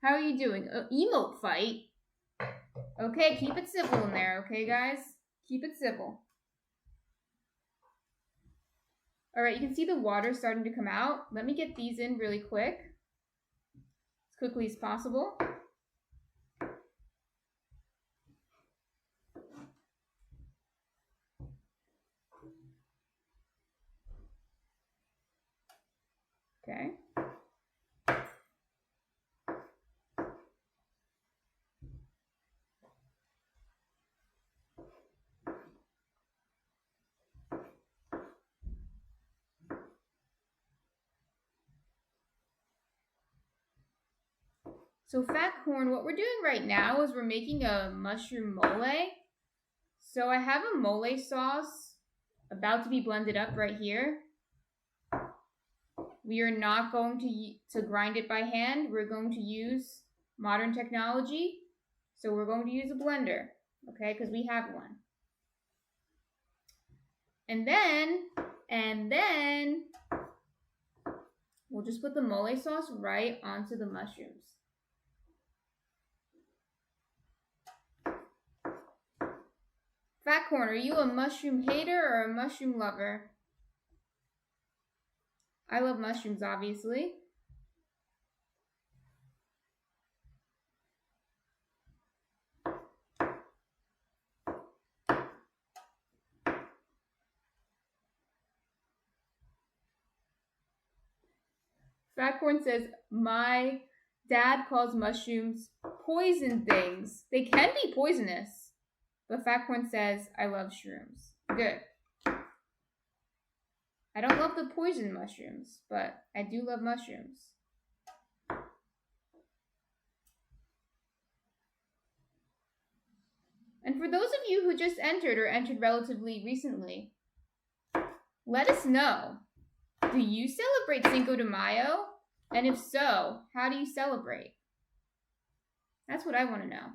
How are you doing? Emote fight? Okay, keep it civil in there, okay, guys? Keep it civil. Alright, you can see the water starting to come out. Let me get these in really quick. As quickly as possible. Okay. So Fat Corn, what we're doing right now is we're making a mushroom mole. So I have a mole sauce about to be blended up right here. We are not going to grind it by hand. We're going to use modern technology. So we're going to use a blender, okay, because we have one. And then we'll just put the mole sauce right onto the mushrooms. Fat Corn, are you a mushroom hater or a mushroom lover? I love mushrooms, obviously. Fat Corn says, my dad calls mushrooms poison things. They can be poisonous. But Fat Corn says, I love shrooms. Good. I don't love the poison mushrooms, but I do love mushrooms. And for those of you who just entered or entered relatively recently, let us know. Do you celebrate Cinco de Mayo? And if so, how do you celebrate? That's what I want to know.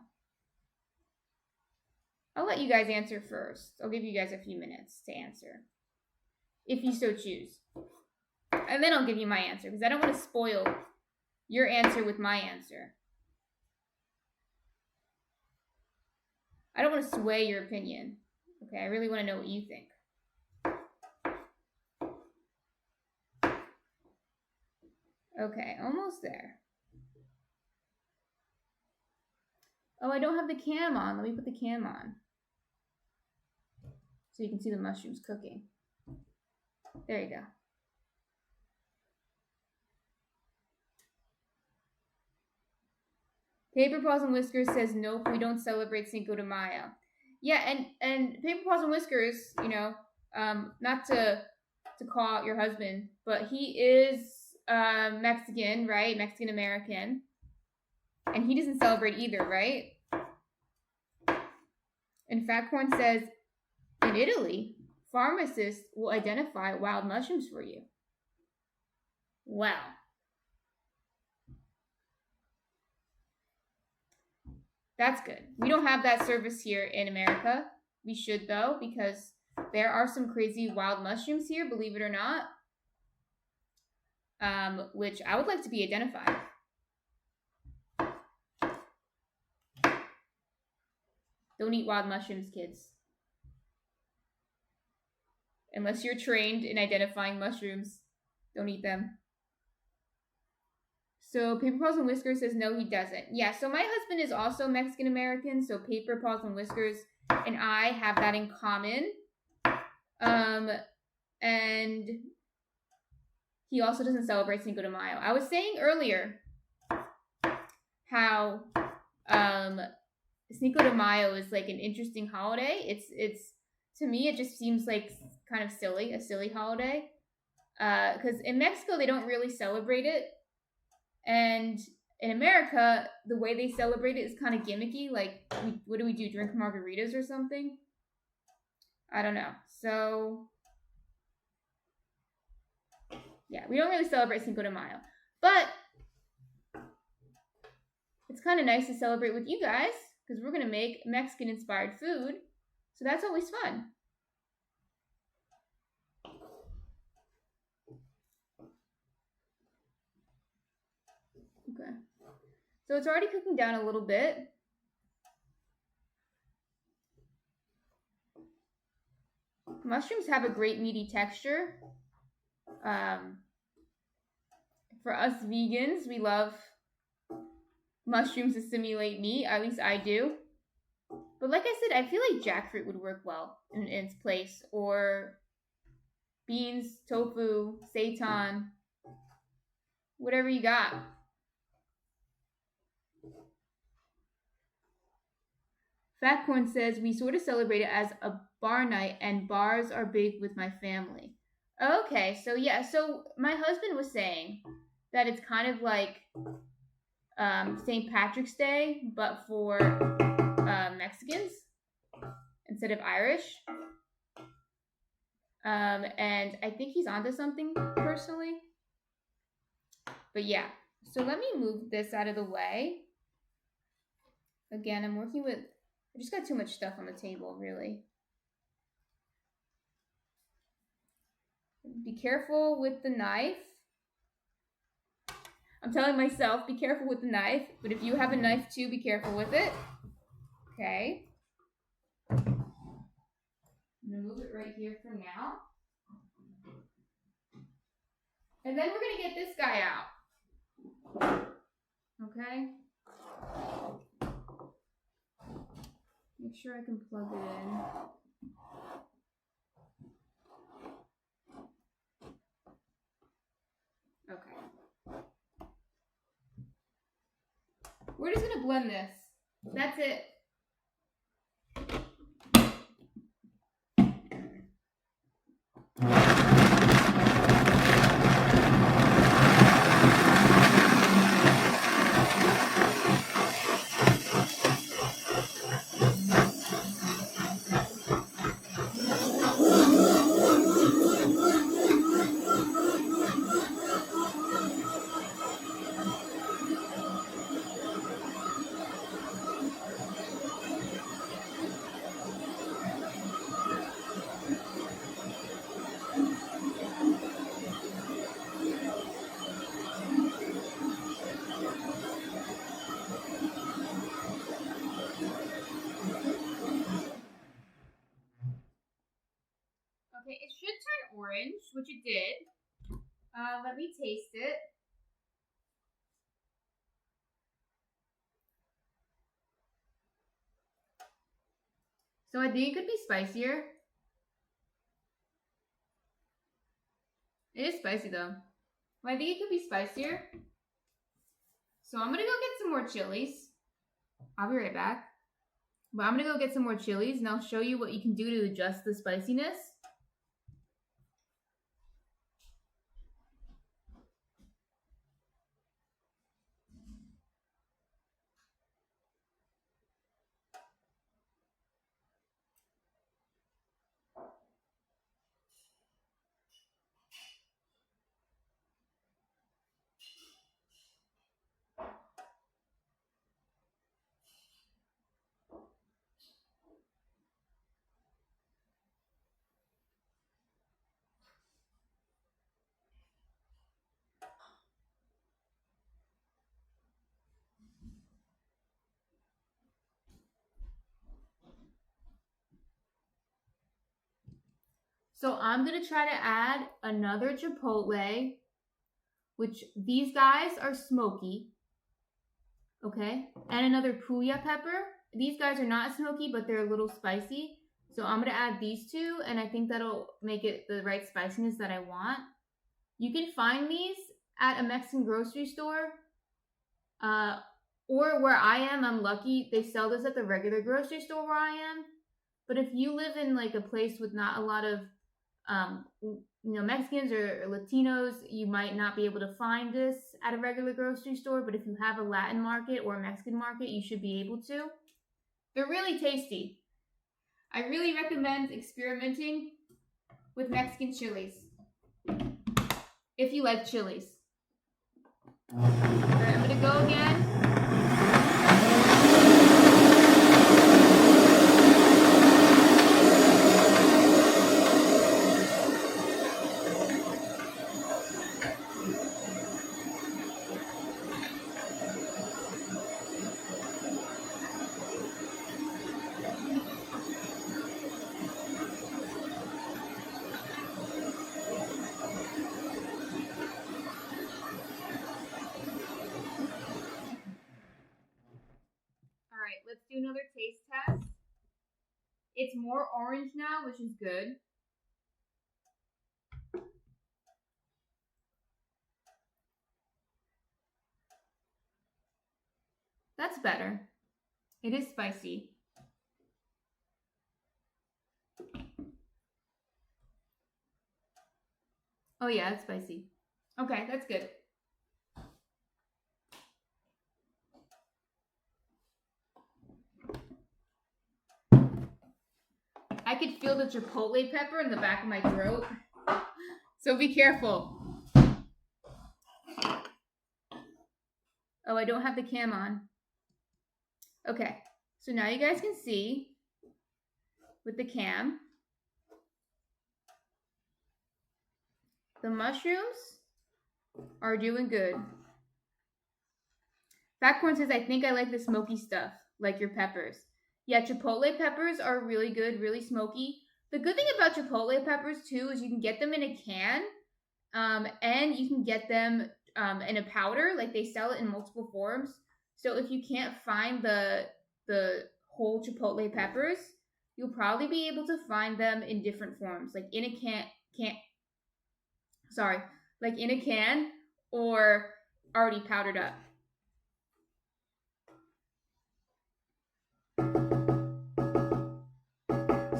I'll let you guys answer first. I'll give you guys a few minutes to answer, if you so choose. And then I'll give you my answer, because I don't want to spoil your answer with my answer. I don't want to sway your opinion. Okay, I really want to know what you think. Okay, almost there. Oh, I don't have the cam on. Let me put the cam on, so you can see the mushrooms cooking. There you go. Paper Paws and Whiskers says, nope, we don't celebrate Cinco de Mayo. Yeah, and Paper Paws and Whiskers, you know, not to call out your husband, but he is Mexican, right? Mexican American. And he doesn't celebrate either, right? And Fat Corn says, in Italy, pharmacists will identify wild mushrooms for you. Wow. That's good. We don't have that service here in America. We should, though, because there are some crazy wild mushrooms here, believe it or not, which I would like to be identified. Don't eat wild mushrooms, kids. Unless you're trained in identifying mushrooms, don't eat them. So Paper Paws and Whiskers says no, he doesn't. Yeah, so my husband is also Mexican American, so Paper Paws and Whiskers and I have that in common. And he also doesn't celebrate Cinco de Mayo. I was saying earlier how Cinco de Mayo is like an interesting holiday. It's to me it just seems like kind of silly, a silly holiday. Because in Mexico they don't really celebrate it. And in America, the way they celebrate it is kind of gimmicky. Like, what do we do? Drink margaritas or something? I don't know. So, yeah, we don't really celebrate Cinco de Mayo. But it's kind of nice to celebrate with you guys, because we're going to make Mexican-inspired food. So that's always fun. Okay. So it's already cooking down a little bit. Mushrooms have a great meaty texture. For us vegans, we love mushrooms to simulate meat. At least I do. But like I said, I feel like jackfruit would work well in its place. Or beans, tofu, seitan, whatever you got. Fatcorn says, we sort of celebrate it as a bar night and bars are big with my family. Okay, so yeah, so my husband was saying that it's kind of like St. Patrick's Day, but for Mexicans instead of Irish. And I think he's onto something personally. But yeah, so let me move this out of the way. Again, I'm working with, I just got too much stuff on the table, really. Be careful with the knife. I'm telling myself, be careful with the knife, but if you have a knife too, be careful with it. Okay. I'm gonna move it right here for now. And then we're gonna get this guy out. Okay. Make sure I can plug it in. Okay. We're just gonna blend this. That's it. Okay, it should turn orange, which it did. Let me taste it. So I think it could be spicier. It is spicy though. But I think it could be spicier. So I'm gonna go get some more chilies. I'll be right back. But I'm gonna go get some more chilies and I'll show you what you can do to adjust the spiciness. So I'm going to try to add another chipotle, which these guys are smoky, okay? And another puya pepper. These guys are not smoky, but they're a little spicy. So I'm going to add these two, and I think that'll make it the right spiciness that I want. You can find these at a Mexican grocery store, or where I am, I'm lucky, they sell this at the regular grocery store where I am. But if you live in like a place with not a lot of Mexicans or Latinos, you might not be able to find this at a regular grocery store, but if you have a Latin market or a Mexican market, you should be able to. They're really tasty. I really recommend experimenting with Mexican chilies if you like chilies. All right, I'm gonna go again. It's more orange now, which is good. That's better. It is spicy. Oh yeah, it's spicy. Okay, that's good. I could feel the chipotle pepper in the back of my throat. So be careful. Oh, I don't have the cam on. Okay, so now you guys can see with the cam. The mushrooms are doing good. Fatcorn says, I think I like the smoky stuff, like your peppers. Yeah, chipotle peppers are really good, really smoky. The good thing about chipotle peppers, too, is you can get them in a can, and you can get them in a powder. Like, they sell it in multiple forms. So if you can't find the whole chipotle peppers, you'll probably be able to find them in different forms, like in a like in a can or already powdered up.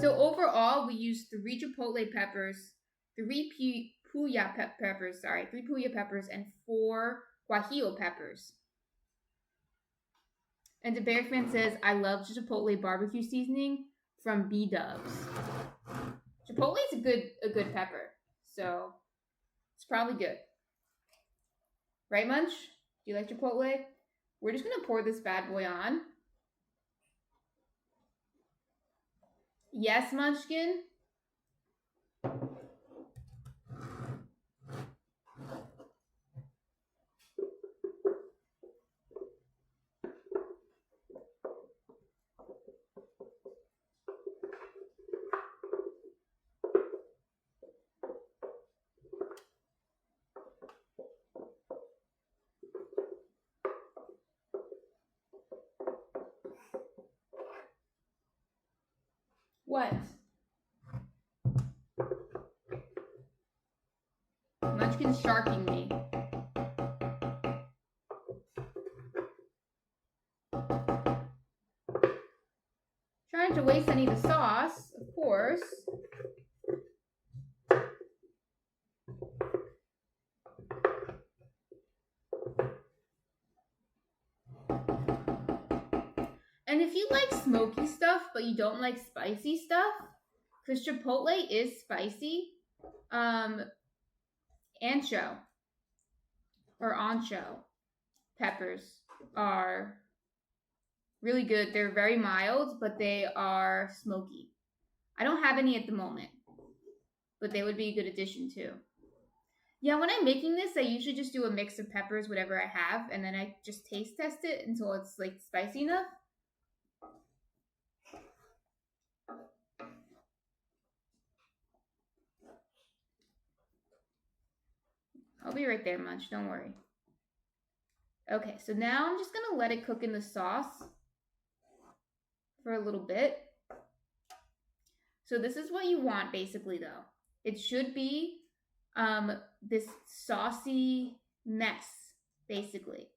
So overall, we used 3 chipotle peppers, 3 puya peppers, 3 puya peppers, and 4 guajillo peppers. And the Bear Fan says, I love chipotle barbecue seasoning from B-Dubs. Chipotle is a good pepper, so it's probably good. Right, Munch? Do you like chipotle? We're just going to pour this bad boy on. Yes, Munchkin? What? Munchkin's sharking me. Trying to waste any of the sauce, of course. And if you like smoky stuff, but you don't like spicy stuff, because chipotle is spicy, ancho peppers are really good. They're very mild, but they are smoky. I don't have any at the moment, but they would be a good addition too. Yeah, when I'm making this, I usually just do a mix of peppers, whatever I have, and then I just taste test it until it's like spicy enough. I'll be right there, Munch. Don't worry. Okay, so now I'm just going to let it cook in the sauce for a little bit. So this is what you want, basically, though. It should be this saucy mess, basically.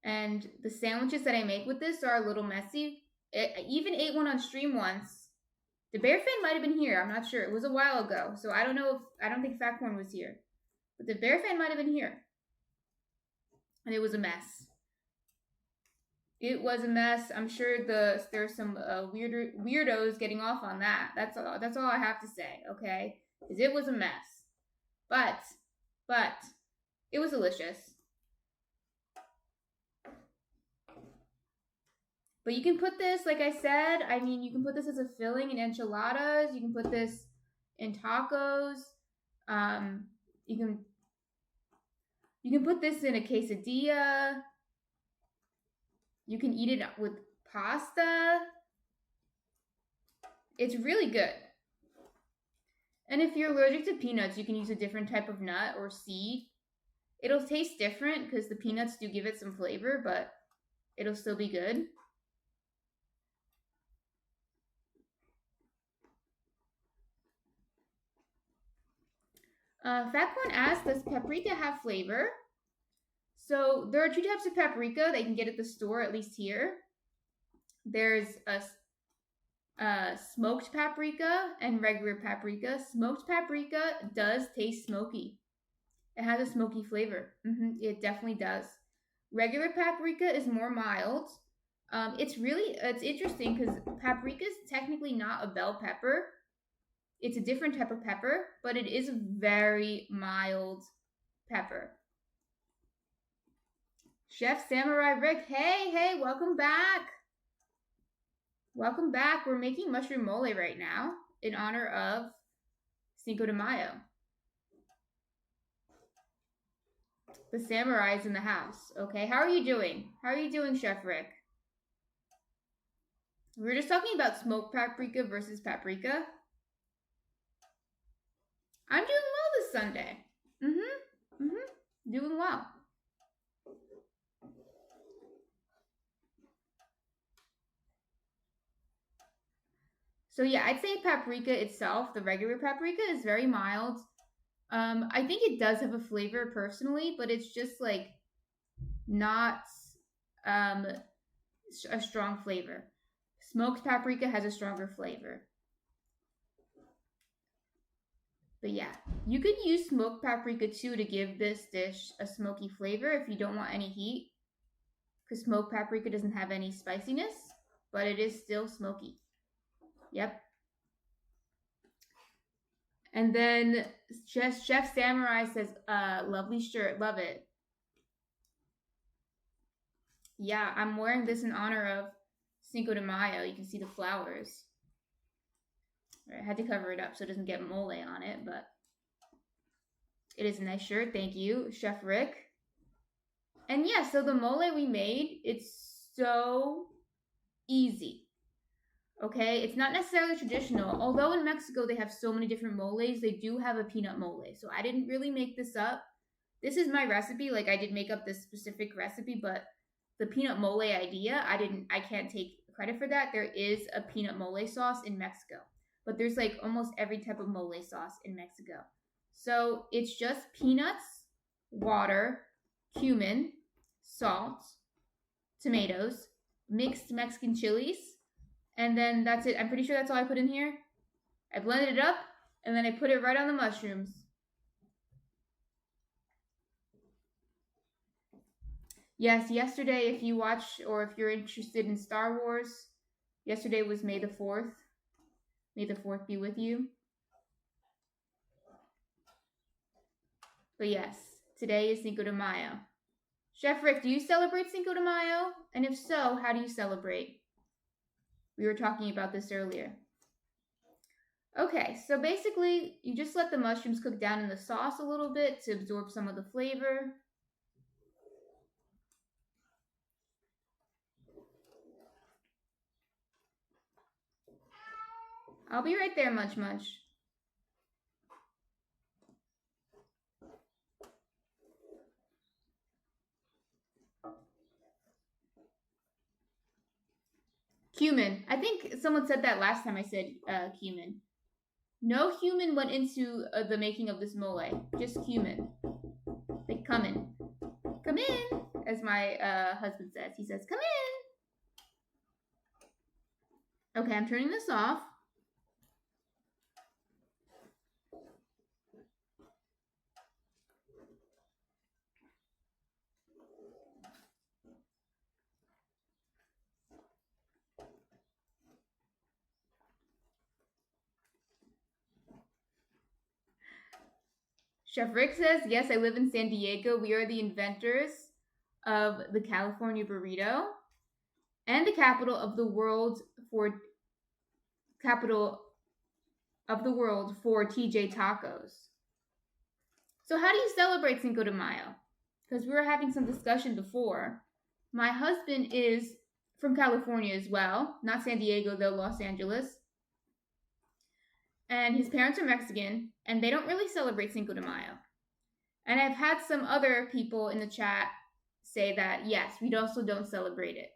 And the sandwiches that I make with this are a little messy. I even ate one on stream once. The Bear Fan might have been here. I'm not sure. It was a while ago, so I don't think Fatcorn was here. But the Bear Fan might have been here. And it was a mess. It was a mess. I'm sure there's some weirdos getting off on that. That's all I have to say, okay? Because it was a mess. But it was delicious. But you can put this, like I said, you can put this as a filling in enchiladas. You can put this in tacos. You can put this in a quesadilla. You can eat it with pasta. It's really good. And if you're allergic to peanuts, you can use a different type of nut or seed. It'll taste different because the peanuts do give it some flavor, but it'll still be good. Fat Corn asks, does paprika have flavor? So there are two types of paprika that you can get at the store, at least here. There's a smoked paprika and regular paprika. Smoked paprika does taste smoky. It has a smoky flavor. It definitely does. Regular paprika is more mild. It's interesting because paprika is technically not a bell pepper. It's a different type of pepper, but it is a very mild pepper. Chef Samurai Rick, hey, welcome back. Welcome back. We're making mushroom mole right now in honor of Cinco de Mayo. The samurai's in the house. Okay, how are you doing? How are you doing, Chef Rick? We were just talking about smoked paprika versus paprika. I'm doing well this Sunday. Doing well. So yeah, I'd say paprika itself, the regular paprika, is very mild. I think it does have a flavor personally, but it's just like not a strong flavor. Smoked paprika has a stronger flavor. But yeah, you could use smoked paprika too to give this dish a smoky flavor if you don't want any heat. Because smoked paprika doesn't have any spiciness, but it is still smoky. Yep. And then Chef Samurai says, lovely shirt, love it. Yeah, I'm wearing this in honor of Cinco de Mayo. You can see the flowers. I had to cover it up so it doesn't get mole on it, but it is a nice shirt. Thank you, Chef Rick. And yeah, so the mole we made, it's so easy. Okay, it's not necessarily traditional. Although in Mexico they have so many different moles, they do have a peanut mole. So I didn't really make this up. This is my recipe. Like, I did make up this specific recipe, but the peanut mole idea, I can't take credit for that. There is a peanut mole sauce in Mexico, but there's like almost every type of mole sauce in Mexico. So it's just peanuts, water, cumin, salt, tomatoes, mixed Mexican chilies, and then that's it. I'm pretty sure that's all I put in here. I blended it up, and then I put it right on the mushrooms. Yes, yesterday, if you watch or if you're interested in Star Wars, yesterday was May the 4th. May the 4th be with you. But yes, today is Cinco de Mayo. Chef Rick, do you celebrate Cinco de Mayo? And if so, how do you celebrate? We were talking about this earlier. Okay, so basically, you just let the mushrooms cook down in the sauce a little bit to absorb some of the flavor. I'll be right there, Munch Munch. Cumin. I think someone said that last time I said cumin. No cumin went into the making of this mole. Just cumin. Like, come in. Come in, as my husband says. He says, come in. Okay, I'm turning this off. Chef Rick says, yes, I live in San Diego. We are the inventors of the California burrito and the capital of the world for TJ Tacos. So how do you celebrate Cinco de Mayo? Because we were having some discussion before. My husband is from California as well. Not San Diego, though, Los Angeles. And his parents are Mexican, and they don't really celebrate Cinco de Mayo. And I've had some other people in the chat say that, yes, we also don't celebrate it.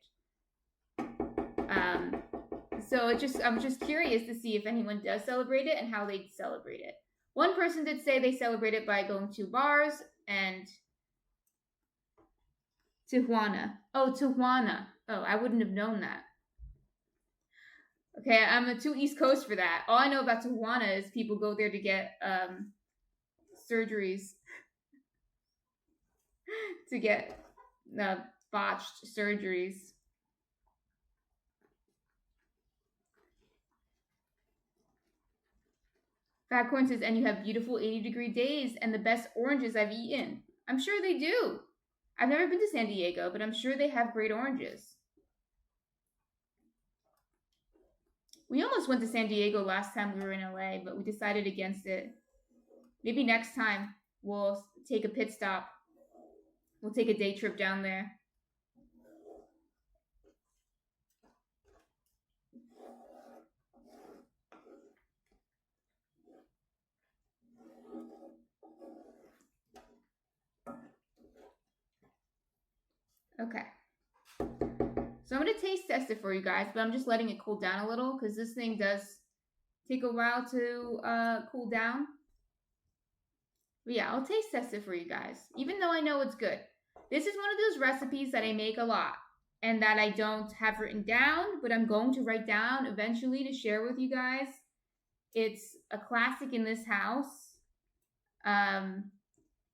So I'm just curious to see if anyone does celebrate it and how they celebrate it. One person did say they celebrate it by going to bars and Tijuana. Oh, Tijuana. Oh, I wouldn't have known that. Okay, I'm too East Coast for that. All I know about Tijuana is people go there to get surgeries, to get botched surgeries. Fat Corn says, and you have beautiful 80-degree days and the best oranges I've eaten. I'm sure they do. I've never been to San Diego, but I'm sure they have great oranges. We almost went to San Diego last time we were in LA, but we decided against it. Maybe next time we'll take a pit stop. We'll take a day trip down there. Okay. So I'm going to taste test it for you guys, but I'm just letting it cool down a little because this thing does take a while to cool down. But yeah, I'll taste test it for you guys, even though I know it's good. This is one of those recipes that I make a lot and that I don't have written down, but I'm going to write down eventually to share with you guys. It's a classic in this house.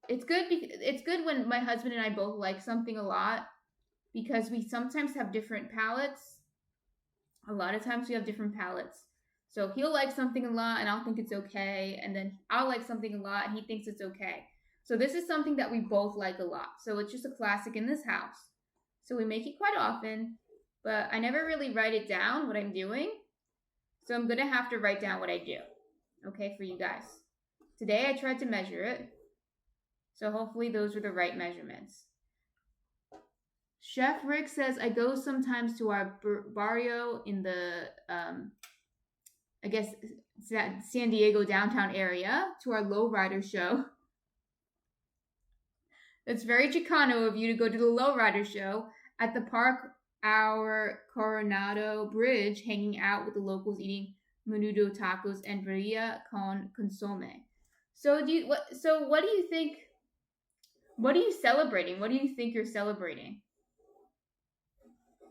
It's good when my husband and I both like something a lot because we sometimes have different palates. A lot of times we have different palates. So he'll like something a lot and I'll think it's okay. And then I'll like something a lot and he thinks it's okay. So this is something that we both like a lot. So it's just a classic in this house. So we make it quite often, but I never really write it down what I'm doing. So I'm going to have to write down what I do. Okay, for you guys. Today I tried to measure it. So hopefully those were the right measurements. Chef Rick says, I go sometimes to our barrio in the, I guess, San Diego downtown area, to our lowrider show. It's very Chicano of you to go to the lowrider show at the park, our Coronado Bridge, hanging out with the locals, eating menudo tacos and birria con consome. So what do you think? What are you celebrating? What do you think you're celebrating?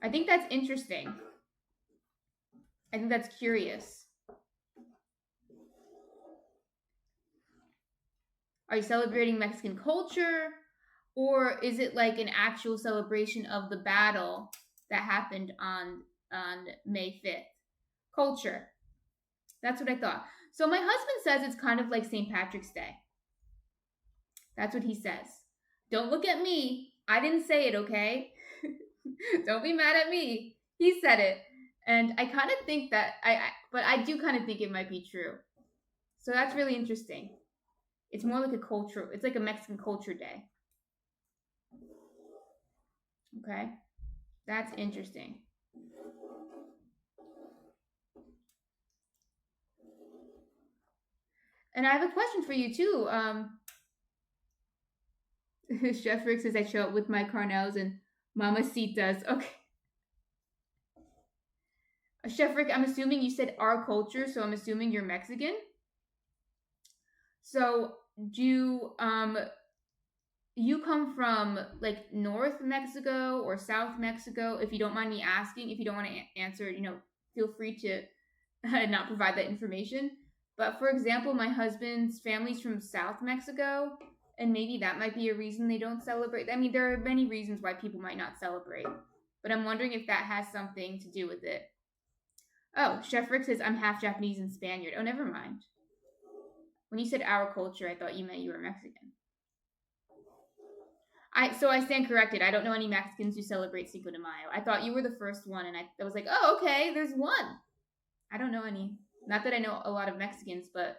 I think that's interesting. I think that's curious. Are you celebrating Mexican culture? Or is it like an actual celebration of the battle that happened on May 5th? Culture. That's what I thought. So my husband says it's kind of like St. Patrick's Day. That's what he says. Don't look at me. I didn't say it, okay? Don't be mad at me. He said it. And I kind of think that, but I do kind of think it might be true. So that's really interesting. It's more like a culture, it's like a Mexican culture day. Okay, that's interesting. And I have a question for you too. Chef Rick says I show up with my Carnels and Mamacitas. Okay. Chef Rick, I'm assuming you said our culture, so I'm assuming you're Mexican. So do you come from like North Mexico or South Mexico? If you don't mind me asking, if you don't want to answer, feel free to not provide that information. But for example, my husband's family's from South Mexico, and maybe that might be a reason they don't celebrate. I mean, there are many reasons why people might not celebrate, but I'm wondering if that has something to do with it. Oh, Chef Rick says, I'm half Japanese and Spaniard. Oh, never mind. When you said our culture, I thought you meant you were Mexican. So I stand corrected. I don't know any Mexicans who celebrate Cinco de Mayo. I thought you were the first one, and I was like, oh, okay, there's one. I don't know any. Not that I know a lot of Mexicans, but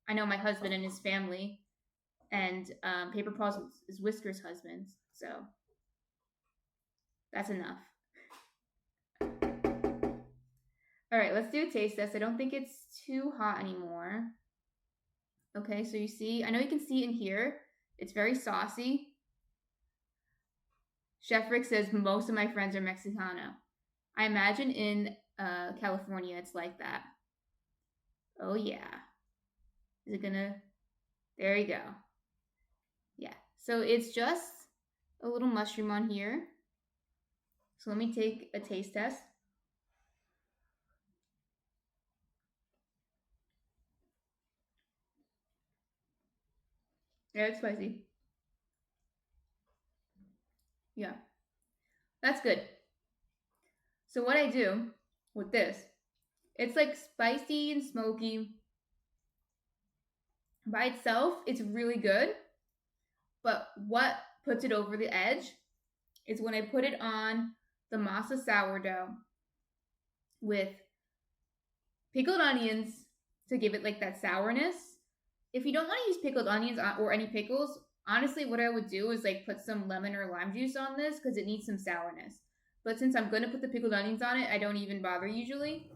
I know my husband and his family, and Paper Paws is Whisker's husband, so that's enough. All right, let's do a taste test. I don't think it's too hot anymore. Okay, so you see, I know you can see in here, it's very saucy. Chef Rick says most of my friends are Mexicano. I imagine in California it's like that. Oh yeah. Is it gonna There you go. Yeah. So it's just a little mushroom on here. So let me take a taste test. Yeah, it's spicy. Yeah, that's good. So what I do with this, it's like spicy and smoky. By itself, it's really good. But what puts it over the edge is when I put it on the masa sourdough with pickled onions to give it like that sourness. If you don't want to use pickled onions or any pickles, honestly, what I would do is like put some lemon or lime juice on this because it needs some sourness. But since I'm going to put the pickled onions on it, I don't even bother usually.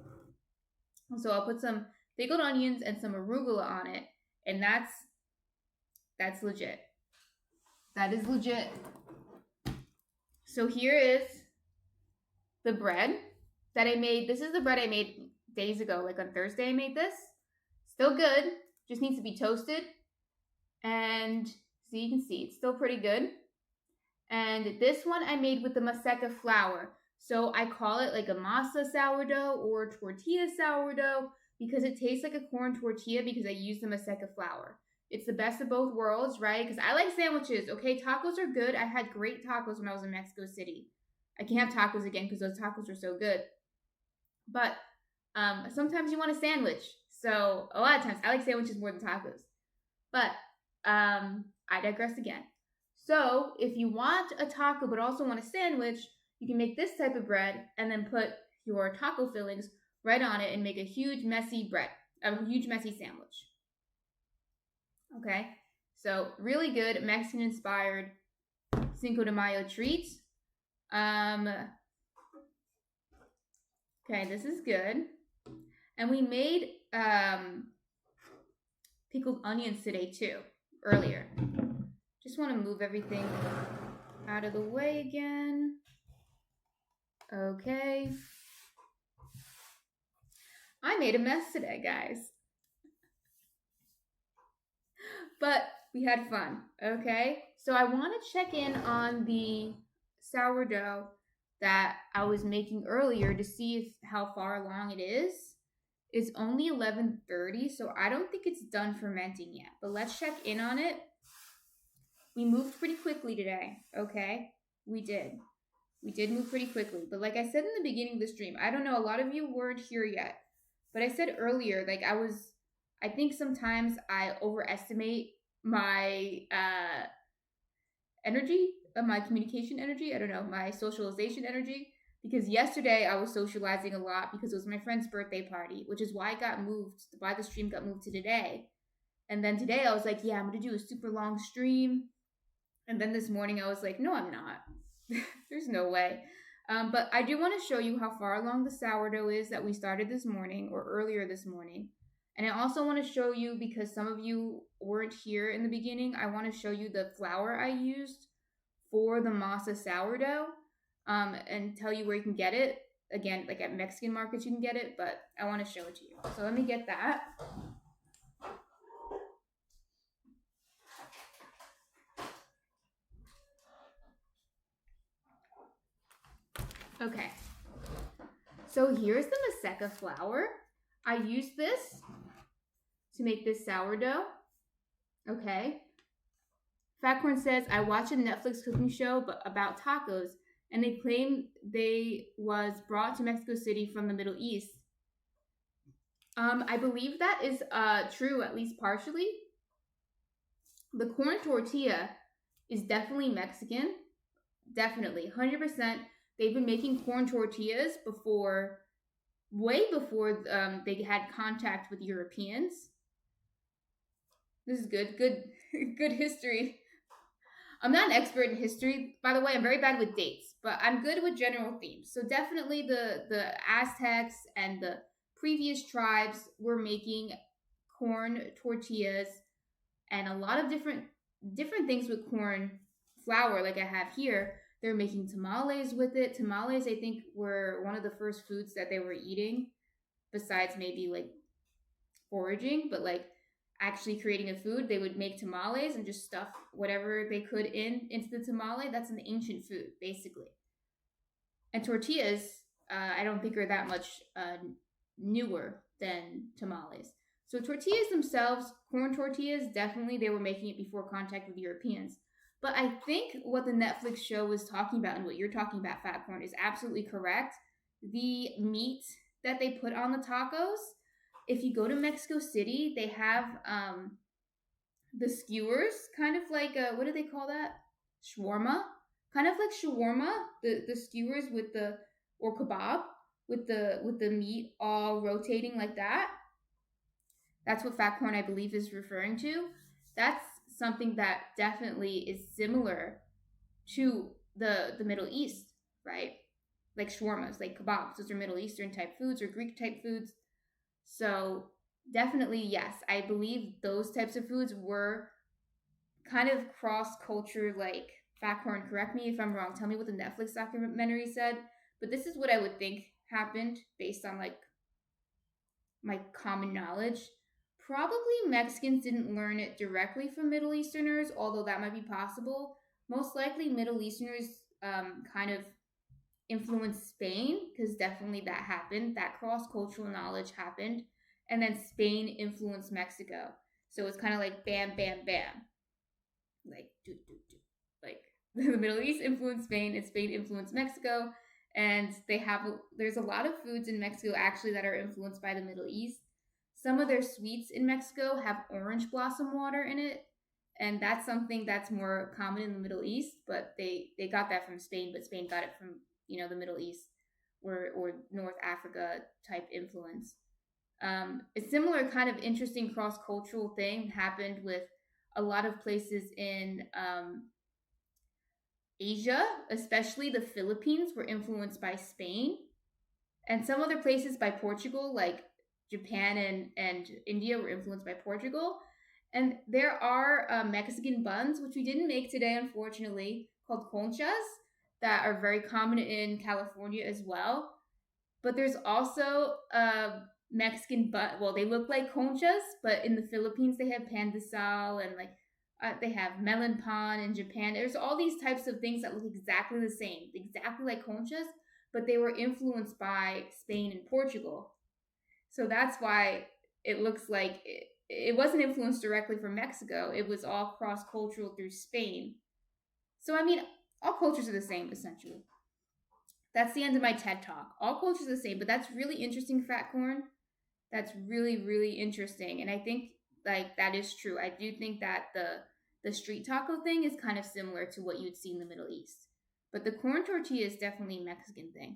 So I'll put some pickled onions and some arugula on it, and that's legit. That is legit. So here is the bread that I made. This is the bread I made days ago, like on Thursday I made this. Still good, just needs to be toasted. And so you can see, it's still pretty good. And this one I made with the Masa flour. So I call it like a masa sourdough or tortilla sourdough because it tastes like a corn tortilla because I use the Masa flour. It's the best of both worlds, right? Because I like sandwiches, okay? Tacos are good. I had great tacos when I was in Mexico City. I can't have tacos again because those tacos are so good. But sometimes you want a sandwich. So a lot of times I like sandwiches more than tacos. But I digress again. So if you want a taco but also want a sandwich, you can make this type of bread and then put your taco fillings right on it and make a huge messy bread, a huge messy sandwich. Okay, so really good Mexican-inspired Cinco de Mayo treat. Okay, this is good. And we made pickled onions today too, earlier. Just want to move everything out of the way again. Okay. I made a mess today, guys. But we had fun, okay? So I want to check in on the sourdough that I was making earlier to see how far along it is. It's only 11:30, so I don't think it's done fermenting yet. But let's check in on it. We moved pretty quickly today, okay? We did. We did move pretty quickly. But like I said in the beginning of the stream, I don't know, a lot of you weren't here yet. But I said earlier, like I think sometimes I overestimate my energy, my communication energy. I don't know, my socialization energy. Because yesterday I was socializing a lot because it was my friend's birthday party, which is why the stream got moved to today. And then today I was like, yeah, I'm going to do a super long stream. And then this morning I was like, no, I'm not. There's no way. But I do want to show you how far along the sourdough is that we started this morning or earlier this morning. And I also want to show you, because some of you weren't here in the beginning, I want to show you the flour I used for the masa sourdough and tell you where you can get it. Again, like at Mexican markets you can get it, but I want to show it to you. So let me get that. Okay, so here's the Masa flour. I use this to make this sourdough. Okay. Fatcorn says, I watched a Netflix cooking show about tacos, and they claim they was brought to Mexico City from the Middle East. I believe that is true, at least partially. The corn tortilla is definitely Mexican. Definitely, 100%. They've been making corn tortillas way before they had contact with Europeans. This is good history. I'm not an expert in history, by the way. I'm very bad with dates, but I'm good with general themes. So definitely the Aztecs and the previous tribes were making corn tortillas and a lot of different things with corn flour, like I have here. They're making tamales with it. Tamales, I think, were one of the first foods that they were eating, besides maybe like foraging. But like actually creating a food, they would make tamales and just stuff whatever they could into the tamale. That's an ancient food, basically. And tortillas, I don't think are that much newer than tamales. So tortillas themselves, corn tortillas, definitely they were making it before contact with Europeans. But I think what the Netflix show was talking about and what you're talking about, Fat Corn, is absolutely correct. The meat that they put on the tacos, if you go to Mexico City, they have the skewers, kind of like what do they call that? Shawarma, kind of like shawarma. The skewers with the or kebab with the meat all rotating like that. That's what fat corn I believe is referring to. That's something that definitely is similar to the Middle East, right? Like shawarmas, like kebabs. Those are Middle Eastern type foods or Greek type foods. So definitely, yes, I believe those types of foods were kind of cross culture. Like fat corn, correct me if I'm wrong. Tell me what the Netflix documentary said. But this is what I would think happened based on like my common knowledge. Probably Mexicans didn't learn it directly from Middle Easterners, although that might be possible. Most likely, Middle Easterners kind of influenced Spain, because definitely that happened. That cross cultural knowledge happened. And then Spain influenced Mexico. So it's kind of like bam, bam, bam. Like, do, do, do. Like, the Middle East influenced Spain, and Spain influenced Mexico. And there's a lot of foods in Mexico actually that are influenced by the Middle East. Some of their sweets in Mexico have orange blossom water in it. And that's something that's more common in the Middle East, but they got that from Spain, but Spain got it from, the Middle East or North Africa type influence. A similar kind of interesting cross-cultural thing happened with a lot of places in Asia, especially the Philippines, were influenced by Spain. And some other places by Portugal, like Japan and India, were influenced by Portugal. And there are Mexican buns, which we didn't make today, unfortunately, called conchas, that are very common in California as well. But there's also Mexican bun. Well, they look like conchas, but in the Philippines they have pan de sal, and like they have melon pan in Japan. There's all these types of things that look exactly the same, exactly like conchas, but they were influenced by Spain and Portugal. So that's why it looks like it wasn't influenced directly from Mexico. It was all cross-cultural through Spain. So, I mean, all cultures are the same, essentially. That's the end of my TED Talk. All cultures are the same, but that's really interesting, Fat Corn. That's really, really interesting. And I think, like, that is true. I do think that the street taco thing is kind of similar to what you'd see in the Middle East. But the corn tortilla is definitely a Mexican thing.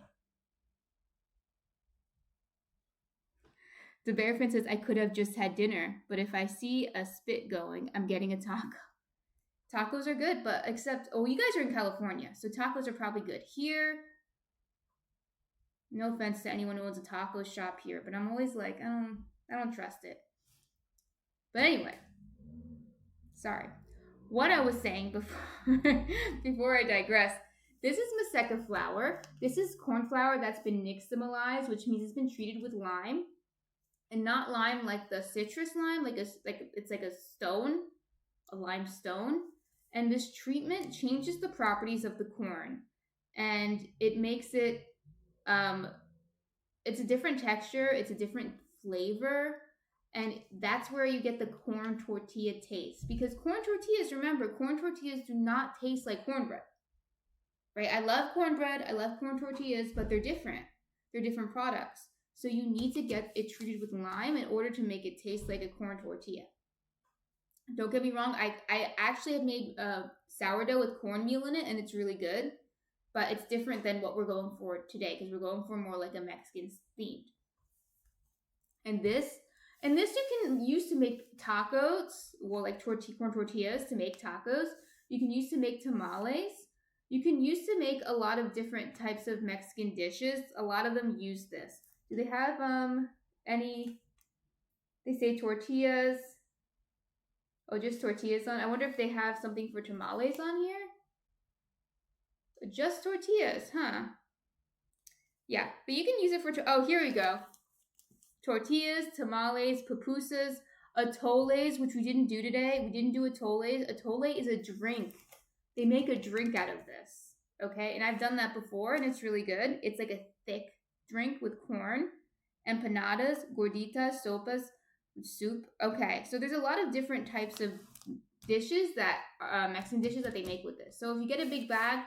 The Bear Friend says, I could have just had dinner, but if I see a spit going, I'm getting a taco. Tacos are good, but you guys are in California, so tacos are probably good. Here, no offense to anyone who owns a taco shop here, but I'm always like, I don't trust it. But anyway, sorry. What I was saying before I digress, this is Maseca flour. This is corn flour that's been nixtamalized, which means it's been treated with lime. And not lime like the citrus lime, it's like a stone, a limestone. And this treatment changes the properties of the corn, and it makes it it's a different texture, it's a different flavor, and that's where you get the corn tortilla taste. Because corn tortillas do not taste like cornbread. Right? I love cornbread, I love corn tortillas, but they're different. They're different products. So you need to get it treated with lime in order to make it taste like a corn tortilla. Don't get me wrong, I actually have made sourdough with cornmeal in it, and it's really good. But it's different than what we're going for today, because we're going for more like a Mexican themed. And this you can use to make tacos, well, like corn tortillas to make tacos. You can use to make tamales. You can use to make a lot of different types of Mexican dishes. A lot of them use this. Do they have any? They say tortillas. Oh, just tortillas on. I wonder if they have something for tamales on here. Just tortillas, huh? Yeah, but you can use it for. Oh, here we go. Tortillas, tamales, pupusas. Atoles, which we didn't do today. We didn't do atoles. Atole is a drink. They make a drink out of this. Okay, and I've done that before, and it's really good. It's like a thick drink with corn, empanadas, gorditas, sopas, soup. Okay, so there's a lot of different types of dishes that Mexican dishes that they make with this. So if you get a big bag,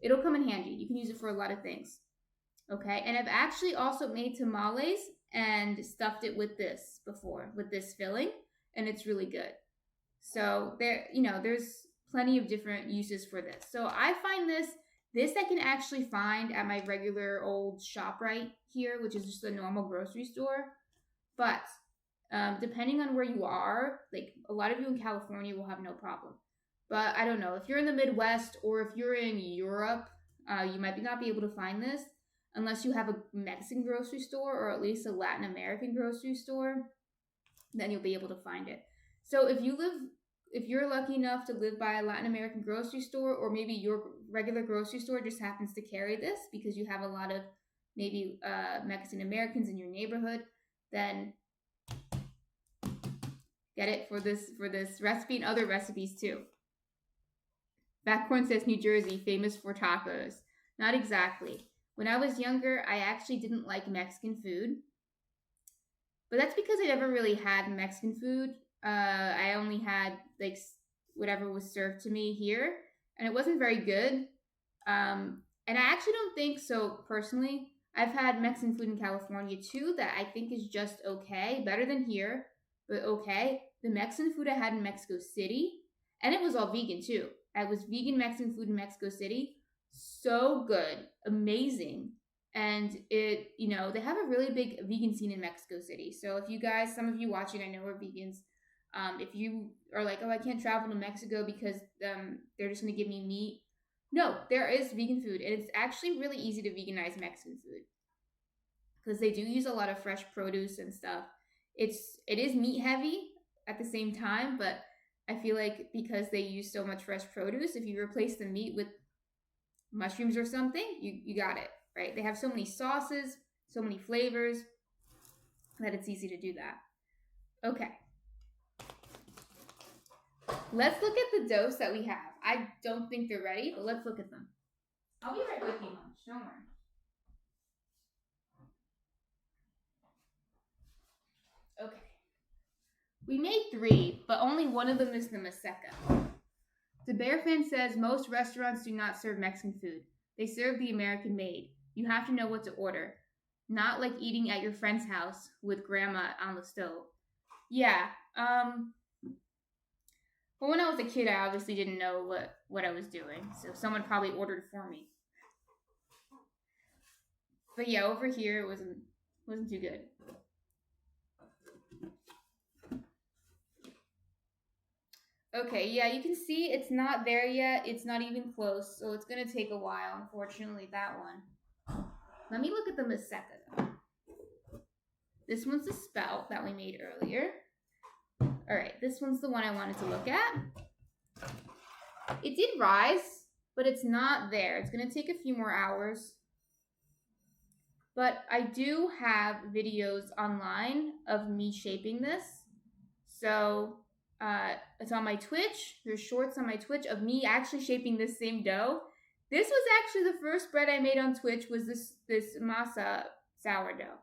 it'll come in handy. You can use it for a lot of things. Okay, and I've actually also made tamales and stuffed it with this before, with this filling, and it's really good. So there's plenty of different uses for this. So I find this I can actually find at my regular old ShopRite here, which is just a normal grocery store. But depending on where you are, like a lot of you in California will have no problem. But I don't know, if you're in the Midwest or if you're in Europe, you might not be able to find this unless you have a Mexican grocery store or at least a Latin American grocery store, then you'll be able to find it. So if you're lucky enough to live by a Latin American grocery store, or maybe your regular grocery store just happens to carry this because you have a lot of maybe Mexican Americans in your neighborhood, then get it for this recipe and other recipes too. Backcorn says New Jersey, famous for tacos. Not exactly. When I was younger, I actually didn't like Mexican food. But that's because I never really had Mexican food. I only had like whatever was served to me here. And it wasn't very good. And I actually don't think so personally. I've had Mexican food in California too that I think is just okay. Better than here, but okay. The Mexican food I had in Mexico City, and it was all vegan too. It was vegan Mexican food in Mexico City. So good. Amazing. And they have a really big vegan scene in Mexico City. So if you guys, some of you watching, I know are vegans. If you are like, oh, I can't travel to Mexico because they're just going to give me meat. No, there is vegan food. And it's actually really easy to veganize Mexican food. Because they do use a lot of fresh produce and stuff. It is meat heavy at the same time, but I feel like because they use so much fresh produce, if you replace the meat with mushrooms or something, you got it, right? They have so many sauces, so many flavors, that it's easy to do that. Okay. Let's look at the doughs that we have. I don't think they're ready, but let's look at them. I'll be right with you, Munch. Don't worry. Okay. We made 3, but only one of them is the Maseca. The Bear Fan says most restaurants do not serve Mexican food. They serve the American made. You have to know what to order. Not like eating at your friend's house with grandma on the stove. Yeah. But when I was a kid, I obviously didn't know what I was doing. So someone probably ordered for me. But yeah, over here it wasn't too good. Okay, yeah, you can see it's not there yet. It's not even close, so it's going to take a while, unfortunately, that one. Let me look at the Maseca, though. This one's the spout that we made earlier. All right, this one's the one I wanted to look at. It did rise, but it's not there. It's going to take a few more hours. But I do have videos online of me shaping this. So it's on my Twitch. There's shorts on my Twitch of me actually shaping this same dough. This was actually the first bread I made on Twitch, was this Masa sourdough.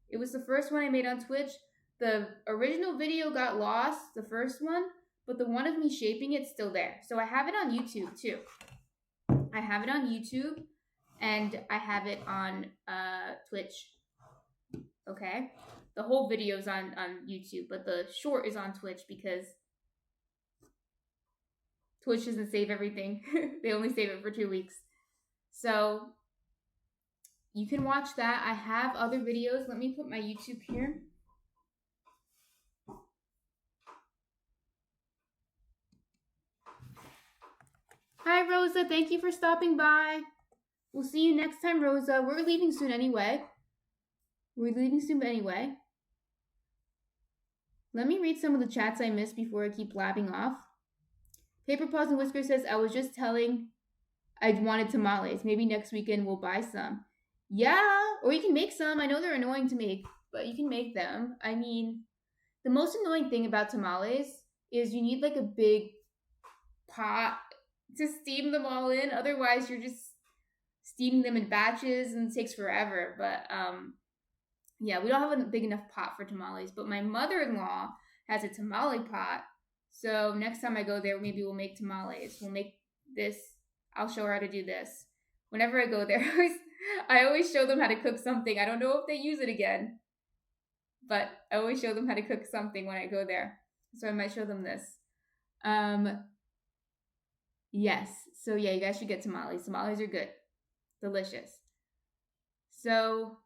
It was the first one I made on Twitch. The original video got lost, the first one, but the one of me shaping it's still there. So I have it on YouTube too. I have it on YouTube and I have it on Twitch. Okay? The whole video's on YouTube, but the short is on Twitch because Twitch doesn't save everything. They only save it for 2 weeks. So you can watch that. I have other videos. Let me put my YouTube here. Hi, Rosa. Thank you for stopping by. We'll see you next time, Rosa. We're leaving soon anyway. Let me read some of the chats I missed before I keep blabbing off. Paper Paws and Whisker says, I was just telling I wanted tamales. Maybe next weekend we'll buy some. Yeah, or you can make some. I know they're annoying to make, but you can make them. I mean, The most annoying thing about tamales is you need like a big pot to steam them all in. Otherwise, you're just steaming them in batches and it takes forever. But yeah, we don't have a big enough pot for tamales. But my mother-in-law has a tamale pot. So next time I go there, maybe we'll make tamales. We'll make this. I'll show her how to do this. Whenever I go there, I always show them how to cook something. I don't know if they use it again, but I always show them how to cook something when I go there. So I might show them this. Yes. So yeah, you guys should get tamales. Tamales are good. Delicious. So,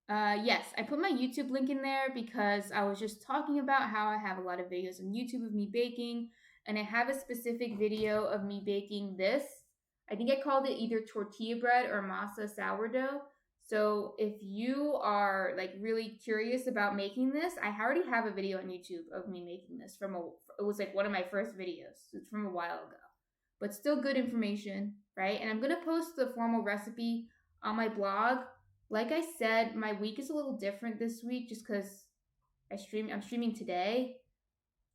yes, I put my YouTube link in there because I was just talking about how I have a lot of videos on YouTube of me baking, and I have a specific video of me baking this. I think I called it either tortilla bread or masa sourdough. So if you are like really curious about making this, I already have a video on YouTube of me making this it was like one of my first videos. It's from a while ago, but still good information, right? And I'm going to post the formal recipe on my blog. Like I said, my week is a little different this week just because I'm streaming today.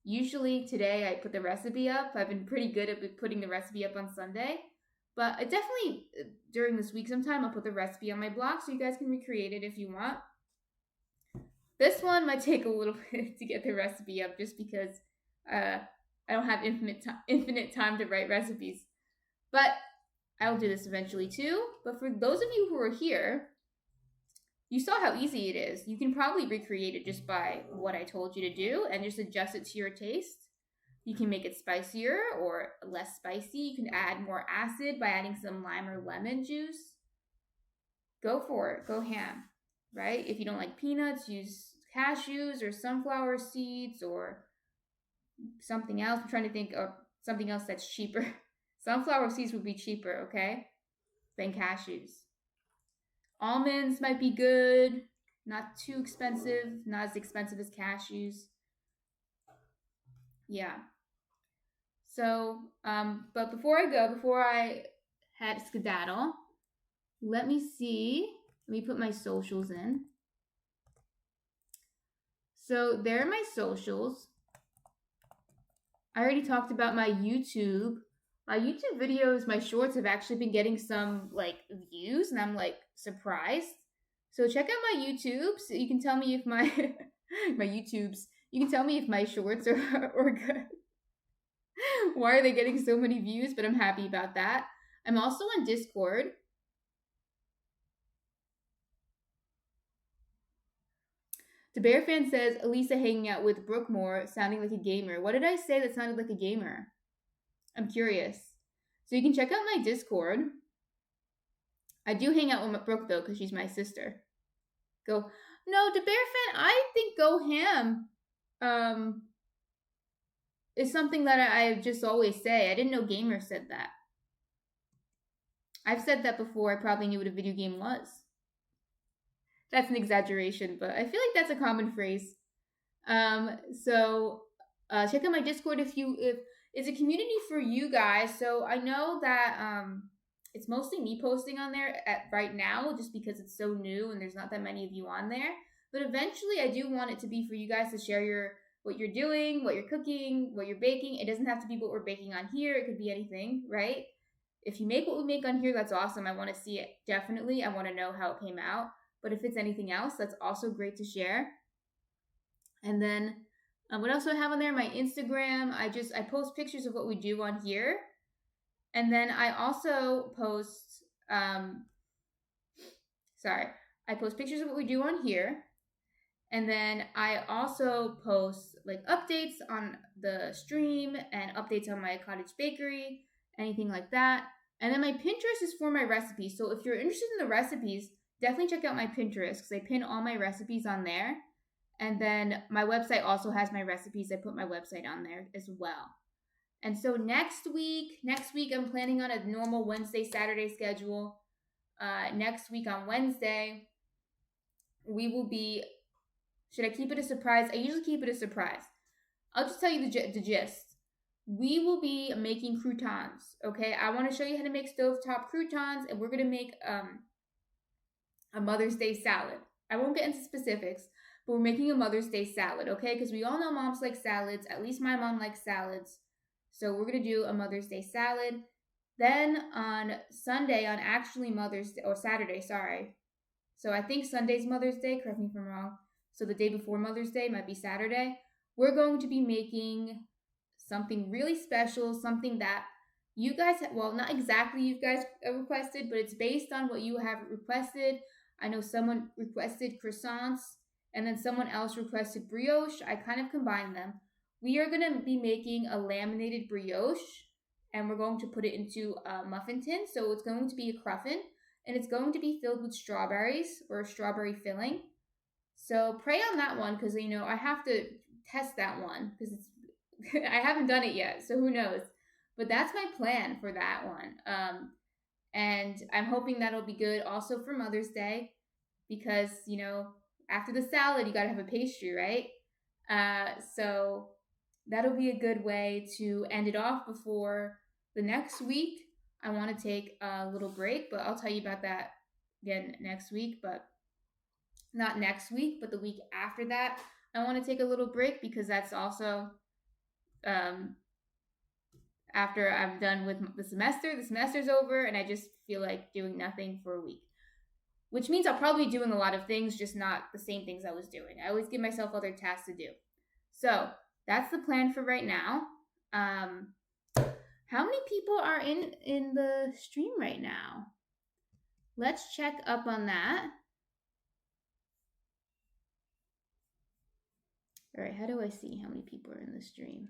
Usually today I put the recipe up. I've been pretty good at putting the recipe up on Sunday. But I definitely, during this week sometime, I'll put the recipe on my blog so you guys can recreate it if you want. This one might take a little bit to get the recipe up just because I don't have infinite time to write recipes. But I'll do this eventually too. But for those of you who are here, you saw how easy it is. You can probably recreate it just by what I told you to do and just adjust it to your taste. You can make it spicier or less spicy. You can add more acid by adding some lime or lemon juice. Go for it. Go ham, right? If you don't like peanuts, use cashews or sunflower seeds or something else. I'm trying to think of something else that's cheaper. Sunflower seeds would be cheaper, okay, than cashews. Almonds might be good. Not too expensive. Not as expensive as cashews. Yeah. So, but before I head skedaddle, let me put my socials in. So there are my socials. I already talked about my YouTube. My YouTube videos, my shorts have actually been getting some like views and I'm like surprised. So check out my YouTubes. You can tell me if my you can tell me if my shorts are good. Why are they getting so many views? But I'm happy about that. I'm also on Discord. The Bear fan says, Elisa hanging out with Brookmore sounding like a gamer. What did I say that sounded like a gamer? I'm curious. So you can check out my Discord. I do hang out with Brooke though, because she's my sister. No, the Bear fan, I think go ham is something that I just always say. I didn't know gamers said that. I've said that before. I probably knew what a video game was. That's an exaggeration, but I feel like that's a common phrase. So check out my Discord if it's a community for you guys. So I know that it's mostly me posting on there right now just because it's so new and there's not that many of you on there. But eventually I do want it to be for you guys to share what you're doing, what you're cooking, what you're baking. It doesn't have to be what we're baking on here. It could be anything, right? If you make what we make on here, that's awesome. I want to see it. Definitely. I want to know how it came out. But if it's anything else, that's also great to share. And then what else do I have on there? My Instagram. I post pictures of what we do on here. And then I also post, I post pictures of what we do on here. And then I also post like updates on the stream and updates on my cottage bakery, anything like that. And then my Pinterest is for my recipes. So if you're interested in the recipes, definitely check out my Pinterest because I pin all my recipes on there. And then my website also has my recipes. I put my website on there as well. And so next week I'm planning on a normal Wednesday, Saturday schedule. Next week on Wednesday, we will be... Should I keep it a surprise? I usually keep it a surprise. I'll just tell you the gist. We will be making croutons, okay? I want to show you how to make stovetop croutons, and we're going to make a Mother's Day salad. I won't get into specifics, but we're making a Mother's Day salad, okay? Because we all know moms like salads. At least my mom likes salads. So we're going to do a Mother's Day salad. Then on Sunday, on actually Mother's Day, or Saturday, sorry. So I think Sunday's Mother's Day, correct me if I'm wrong. So the day before Mother's Day might be Saturday. We're going to be making something really special, something that you guys, well, not exactly you guys requested, but it's based on what you have requested. I know someone requested croissants, and then someone else requested brioche. I kind of combined them. We are going to be making a laminated brioche, and we're going to put it into a muffin tin. So it's going to be a cruffin, and it's going to be filled with strawberries or a strawberry filling. So pray on that one, because I have to test that one because it's I haven't done it yet, so who knows. But that's my plan for that one. And I'm hoping that'll be good also for Mother's Day because, after the salad, you got to have a pastry, right? So that'll be a good way to end it off before the next week. I want to take a little break, but I'll tell you about that again next week. But not next week, but the week after that, I want to take a little break because that's also after I'm done with the semester. The semester's over, and I just feel like doing nothing for a week. Which means I'll probably be doing a lot of things, just not the same things I was doing. I always give myself other tasks to do. So that's the plan for right now. How many people are in the stream right now? Let's check up on that. All right, how do I see how many people are in the stream?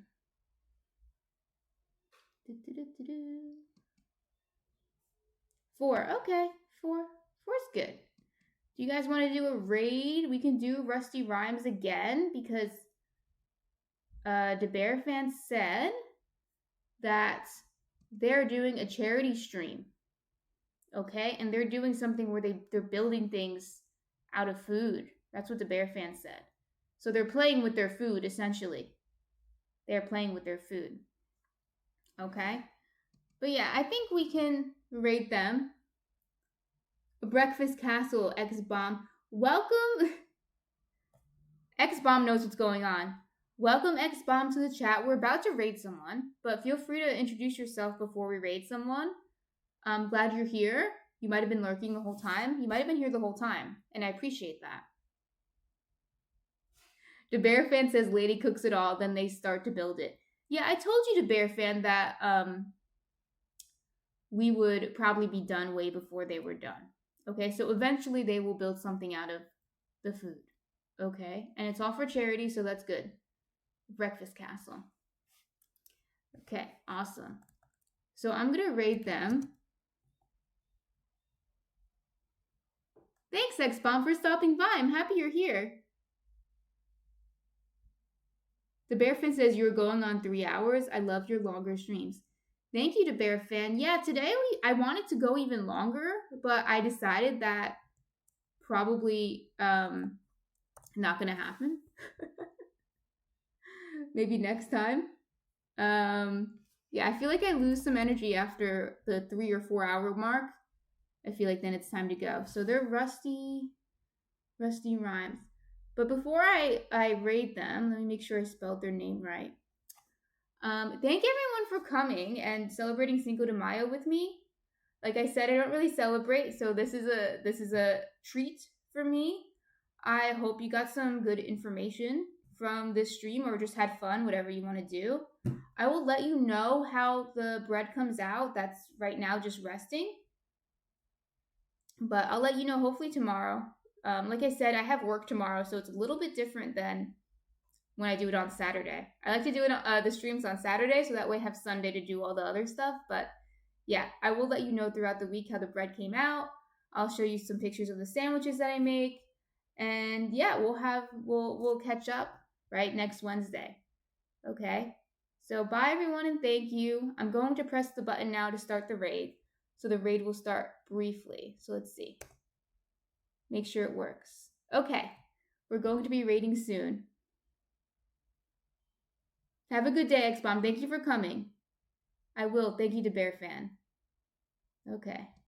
4. Okay, 4. 4's good. Do you guys want to do a raid? We can do Rusty Rhymes again because the Bear fan said that they're doing a charity stream. Okay, and they're doing something where they're building things out of food. That's what the Bear fan said. So they're playing with their food, essentially. They're playing with their food. Okay? But yeah, I think we can rate them. Breakfast Castle, X-Bomb. Welcome. X-Bomb knows what's going on. Welcome, X-Bomb, to the chat. We're about to raid someone, but feel free to introduce yourself before we raid someone. I'm glad you're here. You might have been lurking the whole time. You might have been here the whole time, and I appreciate that. The Bear fan says Lady cooks it all, then they start to build it. Yeah, I told you, the Bear fan, that we would probably be done way before they were done. Okay, so eventually they will build something out of the food. Okay, and it's all for charity, so that's good. Breakfast Castle. Okay, awesome. So I'm going to rate them. Thanks, X-Bomb, for stopping by. I'm happy you're here. The Bear Fan says you're going on 3 hours. I love your longer streams. Thank you to Bear Fan. Yeah, today I wanted to go even longer, but I decided that probably not going to happen. Maybe next time. Yeah, I feel like I lose some energy after the 3 or 4 hour mark. I feel like then it's time to go. So they're Rusty Rhymes. But before I raid them, let me make sure I spelled their name right. Thank everyone for coming and celebrating Cinco de Mayo with me. Like I said, I don't really celebrate, so this is a treat for me. I hope you got some good information from this stream or just had fun, whatever you want to do. I will let you know how the bread comes out. That's right now just resting. But I'll let you know hopefully tomorrow. Like I said, I have work tomorrow, so it's a little bit different than when I do it on Saturday. I like to do it the streams on Saturday, so that way I have Sunday to do all the other stuff. But yeah, I will let you know throughout the week how the bread came out. I'll show you some pictures of the sandwiches that I make. And yeah, we'll catch up right next Wednesday. Okay? So bye everyone and thank you. I'm going to press the button now to start the raid. So the raid will start briefly. So let's see. Make sure it works. Okay. We're going to be raiding soon. Have a good day, X-Bomb. Thank you for coming. I will. Thank you to Bear Fan. Okay.